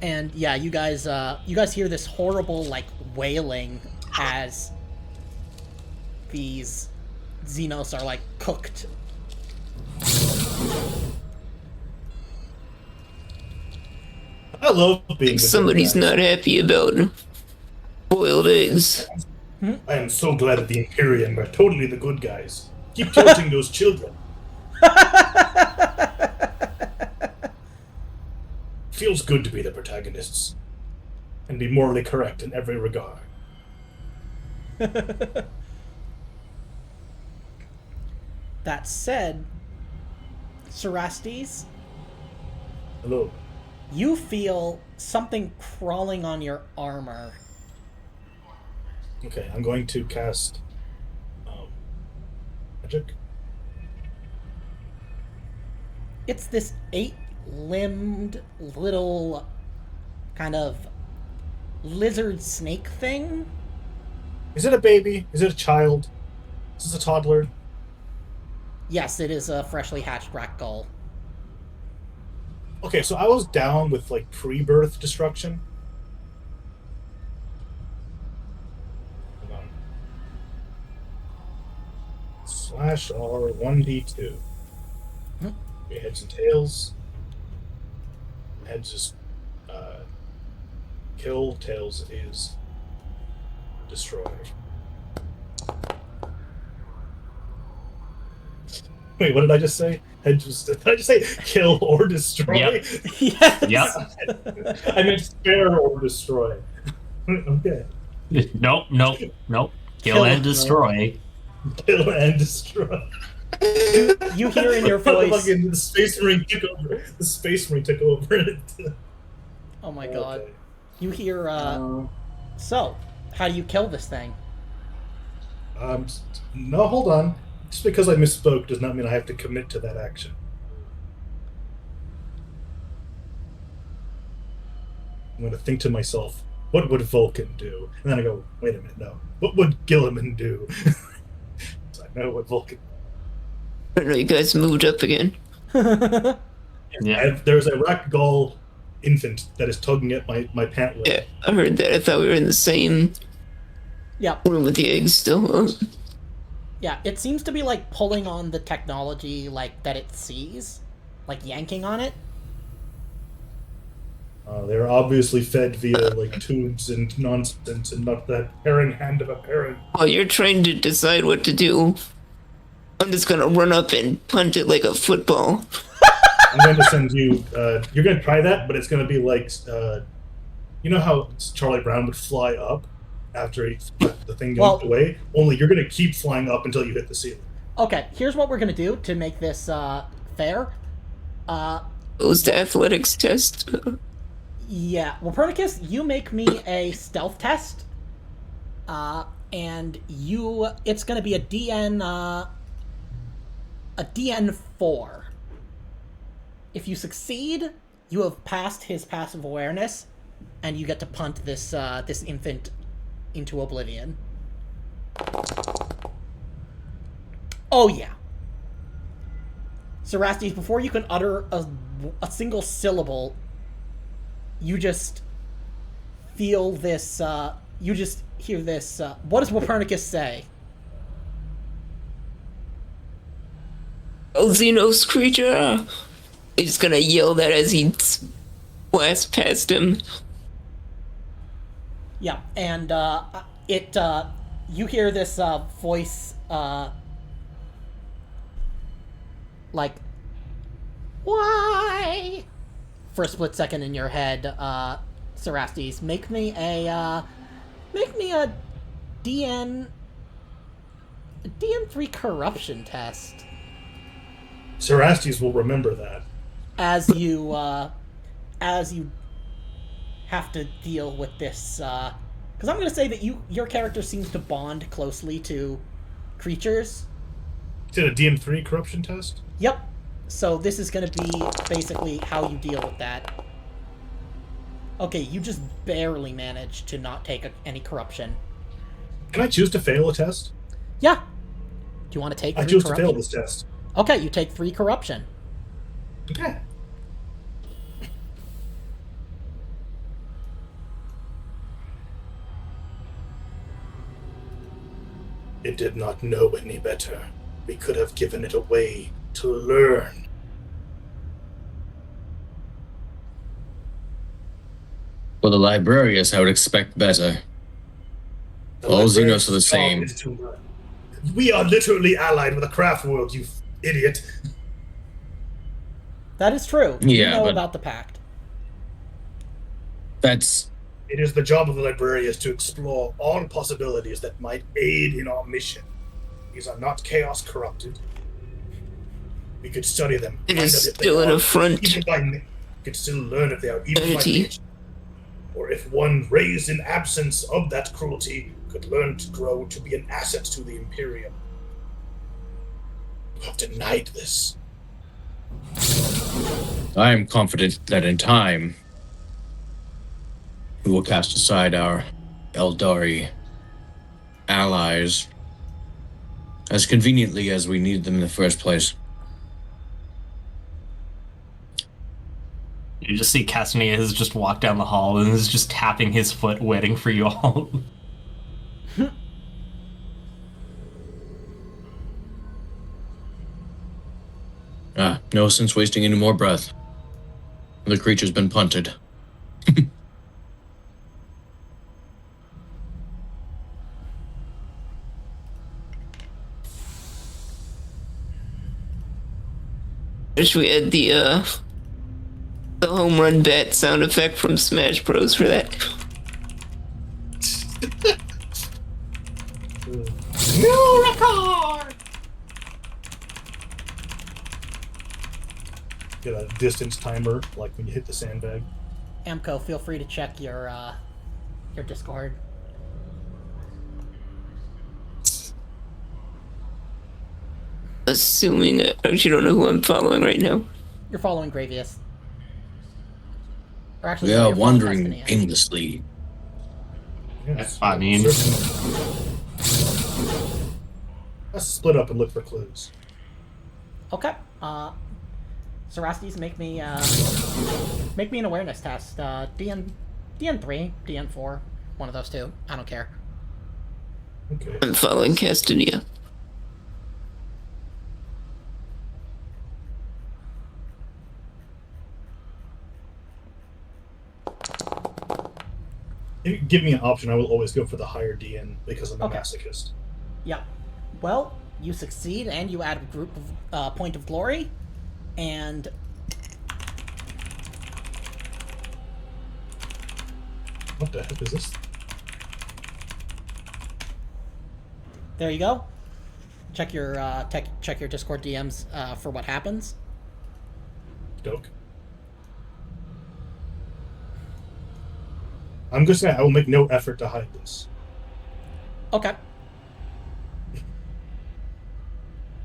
And yeah, you guys hear this horrible like wailing as these Xenos are like cooked. I love being the Somebody's good guy. not happy about boiled eggs. I am so glad that the Imperium are totally the good guys. Keep tilting those children. Feels good to be the protagonists and be morally correct in every regard. That said, Cerastes, Hello. you feel something crawling on your armor. Okay, I'm going to cast magic. It's this 8-limbed little kind of lizard snake thing. Is it a baby? Is it a child? Is this a toddler? Yes, it is a freshly hatched Rak'Gol. Okay, so I was down with like pre-birth destruction. Hold on. Slash R 1d2. Okay, heads and tails. Heads is kill, tails is destroy. Wait, what did I just say? Did I just say kill or destroy? Yep. Yes. Yep. I meant spare or destroy. Okay. Nope. Kill Kill. and destroy. Kill and destroy. You hear in your voice. Fucking the space marine took over. The space marine took over. Oh my god. Okay. You hear, so, how do you kill this thing? No, hold on. Just because I misspoke does not mean I have to commit to that action. I'm going to think to myself, what would Vulcan do? And then I go, wait a minute, no. What would Gilliman do? So I know what Vulcan. I don't know, you guys moved up again. Yeah. There's a Rak'Gol infant that is tugging at my pant leg. Yeah, I heard that. I thought we were in the same Yep. room with the eggs still. Yeah, it seems to be like pulling on the technology like that it sees, like yanking on it. They're obviously fed via like tubes and nonsense, and not that herring hand of a parent. While you're trying to decide what to do, I'm just gonna run up and punch it like a football. I'm going to send you. You're going to try that, but it's going to be like, you know how Charlie Brown would fly up after the thing moved away. Only you're going to keep flying up until you hit the ceiling. Okay, here's what we're gonna do to make this fair. Goes to athletics test. Yeah, Copernicus, you make me a stealth test, and it's gonna be a DN 4. If you succeed, you have passed his passive awareness, and you get to punt this this infant into oblivion. Oh yeah. Cerastes, before you can utter a single syllable, you just feel this, you just hear this, what does Copernicus say? Oh, Xenos creature! He's gonna yell that as he blasts past him. Yeah, and you hear this voice, like, why? For a split second in your head, Cerastes, make me a DN3 corruption test. Cerastes will remember that. As you have to deal with this, because I'm going to say that your character seems to bond closely to creatures. Is it a DM3 corruption test? Yep. So this is going to be basically how you deal with that. Okay, you just barely managed to not take any corruption. Can I choose to fail a test? Yeah. Do you want to take 3 I choose corruption? to fail this test. Okay, you take 3 corruption. Okay. It did not know any better. We could have given it away to learn. For the librarians, I would expect better. All Xenos are the same. We are literally allied with the craft world, you idiot. That is true. You Yeah, know but- about the pact. That's It is the job of the librarians to explore all possibilities that might aid in our mission. These are not chaos corrupted. We could study them. It find is out if they still an are affront. even by we could still learn if they are evil by Entity. nature. Or if one raised in absence of that cruelty could learn to grow to be an asset to the Imperium. You have denied this. I am confident that in time, we will cast aside our Eldari allies as conveniently as we need them in the first place. You just see Castanea has just walked down the hall and is just tapping his foot, waiting for you all. No sense wasting any more breath. The creature's been punted. Wish we had the home run bat sound effect from Smash Bros. For that. New record! Get a distance timer, like when you hit the sandbag. Amco, feel free to check your Discord. Assuming I actually don't know who I'm following right now. You're following Gravius. Or actually, We no, are you're following wandering Castanea. aimlessly. Yes, I mean- certainly. Let's split up and look for clues. Okay. Sarastes, make me an awareness test. DN3, DN4, one of those two. I don't care. Okay. I'm following Castanea. If you give me an option, I will always go for the higher DN because I'm a Okay. masochist. Yeah. Well, you succeed and you add a group of point of glory, and What the heck is this? there you go. Check your check your Discord DMs for what happens. Doke. I'm just saying I will make no effort to hide this. Okay.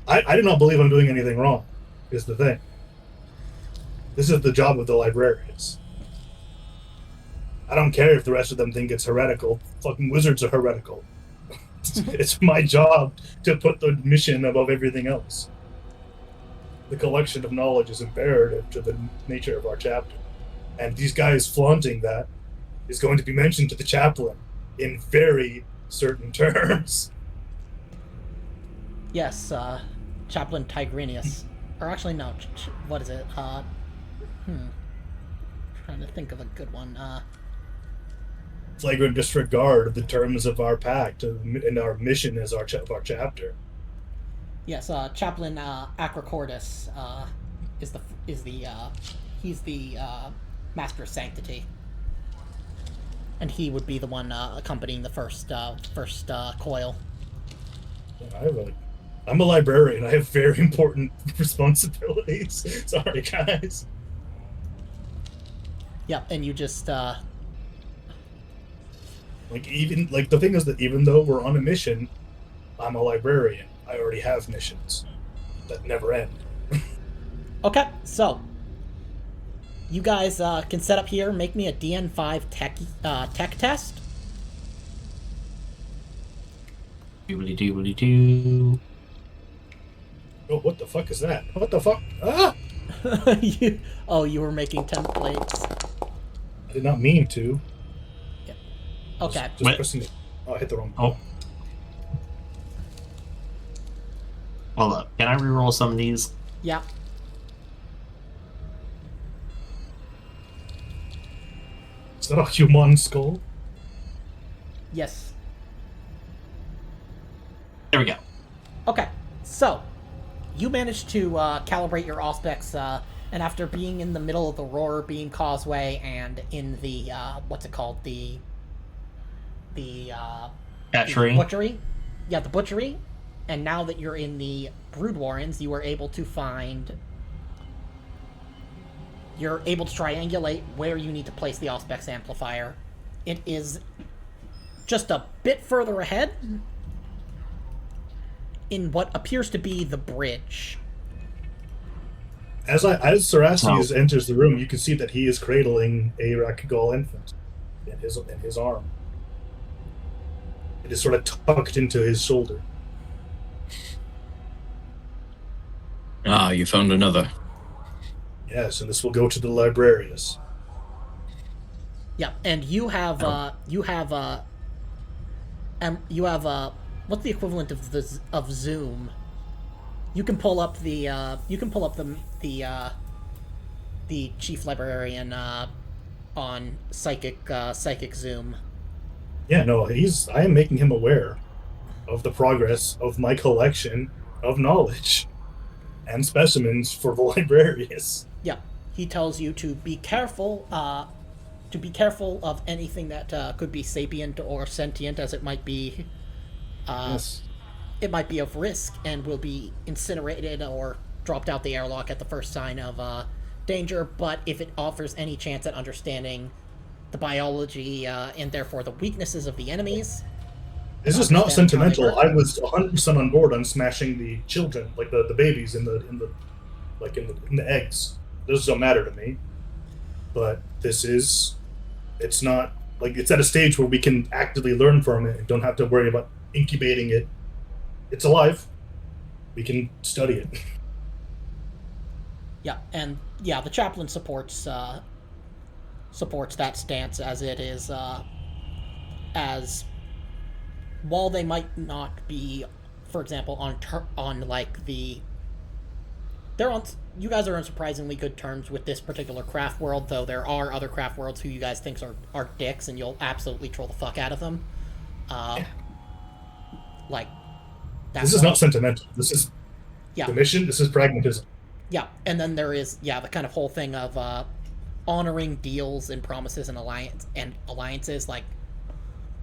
I do not believe I'm doing anything wrong, is the thing. This is the job of the librarians. I don't care if the rest of them think it's heretical. Fucking wizards are heretical. It's my job to put the mission above everything else. The collection of knowledge is imperative to the nature of our chapter. And these guys flaunting that is going to be mentioned to the chaplain in very certain terms. Yes, Chaplain Tigrinius. Or actually, no. What is it? Trying to think of a good one. Flagrant disregard of the terms of our pact and our mission as our chapter. Yes, Chaplain Acrocordus he's the Master of Sanctity, and he would be the one accompanying the first coil. I'm a librarian. I have very important responsibilities. Sorry, guys. Yep, and you just The thing is that even though we're on a mission, I'm a librarian. I already have missions that never end. okay. So you guys can set up here. Make me a DN5 tech test. Doobly-doobly-doo. Oh, what the fuck is that? What the fuck? Ah! You were making templates. I did not mean to. Okay. Just pressing it. Oh, I hit the wrong. Oh. Hold up. Can I reroll some of these? Yeah. Is that a human skull? Yes. There we go. Okay. So you managed to calibrate your auspex, and after being in the middle of the Roar Beam Causeway and in the what's it called, the Hatchery. butchery, the butchery, and now that you're in the Brood Warrens, you are able to find. You're able to triangulate where you need to place the auspex amplifier. It is just a bit further ahead, in what appears to be the bridge. As Cerastes enters the room, you can see that he is cradling a Rak'Gol infant in his arm. It is sort of tucked into his shoulder. Ah, you found another. Yes, and this will go to the librarius. Yeah, and you have what's the equivalent of Zoom? You can pull up the chief librarian on psychic Zoom. Yeah, no, I am making him aware of the progress of my collection of knowledge and specimens for the librarius. Yeah, he tells you to be careful of anything that could be sapient or sentient, as it might be. Yes. It might be of risk and will be incinerated or dropped out the airlock at the first sign of danger. But if it offers any chance at understanding the biology and therefore the weaknesses of the enemies, this is not sentimental. I was 100% on board on smashing the children, like the babies in the eggs. Those don't matter to me. But it's not like it's at a stage where we can actively learn from it and don't have to worry about incubating it. It's alive. We can study it. Yeah, and the chaplain supports that stance, as it is as while they might not be, for example, you guys are on surprisingly good terms with this particular craft world, though there are other craft worlds who you guys think are dicks, and you'll absolutely troll the fuck out of them. This is not sentimental. This is the mission. This is pragmatism. Yeah, and then there is the kind of whole thing of honoring deals and promises and alliances, like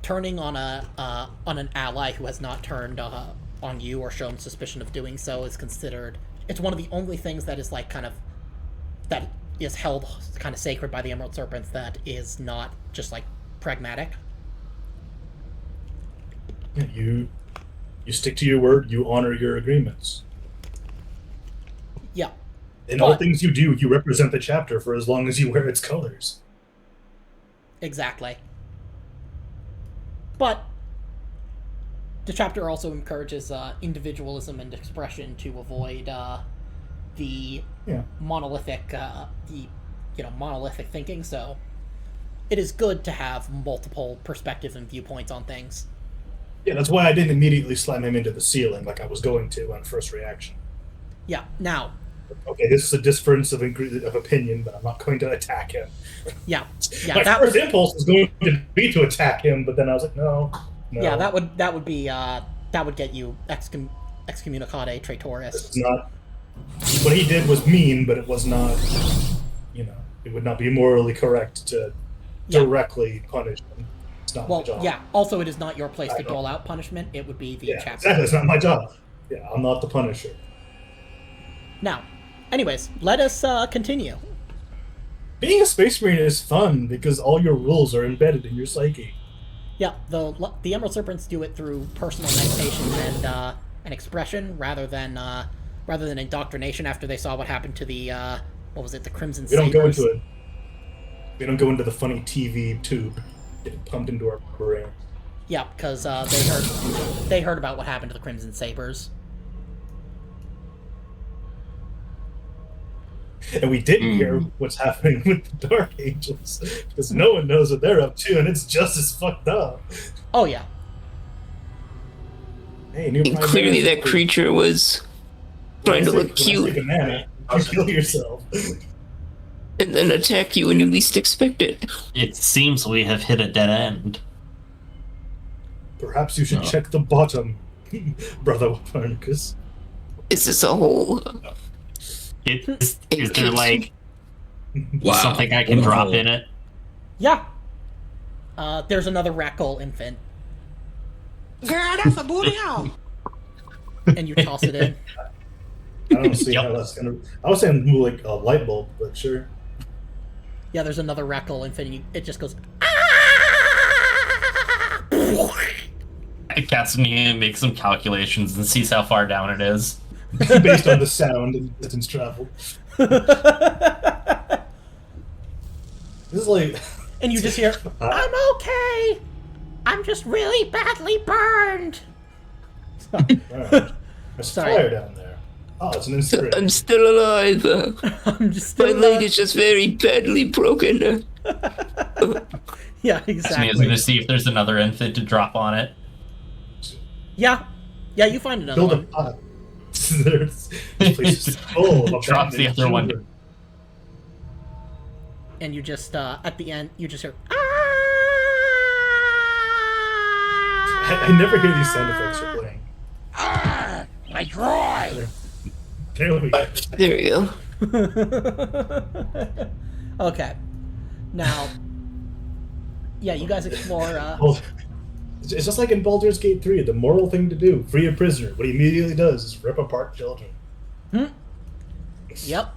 turning on an ally who has not turned on you or shown suspicion of doing so is considered. It's one of the only things that is that is held kind of sacred by the Emerald Serpents that is not just pragmatic. You stick to your word. You honor your agreements. Yeah. In all things you do, you represent the chapter for as long as you wear its colors. Exactly. But the chapter also encourages individualism and expression to avoid the monolithic thinking. So it is good to have multiple perspectives and viewpoints on things. Yeah, that's why I didn't immediately slam him into the ceiling like I was going to on first reaction. Yeah, now... Okay, this is a difference of opinion, but I'm not going to attack him. Yeah. My first impulse was going to be to attack him, but then I was like, no. Yeah, that would get you excommunicade traitoris. It's not... What he did was mean, but it was not, it would not be morally correct to directly punish him. It's not my job. Yeah, also it is not your place to dole out punishment. It would be the chapter. Exactly, it's not my job. Yeah, I'm not the Punisher. Now, anyways, let us continue. Being a Space Marine is fun because all your rules are embedded in your psyche. Yeah, the Emerald Serpents do it through personal meditation and expression rather than indoctrination. After they saw what happened to the the Crimson Sabers. We don't go into the funny TV tube getting pumped into our brain. Yeah, because they heard about what happened to the Crimson Sabers. And we didn't hear what's happening with the Dark Angels, because no one knows what they're up to, and it's just as fucked up. Oh, yeah. Hey, new Prime clearly Minister. that creature was trying to look cute. You kill yourself. And then attack you when you least expect it. It seems we have hit a dead end. Perhaps you should check the bottom, Brother Copernicus. Is this a hole? Is there Wow. something I can drop in it? Yeah. There's another Rak'Gol infant. Girl, that's a booty hole. And you toss it in. I don't see how that's gonna. I was saying more like a light bulb, but sure. Yeah, there's another Rak'Gol infant. And it just goes. Castanea makes some calculations and sees how far down it is. Based on the sound and distance traveled. This is like... And you just hear, I'm okay! I'm just really badly burned! Right. There's Sorry. fire down there. Oh, it's an incinerator. I'm still alive. I'm just My still leg is just very badly broken. Yeah, Castanea's exactly. gonna see if there's another infant to drop on it. Yeah, you find another Build a one. pot. This place is full of Drops the abandoned other one. children. And you just, at the end, you just hear, "Ah!" I never hear these sound effects you're playing. My droid! There we go. There we go. Okay. Now, yeah, you guys explore, Well, it's just like in Baldur's Gate 3, the moral thing to do, free a prisoner. What he immediately does is rip apart children. Yep.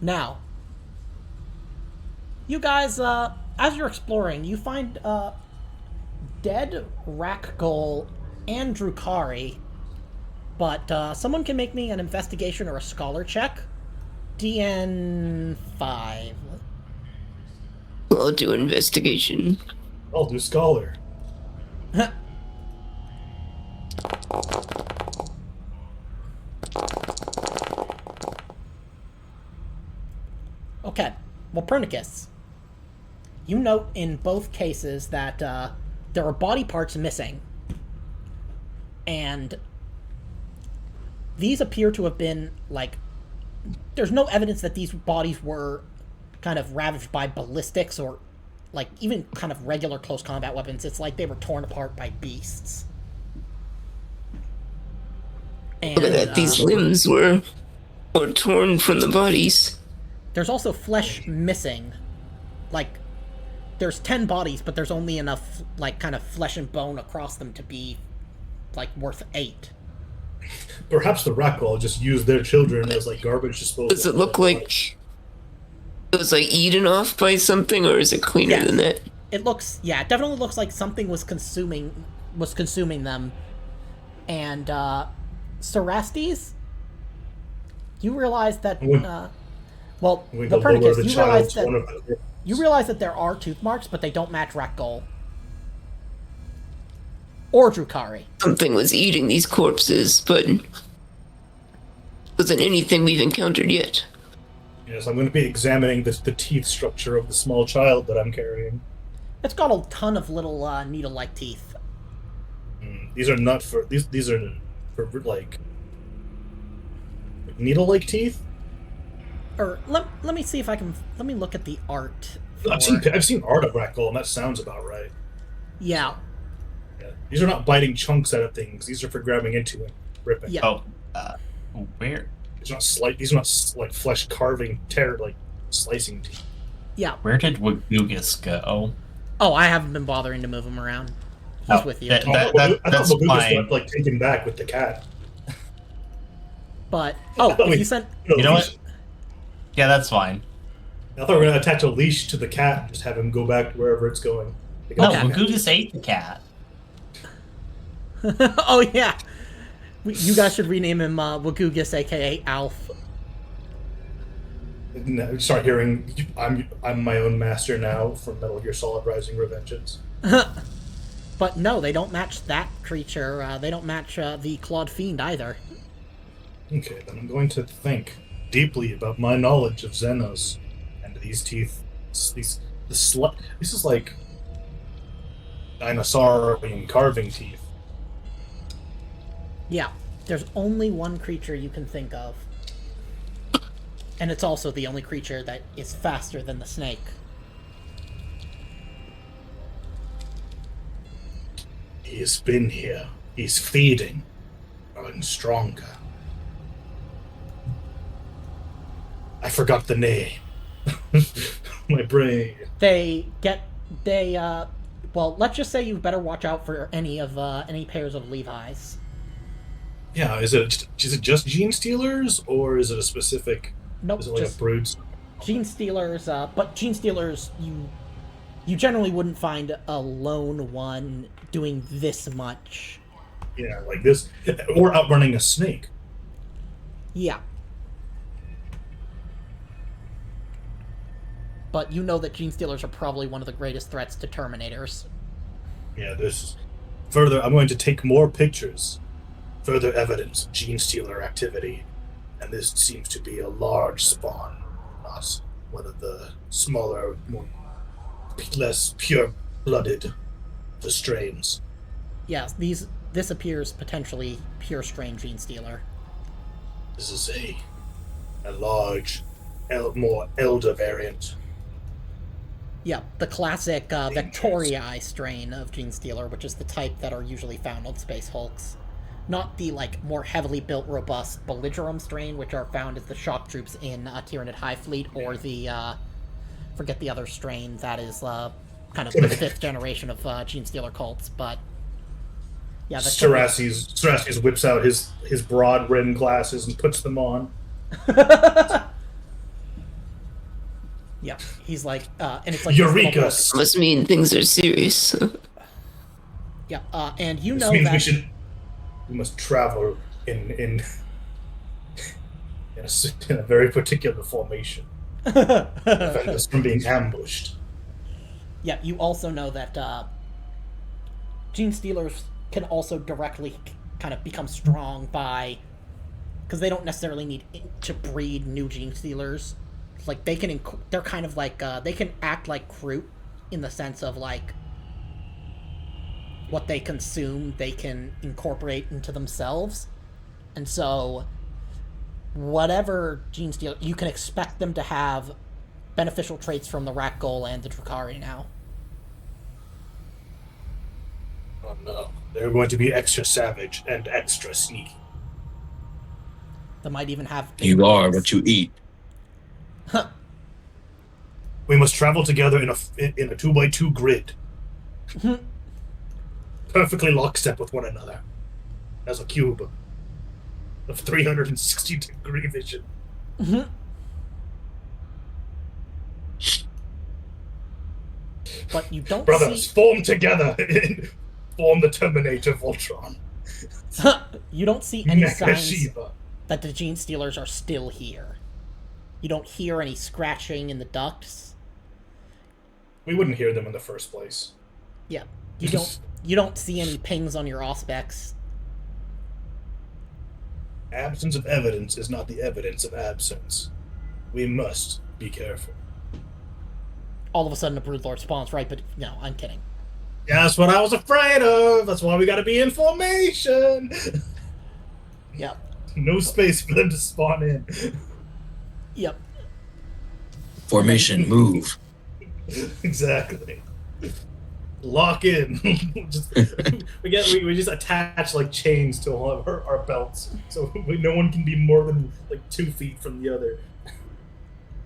Now, you guys, as you're exploring, you find, dead Rak'Gol and Drukhari, but, someone can make me an investigation or a scholar check. DN 5. I'll do investigation. I'll do scholar. Okay. Well, Pernicus, you note in both cases that there are body parts missing. And these appear to have been, like, there's no evidence that these bodies were kind of ravaged by ballistics or, like, even kind of regular close combat weapons. It's like they were torn apart by beasts. And, Look at that, these limbs were torn from the bodies. there's also flesh missing. Like, there's 10 bodies, but there's only enough, like, kind of flesh and bone across them to be, like, worth 8. Perhaps the Rak'Gol just used their children as like garbage disposal. Does it look like it was like eaten off by something, or is it cleaner Yes. than that? It looks, yeah, it definitely looks like something was consuming them. And, Cerastes, you realize that, well, We the go lower Pernicus, the you child realize to one that, of the... you realize that there are tooth marks, but they don't match Rak'Gol. Or Drukhari. Something was eating these corpses, but wasn't anything we've encountered yet. Yes, I'm going to be examining the teeth structure of the small child that I'm carrying. It's got a ton of little, needle-like teeth. These are not for... These are for, like needle-like teeth? Or, let me see if I can... Let me look at the art. I've seen art of Rak'Gol, and that sounds about right. Yeah. Yeah. These are not biting chunks out of things. These are for grabbing into it, ripping. Yeah. Oh, where? These are not like flesh carving, like slicing teeth. Yeah. Where did Wagugus go? Oh, I haven't been bothering to move him around. He's with you. I thought That's Magugas fine. got like taken back with the cat. But, oh, thought if you sent... You know what? Yeah, that's fine. I thought we were going to attach a leash to the cat and just have him go back to wherever it's going. No, Okay. Wagugus ate the cat. Oh, yeah. You guys should rename him Wagugus, a.k.a. Alf. And start hearing, I'm my own master now from Metal Gear Solid Rising Revengeance. But no, they don't match that creature. They don't match the Clawed Fiend either. Okay, then I'm going to think deeply about my knowledge of Xenos and these teeth. This is like dinosaurian carving teeth. Yeah, there's only one creature you can think of. And it's also the only creature that is faster than the snake. He has been here. He's feeding, growing stronger. I forgot the name. My brain. Well, let's just say you better watch out for any pairs of Levi's. Yeah, is it just gene stealers, or is it a specific? Nope, Is it like just a brood? Gene Stealers, but Gene Stealers, you generally wouldn't find a lone one doing this much. Yeah, like this, or outrunning a snake. Yeah. But you know that Gene Stealers are probably one of the greatest threats to Terminators. Yeah, this further. I'm going to take more pictures, further evidence of Gene Stealer activity, and this seems to be a large spawn, not one of the smaller, more less pure-blooded the strains. Yes, this appears potentially pure strain Gene Stealer. This is a large, more elder variant. Yeah, the classic Victoriae strain of Gene Stealer, which is the type that are usually found on Space Hulks. Not the, like, more heavily built, robust Belligerum strain, which are found as the shock troops in Tyranid High Fleet, or the, forget the other strain that is, kind of the 5th generation of Gene Stealer cults, but... Yeah, Cerastes whips out his broad-rimmed glasses and puts them on. Yeah, he's like, and it's like... Eureka! Must mean things are serious. Yeah, and you This know means that... we must travel in a very particular formation. Prevent us from being ambushed. Yeah, you also know that Gene Stealers can also directly kind of become strong by... Because they don't necessarily need to breed new Gene Stealers. Like, they can... They're kind of like... they can act like Kroot in the sense of, like... What they consume, they can incorporate into themselves. And so... Whatever Gene Stealer... You can expect them to have beneficial traits from the Rak'Gol and the Drukhari now. Oh no. They're going to be extra savage and extra sneaky. They might even have... You are what you eat. Huh. We must travel together in a 2x2 grid. Perfectly lockstep with one another. As a cube. Of 360-degree vision. But you don't Brothers, form together! Form the Terminator Voltron. You don't see any signs Shiva. that the Gene Stealers are still here. You don't hear any scratching in the ducts. We wouldn't hear them in the first place. Yeah. You don't see any pings on your auspex. Absence of evidence is not the evidence of absence. We must be careful. All of a sudden a Broodlord spawns, right? But no, I'm kidding. Yeah, that's what I was afraid of. That's why we gotta be in formation. Yep. No space for them to spawn in. Yep. Formation, move. Exactly. Lock in. we just attach like chains to all of our belts, so no one can be more than like 2 feet from the other.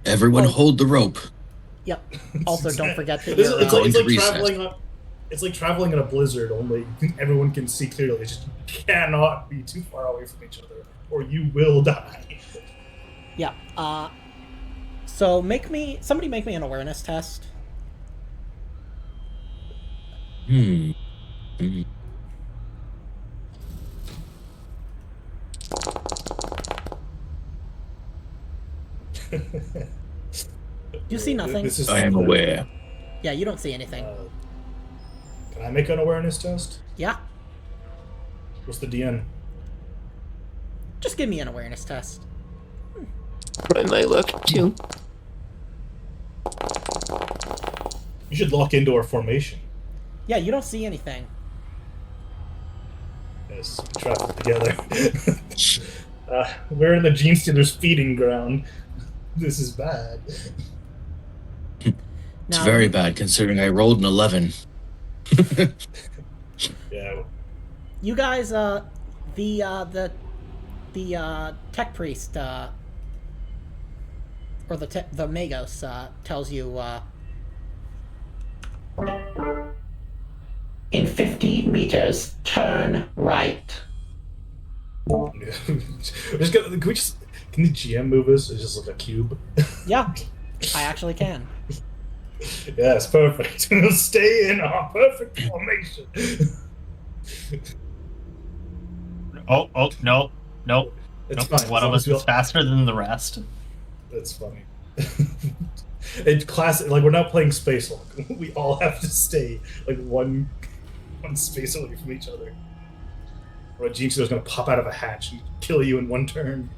Everyone hold the rope. Yep. Also, don't forget that it's like traveling in a blizzard. Only everyone can see clearly. They just cannot be too far away from each other, or you will die. Yeah. So somebody make me an awareness test. Hmm. You see nothing. I am aware. Yeah, you don't see anything. Can I make an awareness test? Yeah. What's the DN? Just give me an awareness test. Try my luck too. You should lock into our formation. Yeah, you don't see anything. Yes, we travel together. We're in the Gene Stealer's feeding ground. This is bad. It's very bad considering I rolled an 11. Yeah. You guys, the tech priest, or the Magos, tells you, In 15 meters, turn right. Can the GM move us? It's just like a cube. yeah, I actually can. Yes, perfect. Stay in our perfect formation. Oh, no, nope. It's Nope. fine. One as of long us as we is all- faster than the rest. That's funny. It's classic. Like, we're not playing Space Hulk. We all have to stay like one space away from each other. Or Gene is going to pop out of a hatch and kill you in one turn.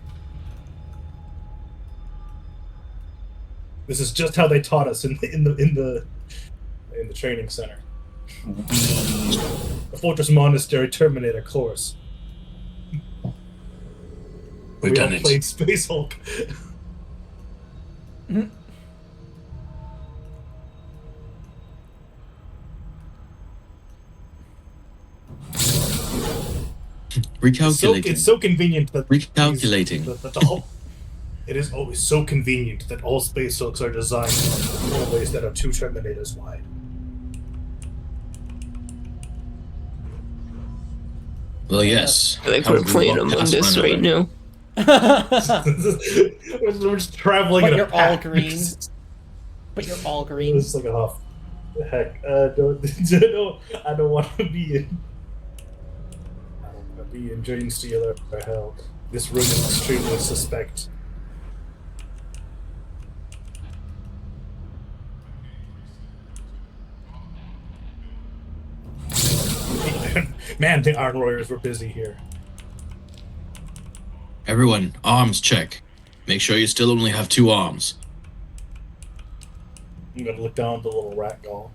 This is just how they taught us in the training center. The Fortress Monastery Terminator course. We've We done all it. played Space Hulk. Recalculating. It's so convenient that Recalculating. that the whole, it is always so convenient that all Space Hulks are designed in ways that are 2 Terminators wide. Well, yes. I think How we're would we playing walk Among past Us one right another? now. We're just traveling But in a you're all pack. green. But you're all green. It's like, oh, heck, I don't want to be in. I don't want to be in Dream Stealer or hell. This room is extremely suspect. Man, the Iron Warriors were busy here. Everyone, arms check. Make sure you still only have 2 arms. I'm gonna look down at the little Rak'Gol.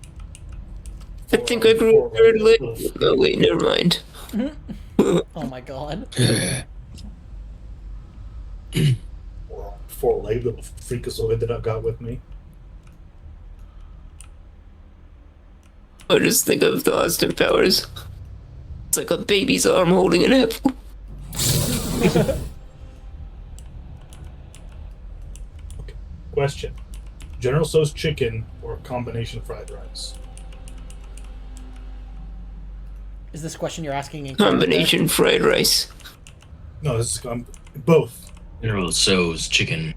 I think I grew a third leg. Oh wait, never mind. Oh my god. 4 leg little freakazoid that I've got with me. I just think of the Austin Powers. It's like a baby's arm holding an apple. Question: General Tso's chicken or combination fried rice? Is this question you're asking in Combination fried rice. No, this is both. General Tso's chicken.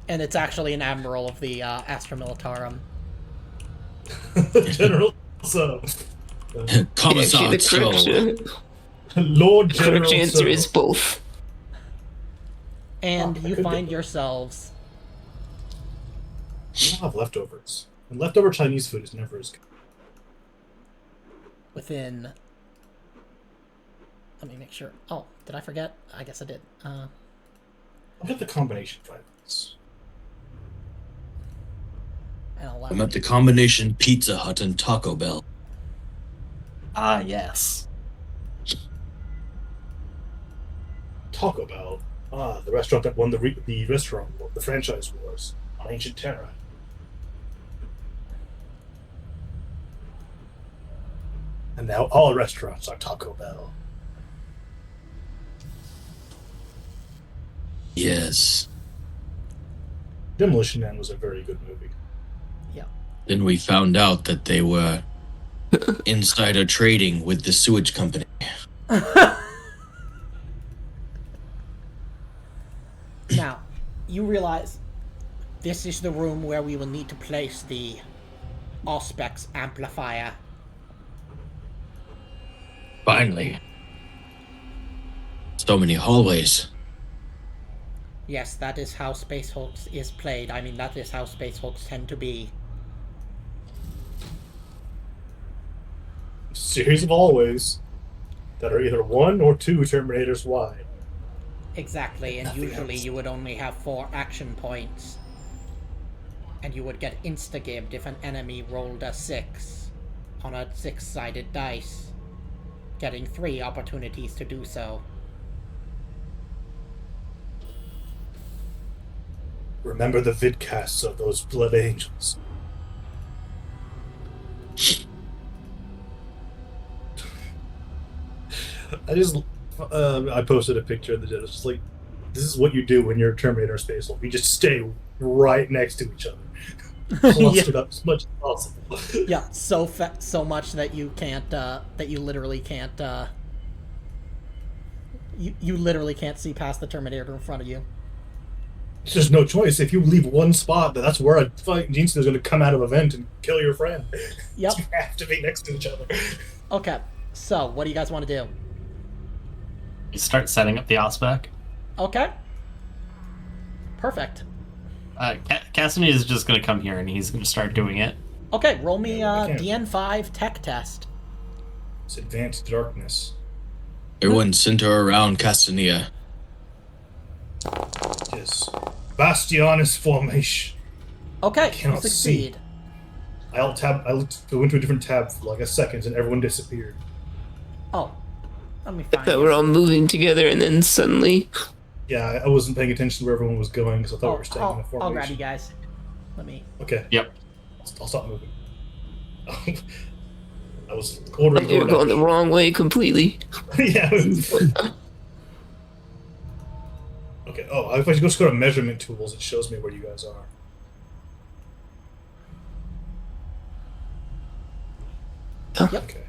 And it's actually an admiral of the Astra Militarum. General Tso. Commissar Actually, the Tso. Lord correct General answer Tso. is both. And Oh, I you could find do- yourselves I don't have leftovers. And leftover Chinese food is never as good. within... Let me make sure. Oh, did I forget? I guess I did. I'll get the combination fried rice. And allow I'm at the combination Pizza Hut and Taco Bell. Ah, yes. Taco Bell. Ah, the restaurant that won the restaurant war, the franchise wars on Ancient Terra. And now all restaurants are Taco Bell. Yes. Demolition Man was a very good movie. Then we found out that they were insider trading with the sewage company. Now, you realize this is the room where we will need to place the auspex amplifier. Finally. So many hallways. Yes, that is how Space Hulks is played. I mean, that is how Space Hulks tend to be. Series of hallways that are either 1 or 2 Terminators wide. Exactly, and Nothing usually else. you would only have 4 action points. And you would get insta-gibbed if an enemy rolled a 6 on a 6-sided dice, getting 3 opportunities to do so. Remember the vidcasts of those Blood Angels. I posted a picture of the jet. It's just like, this is what you do when you're a Terminator Space Hulk. You just stay right next to each other. Clustered up as much as possible. Yeah, so much that you can't, that you literally can't, you literally can't see past the Terminator in front of you. It's just no choice. If you leave one spot, that's where a fucking gene stealer is going to come out of a vent and kill your friend. Yep. You have to be next to each other. Okay. So, what do you guys want to do? You start setting up the auspex. Okay. Perfect. Castanea is just going to come here and he's going to start doing it. Okay, roll me Yeah, we can. DN5 tech test. It's advanced darkness. Everyone center around Castanea. Yes. Bastionis formation. Okay, you cannot succeed. I went to a different tab for like a second and everyone disappeared. Oh, let me I find thought it. we're all moving together and then suddenly. Yeah, I wasn't paying attention to where everyone was going because I thought we were staying in a formation. I'll grab you guys. Let me. Okay. Yep. I'll stop moving. I was ordering. You're going the wrong way completely. Yeah. Okay. Oh, if I just go to measurement tools, it shows me where you guys are. Yep. Okay.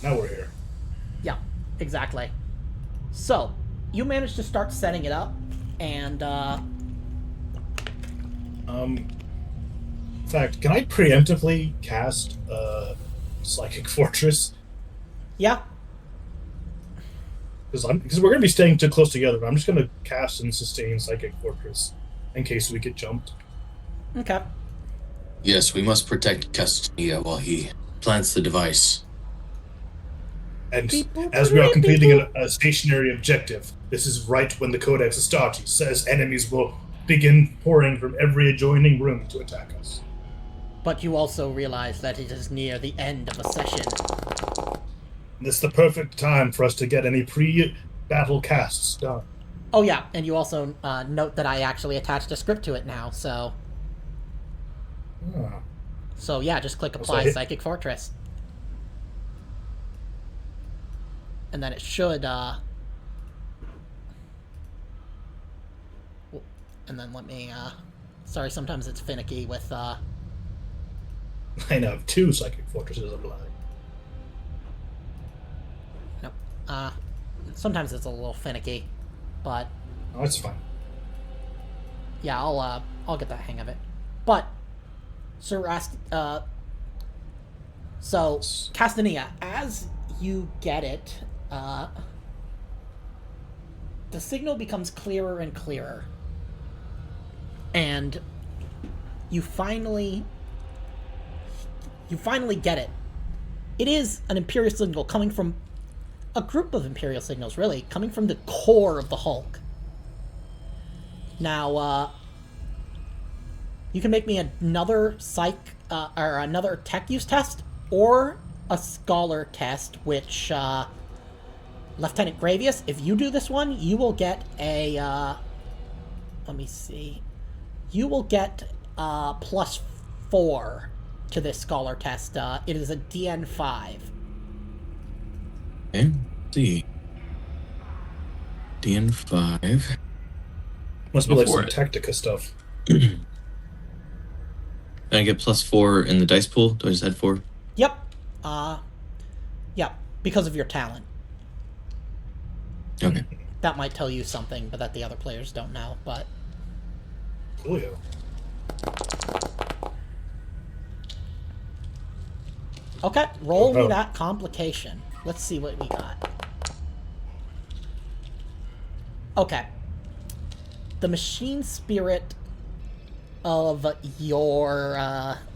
Now we're here. Yeah, exactly. So, you managed to start setting it up, and In fact, can I preemptively cast Psychic Fortress? yeah, Because we're gonna be staying too close together. But I'm just gonna cast and sustain Psychic Fortress in case we get jumped. okay. Yes, we must protect Castanea while he plants the device. And as we are completing a stationary objective, this is right when the Codex Astartes says enemies will begin pouring from every adjoining room to attack us. But you also realize that it is near the end of a session. And this is the perfect time for us to get any pre-battle casts done. Oh yeah, and you also note that I actually attached a script to it now, so... Ah. So yeah, just click Apply So Psychic Fortress. And then it should, and then let me, sorry, sometimes it's finicky with, I now have 2 Psychic Fortresses applied. nope, sometimes it's a little finicky, but Oh, that's fine. yeah, I'll get the hang of it. But, so Castanea, as you get it, the signal becomes clearer and clearer. And you finally get it. It is an Imperial signal coming from a group of Imperial signals, really, coming from the core of the Hulk. Now, you can make me another or another tech use test, or a scholar test, which, Lieutenant Gravius, if you do this one, you will get a, let me see. You will get, +4 to this scholar test. It is a DN5. Okay, let's see. DN5. Must be like Before some Tactica stuff. And I get +4 in the dice pool. Do I just add 4? Yep. Yeah, because of your talent. Okay. That might tell you something, but that the other players don't know, but... Coolio. Okay, roll me Oh. that complication. Let's see what we got. Okay. The machine spirit of your,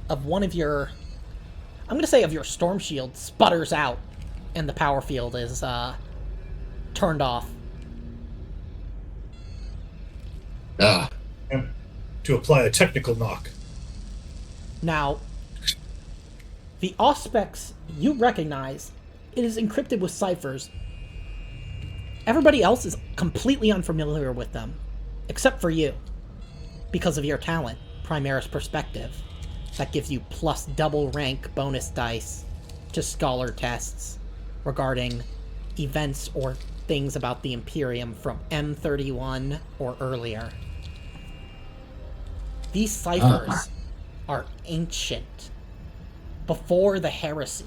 of one of your... I'm gonna say of your storm shield sputters out, and the power field is, turned off. Ah, And to apply a technical knock. Now, the auspex you recognize, it is encrypted with ciphers. Everybody else is completely unfamiliar with them, except for you, because of your talent, Primaris Perspective. That gives you plus double rank bonus dice to scholar tests regarding events or things about the Imperium from M31 or earlier. These ciphers are ancient, before the heresy.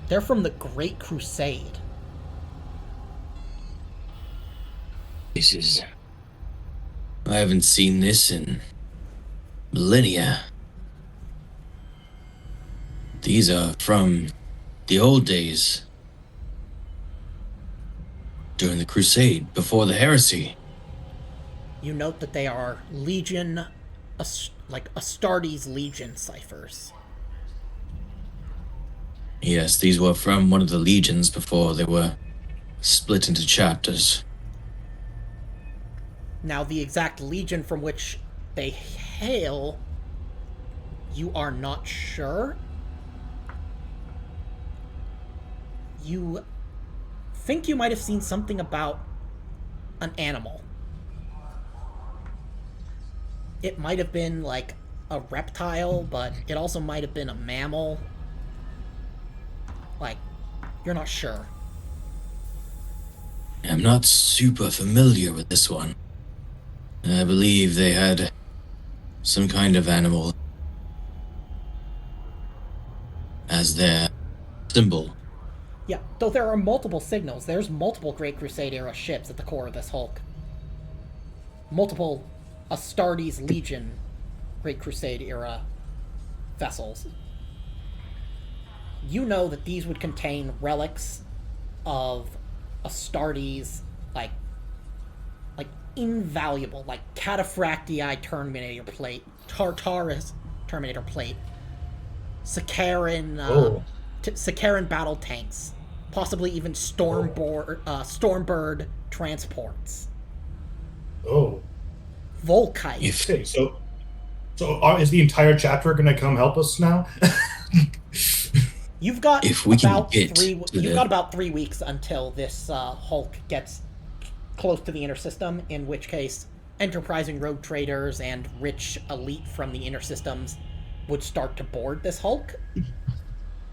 They're from the Great Crusade. this is I haven't seen this in millennia. These are from the old days. During the Crusade, before the heresy. You note that they are Legion, like Astartes Legion ciphers. Yes, these were from one of the legions before they were split into chapters. Now, the exact legion from which they hail, you are not sure. You think you might have seen something about an animal. It might have been like a reptile, but it also might have been a mammal. Like, you're not sure. I'm not super familiar with this one. I believe they had some kind of animal as their symbol. Yeah, though there are multiple signals. There's multiple Great Crusade era ships at the core of this Hulk. Multiple Astartes Legion Great Crusade era vessels. You know that these would contain relics of Astartes, like invaluable, like Cataphractii Terminator plate, Tartarus Terminator plate, Sakaran, Sakaran battle tanks, possibly even Stormbird transports. Oh. Volkite. Okay, so is the entire chapter going to come help us now? You've got If we about can get 3. to You've the- got about 3 weeks until this Hulk gets close to the inner system. In which case, enterprising rogue traders and rich elite from the inner systems would start to board this Hulk.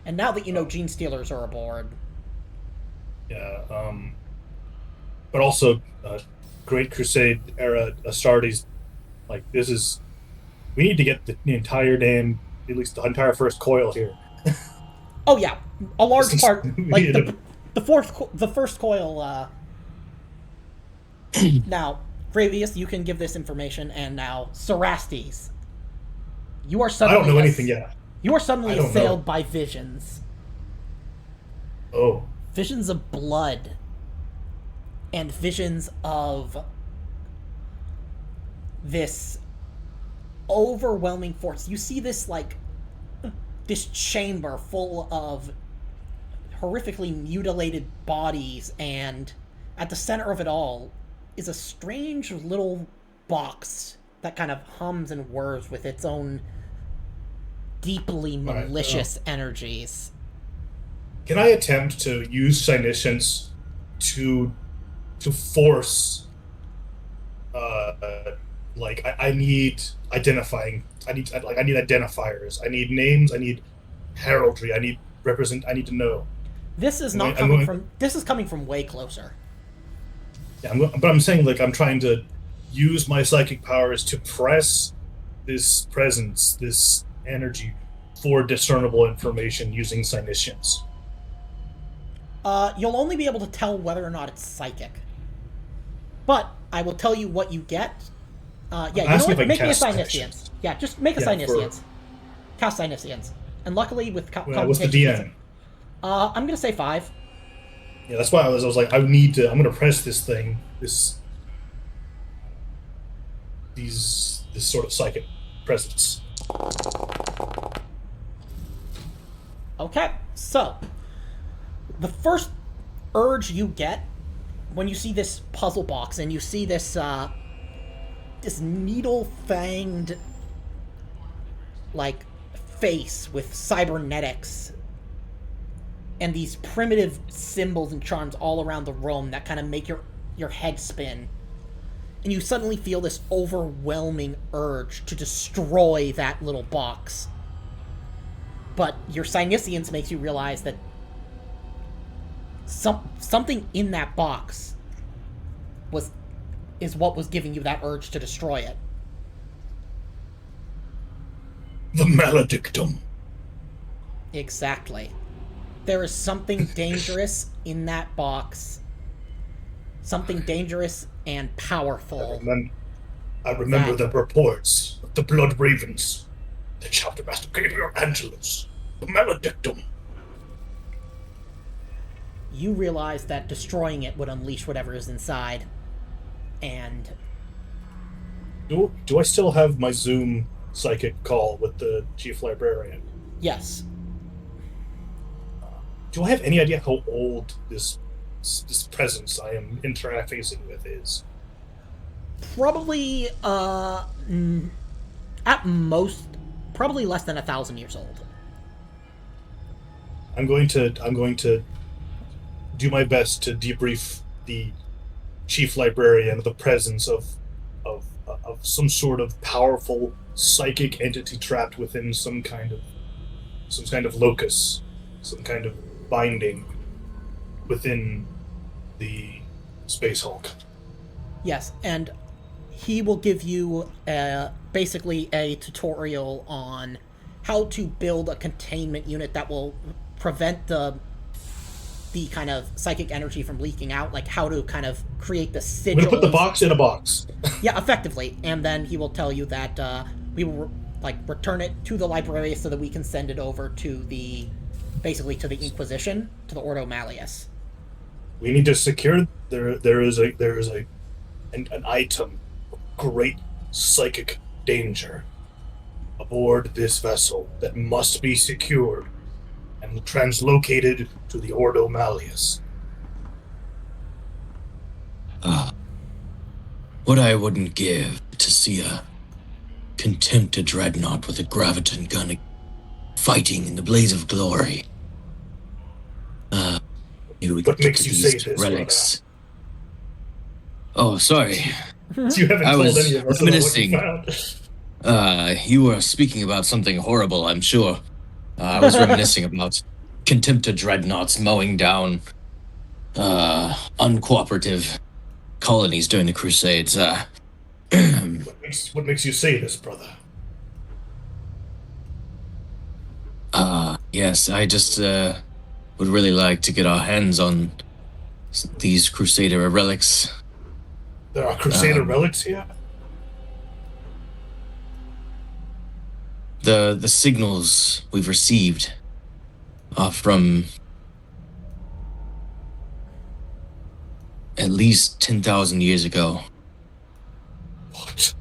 And now that you know Gene Stealers are aboard, Yeah. But also, Great Crusade era Astartes, like this is, we need to get the entire damn, at least the entire first coil here. oh yeah, a large This is- part, like yeah. the first coil. Now, Gravius, you can give this information, and now Cerastes, you are I suddenly don't know anything yet. You are suddenly I don't assailed know. by visions. Oh. Visions of blood. And visions of this overwhelming force. You see this, like, this chamber full of horrifically mutilated bodies, and at the center of it all is a strange little box that kind of hums and whirs with its own deeply Alright, malicious energies. Can I attempt to use Psyniscience to force, like I need identifying. I need identifiers. I need names. I need heraldry. I need to know. This is I'm not going- I'm coming going- from. This is coming from way closer. Yeah, but I'm saying, like, I'm trying to use my psychic powers to press this presence, this energy, for discernible information using Psyniscience. You'll only be able to tell whether or not it's psychic. But I will tell you what you get. Yeah, you know asking what? if I can Make me a cast Psyniscience. Yeah, just make a Yeah, Psyniscience. Cast Psyniscience. And luckily with What's the computation- DN? I'm gonna say 5. Yeah, that's why I was like, I'm gonna press this thing, this sort of psychic presence. Okay, so the first urge you get when you see this puzzle box and you see this this needle-fanged, like, face with cybernetics and these primitive symbols and charms all around the room that kind of make your head spin. And you suddenly feel this overwhelming urge to destroy that little box. But your Psyniscience makes you realize that something in that box is what was giving you that urge to destroy it. The maledictum. Exactly. There is something dangerous in that box. Something dangerous and powerful. And then I remember the reports of the Blood Ravens, the Chapter Master Gabriel Angelus, the Maledictum. You realize that destroying it would unleash whatever is inside, and Do I still have my Zoom psychic call with the Chief Librarian? yes, Do I have any idea how old this presence I am interfacing with is? probably at most probably less than 1,000 years old. I'm going to do my best to debrief the Chief Librarian of the presence of some sort of powerful psychic entity trapped within some kind of locus, some kind of binding within the Space Hulk. Yes, and he will give you basically a tutorial on how to build a containment unit that will prevent the kind of psychic energy from leaking out, like how to kind of create the sigils. I'm gonna put the box in a box. Yeah, effectively. And then he will tell you that we will return it to the library so that we can send it over to the Inquisition, to the Ordo Malleus. We need to secure. There is an item of great psychic danger aboard this vessel that must be secured and translocated to the Ordo Malleus. What I wouldn't give to see a contempted dreadnought with a graviton gun fighting in the blaze of glory. Maybe we What could makes get you to say these this, relics. Oh, sorry. You haven't I told was any of us about what you reminiscing. found. You were speaking about something horrible, I'm sure. I was reminiscing about contempted dreadnoughts mowing down uncooperative colonies during the Crusades. What makes you say this, brother? Yes, I just would really like to get our hands on these Crusader relics. There are Crusader relics here? The signals we've received are from at least 10,000 years ago. What?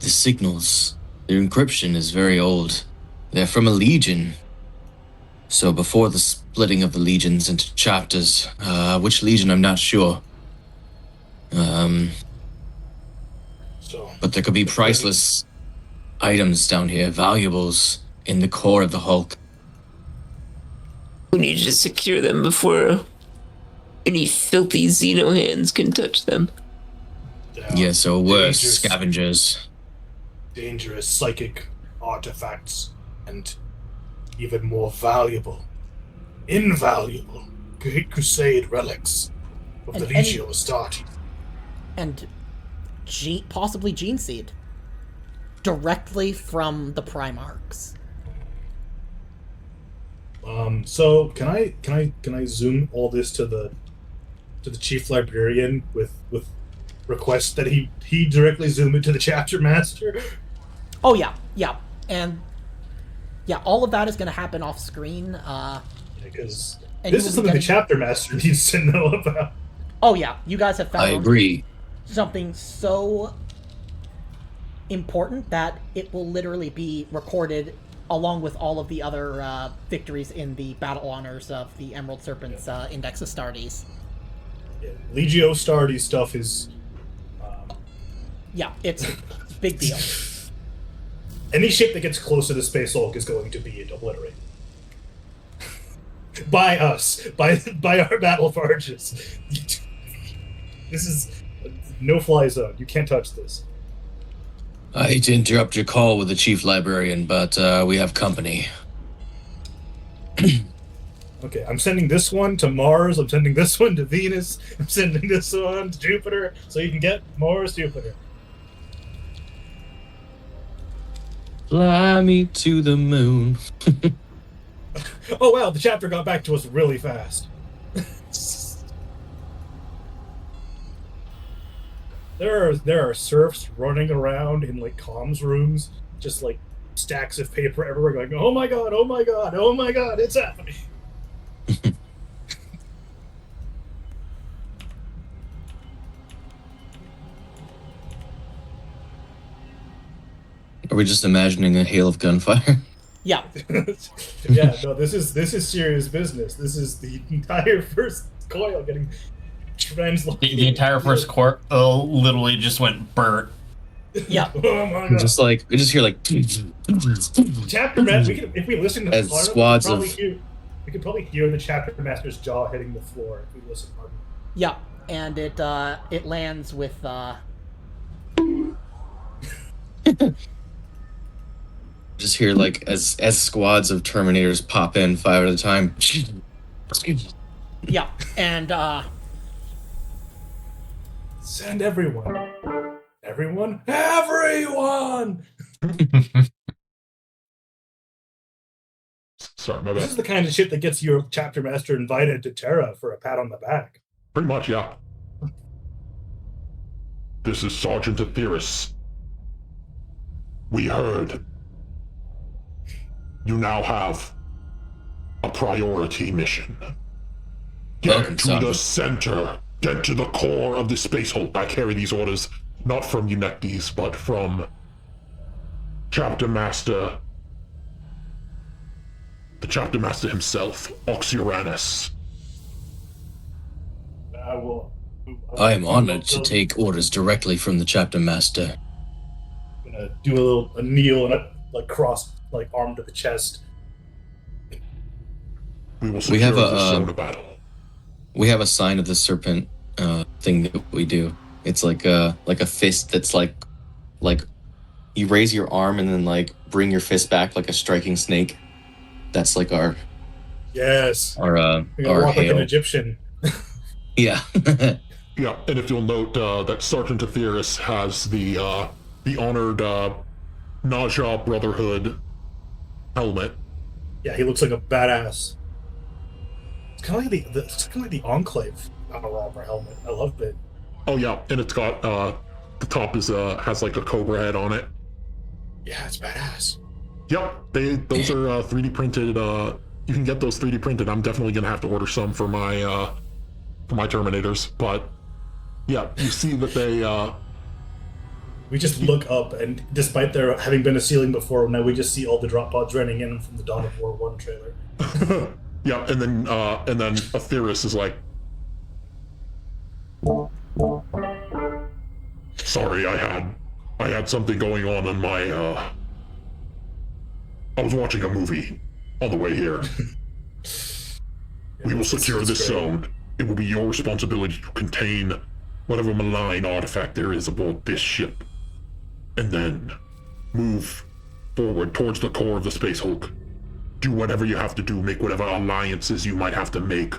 The signals, their encryption is very old. They're from a legion. So before the splitting of the legions into chapters, which legion I'm not sure. But there could be priceless items down here, valuables in the core of the Hulk. We need to secure them before any filthy Xeno hands can touch them. Yes, or worse, Dangerous. scavengers. Dangerous psychic artifacts, and even more valuable, invaluable Great Crusade relics of the Legio Astarte. And possibly gene seed. Directly from the Primarchs. So can I zoom all this to the Chief Librarian with request that he directly zoom it to the Chapter Master? Oh yeah, and yeah, all of that is going to happen off screen. Because and this is something the Chapter Master needs to know about. Oh yeah, you guys have found I agree. something so important that it will literally be recorded along with all of the other victories in the battle honors of the Emerald Serpent's Index Astartes. Yeah, Legio Astarte stuff is... Yeah, it's a big deal. Any ship that gets close to the Space Hulk is going to be obliterated. By us. By our battle barges. This is a no-fly zone. You can't touch this. I hate to interrupt your call with the Chief Librarian, but we have company. Okay, I'm sending this one to Mars, I'm sending this one to Venus, I'm sending this one to Jupiter, so you can get Mars, Jupiter. Fly me to the moon. Oh wow, the chapter got back to us really fast. there are serfs running around in like comms rooms, just like stacks of paper everywhere, going, "Oh my god! Oh my god! Oh my god! It's happening!" Are we just imagining a hail of gunfire? Yeah. Yeah, no, this is serious business. This is the entire first coil getting translated. The entire first court literally just went burnt. Yeah. Oh my god! Just like we just hear like Chapter master. If we listen to as hard, squads we of could probably hear the chapter master's jaw hitting the floor if we listen hard. Yeah, and it lands with just hear like as squads of Terminators pop in 5 at a time. yeah, and Send everyone. Everyone. Sorry, my This bad. is the kind of shit that gets your chapter master invited to Terra for a pat on the back. Pretty much, yeah. This is Sergeant Atheris. We heard. You now have a priority mission. Get Welcome, to the Sergeant. center. Get to the core of the space hulk. I carry these orders not from Eunectes, but from Chapter Master. The Chapter Master himself, Oxyuranus. I will. I am honored to take orders directly from the chapter master. I'm gonna do a kneel and like cross like arm to the chest. We will secure have a, the zone of battle. We have a sign of the serpent thing that we do. It's like a fist that's like you raise your arm and then like bring your fist back like a striking snake. That's like our Yes. our You're gonna walk like hail. an Egyptian. Yeah. Yeah, and if you'll note that Sergeant Atheris has the honored Naja Brotherhood helmet. Yeah, he looks like a badass. It's kind of like it's kind of like the Enclave armor helmet. I love it. Oh yeah, and it's got the top is has like a cobra head on it. Yeah, it's badass. Yep, those are 3D printed. You can get those 3D printed. I'm definitely gonna have to order some for my Terminators. But yeah, you see that they. We just look up, and despite there having been a ceiling before, now we just see all the drop pods running in from the Dawn of War 1 trailer. Yeah, and then Atheris is like, sorry, I had something going on in my I was watching a movie on the way here. We will secure this zone. It will be your responsibility to contain whatever malign artifact there is aboard this ship. And then move forward towards the core of the Space Hulk. Do whatever you have to do, make whatever alliances you might have to make,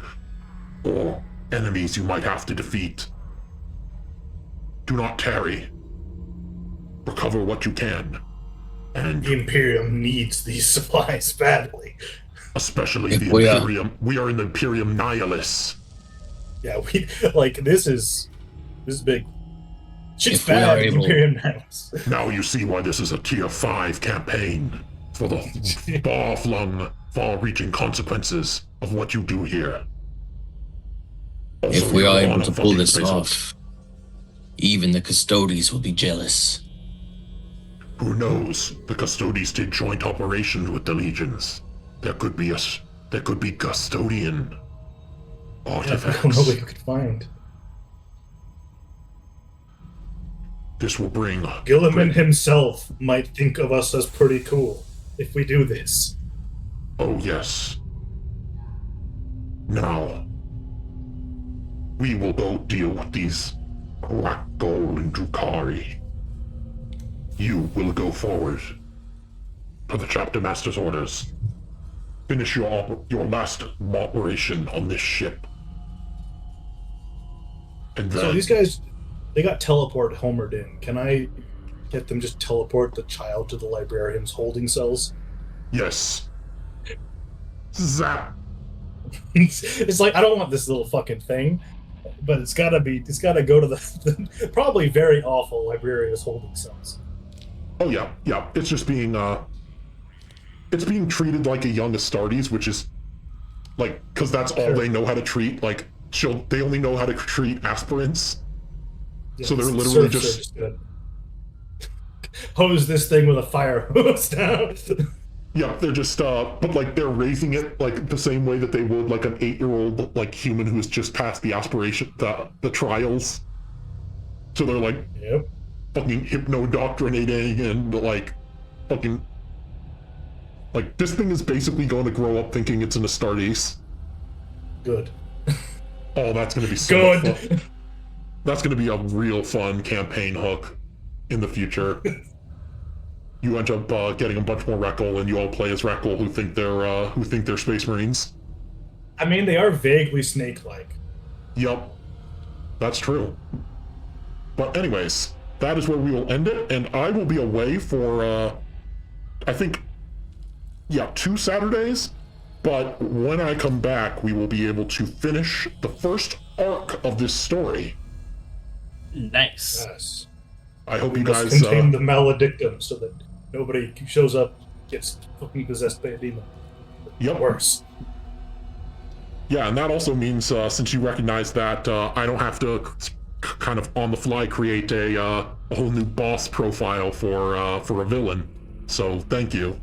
or enemies you might have to defeat. Do not tarry. Recover what you can. And The Imperium needs these supplies badly. especially If the we, Imperium. We are in the Imperium Nihilus. Yeah, we like this is big. Shit's If we are bad. able- Imperium House. Now you see why this is a Tier 5 campaign. For the far-flung, far-reaching consequences of what you do here. Also, If we you are on able a to pull fucking this Space Hulk. off, even the Custodes will be jealous. Who knows? The Custodes did joint operations with the Legions. There could be custodian I don't know artifacts. what you could find. This will bring Gilliman himself might think of us as pretty cool if we do this. Oh, yes. Now, we will go deal with these Rak'Gol and Drukhari. You will go forward per the Chapter Master's orders. Finish your last operation on this ship. And then, So these guys, they got teleport homered in. Can I get them just teleport the child to the librarian's holding cells? yes. Zap. It's like, I don't want this little fucking thing. but it's gotta go to the probably very awful Librarius holding cells. Oh yeah. It's just being it's being treated like a young Astartes, which is like because that's all they know how to treat. Like they only know how to treat aspirants. Yeah, So they're literally just gonna hose this thing with a fire hose down. Yeah, they're just but like they're raising it like the same way that they would like an 8-year-old like human who's just passed the aspiration the trials. So they're like fucking hypnodoctrinating and like fucking like this thing is basically going to grow up thinking it's an Astartes. Good. Oh, that's gonna be so good. Fun. That's gonna be a real fun campaign hook in the future. You end up getting a bunch more Rak'Gol, and you all play as Rak'Gol who think they're Space Marines. I mean, they are vaguely snake-like. Yep, that's true. But anyways, that is where we will end it, and I will be away for I think 2 Saturdays. But when I come back, we will be able to finish the first arc of this story. Nice. Yes. I hope We you must guys contain the maledictum so that nobody who shows up gets fucking possessed by a demon. Yep. Worse. Yeah, and that also means since you recognize that I don't have to kind of on the fly create a whole new boss profile for a villain. So thank you.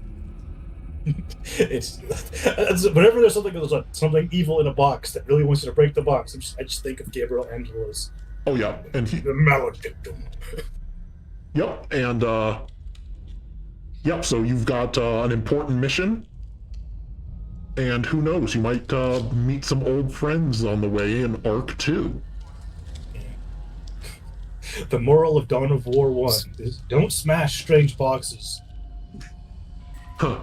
it's whenever there's something evil in a box that really wants you to break the box, I just think of Gabriel Angelo's. Oh yeah, and the maledictum. Yep, and so you've got an important mission, and who knows, you might meet some old friends on the way in Arc 2. The moral of Dawn of War 1 is don't smash strange boxes. Huh.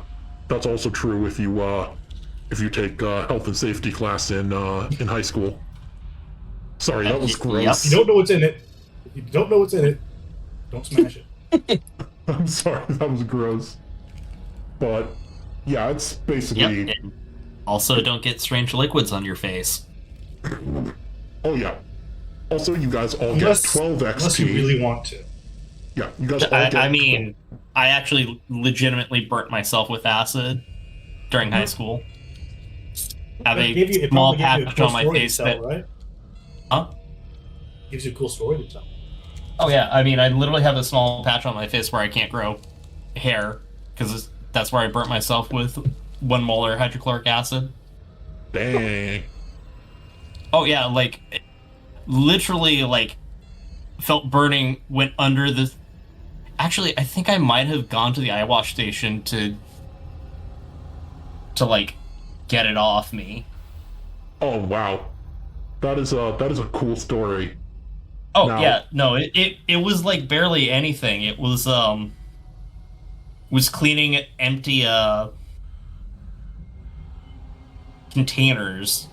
That's also true if you take health and safety class in high school. Sorry, that was gross. If you don't know what's in it, don't smash it. I'm sorry, that was gross. But yeah, it's basically. Yep. Also, don't get strange liquids on your face. Oh yeah. Also, you guys all get 12 XP. Unless you really want to. Yeah, you guys all get. I mean, I actually legitimately burnt myself with acid during high school. Have a small patch on my face that. Right? Huh? Gives you a cool story to tell. Oh yeah, I mean, I literally have a small patch on my face where I can't grow hair because that's where I burnt myself with 1 molar hydrochloric acid. Dang. Oh yeah, like literally, like felt burning. Went under the. Actually, I think I might have gone to the eye wash station to like get it off me. Oh wow, that is a cool story. Oh yeah, no, it was like barely anything. It was cleaning empty containers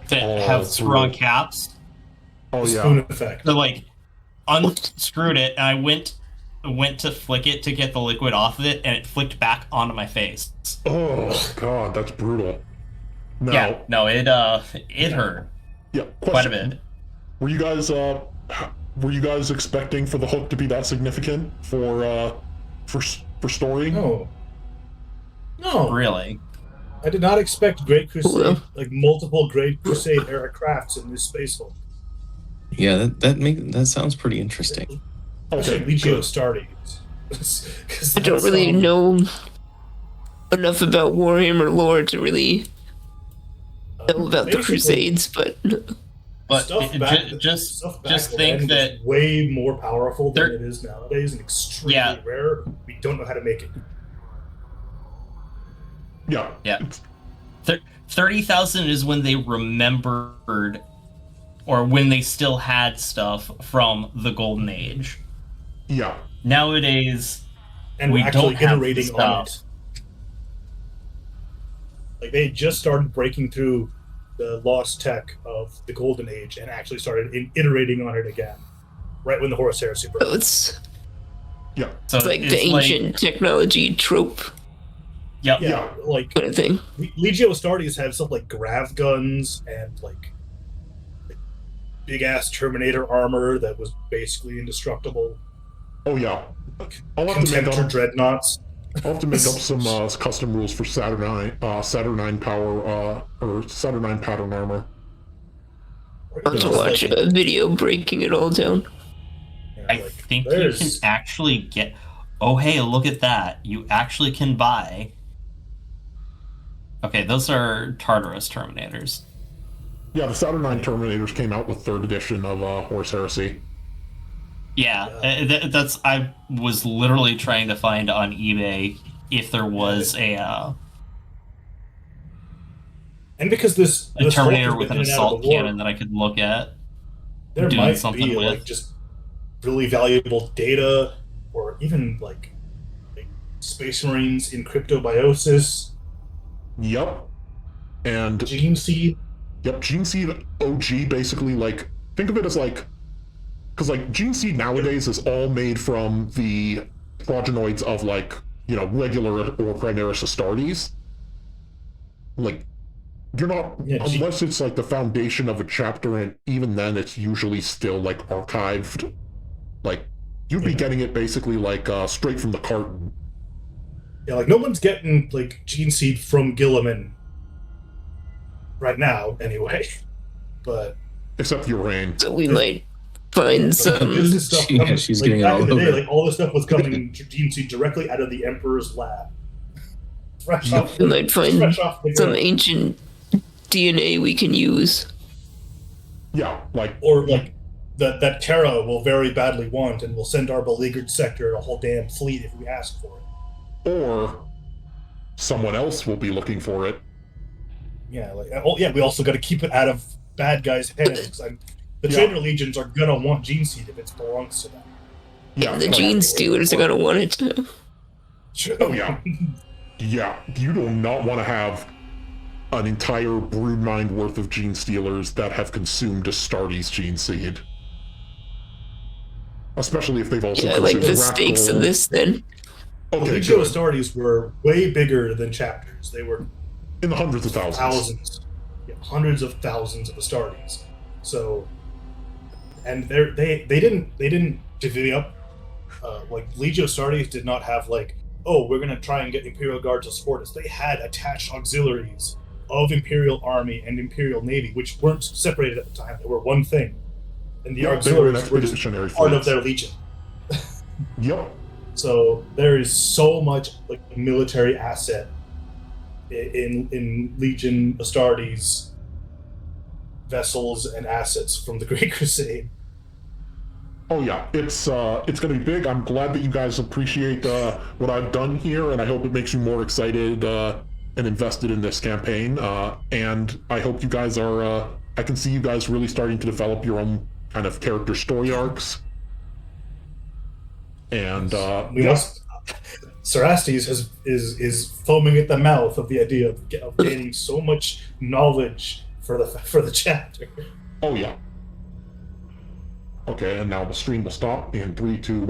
that have screw-on caps. Oh yeah. Spoon effect. So like unscrewed it, and I went to flick it to get the liquid off of it, and it flicked back onto my face. Oh god, that's brutal. Now, yeah, no, it hurt. Yeah, quite a bit. Were you guys expecting for the hook to be that significant for story? No. Really? I did not expect Great Crusade, like multiple Great Crusade era crafts in this space hole. Yeah, that sounds pretty interesting. Okay, Legio Astartes. I don't really know enough about Warhammer lore to really know about the Crusades, but just think that way more powerful than it is nowadays and extremely rare. We don't know how to make it. Yeah. 30,000 is when they remembered, or when they still had stuff from the Golden Age. Yeah. Nowadays, and we actually don't have iterating on it. Like they just started breaking through the lost tech of the Golden Age and actually started iterating on it again, right when the Horus Heresy broke. It's so like the ancient technology trope. Yep. Yeah, like kind of thing. Legio Astartes have stuff like grav guns and like big ass Terminator armor that was basically indestructible. Oh yeah, I'll have to make Contemptor up. dreadnoughts. I'll have to make up some custom rules for Saturnine power or Saturnine pattern armor. I'll have to watch a video breaking it all down. I think you can actually get. Oh, hey, look at that! You actually can buy. Okay, those are Tartarus Terminators. Yeah, the Saturnine Terminators came out with 3rd edition of Horus Heresy. Yeah, that's. I was literally trying to find on eBay if there was a because this Terminator with an assault cannon that I could look at. There doing might something be with. like just really valuable data, or even like Space Marines in cryptobiosis. Yep. And Gene Seed. Yep, Gene Seed OG basically, like, think of it as like, because like Gene Seed nowadays is all made from the progenoids of like, you know, regular or Primaris Astartes. Like, you're not, unless it's like the foundation of a chapter, and even then it's usually still like archived. Like, you'd be getting it basically like straight from the carton. Yeah, like no one's getting like Gene Seed from Gilliman right now, anyway. But except Urain. So we might find some. She's like, getting it back all in the day, over. like all this stuff was coming Gene Seed directly out of the Emperor's lab. Fresh off. We might find fresh off the some gun. ancient DNA we can use. Yeah, like or like that Terra will very badly want, and will send our beleaguered sector a whole damn fleet if we ask for it. Or someone else will be looking for it. Yeah, like we also got to keep it out of bad guys' hands. The Trader Legions are gonna want Gene Seed if it belongs to them. Yeah, the Gene Stealers are gonna want it too. Oh yeah, yeah. You do not want to have an entire broodmind worth of Gene Stealers that have consumed Astartes Gene Seed, especially if they've also like the Rak'Gol. stakes of this then. Okay, Legio Astartes were way bigger than chapters. They were in the hundreds of thousands. Hundreds of thousands of Astartes. So, and they didn't divvy up. Like Legio Astartes did not have like, oh, we're gonna try and get Imperial Guard to support us. They had attached auxiliaries of Imperial Army and Imperial Navy, which weren't separated at the time. They were one thing, and the auxiliaries were just part of their legion. Yep. So there is so much like military asset in Legion Astartes vessels and assets from the Great Crusade. Oh yeah, it's gonna be big. I'm glad that you guys appreciate what I've done here, and I hope it makes you more excited and invested in this campaign. And I hope you guys are. I can see you guys really starting to develop your own kind of character story arcs. And Cerastes is foaming at the mouth of the idea of gaining so much knowledge for the chapter. Oh yeah. Okay, and now the stream will stop in 3, 2, 1.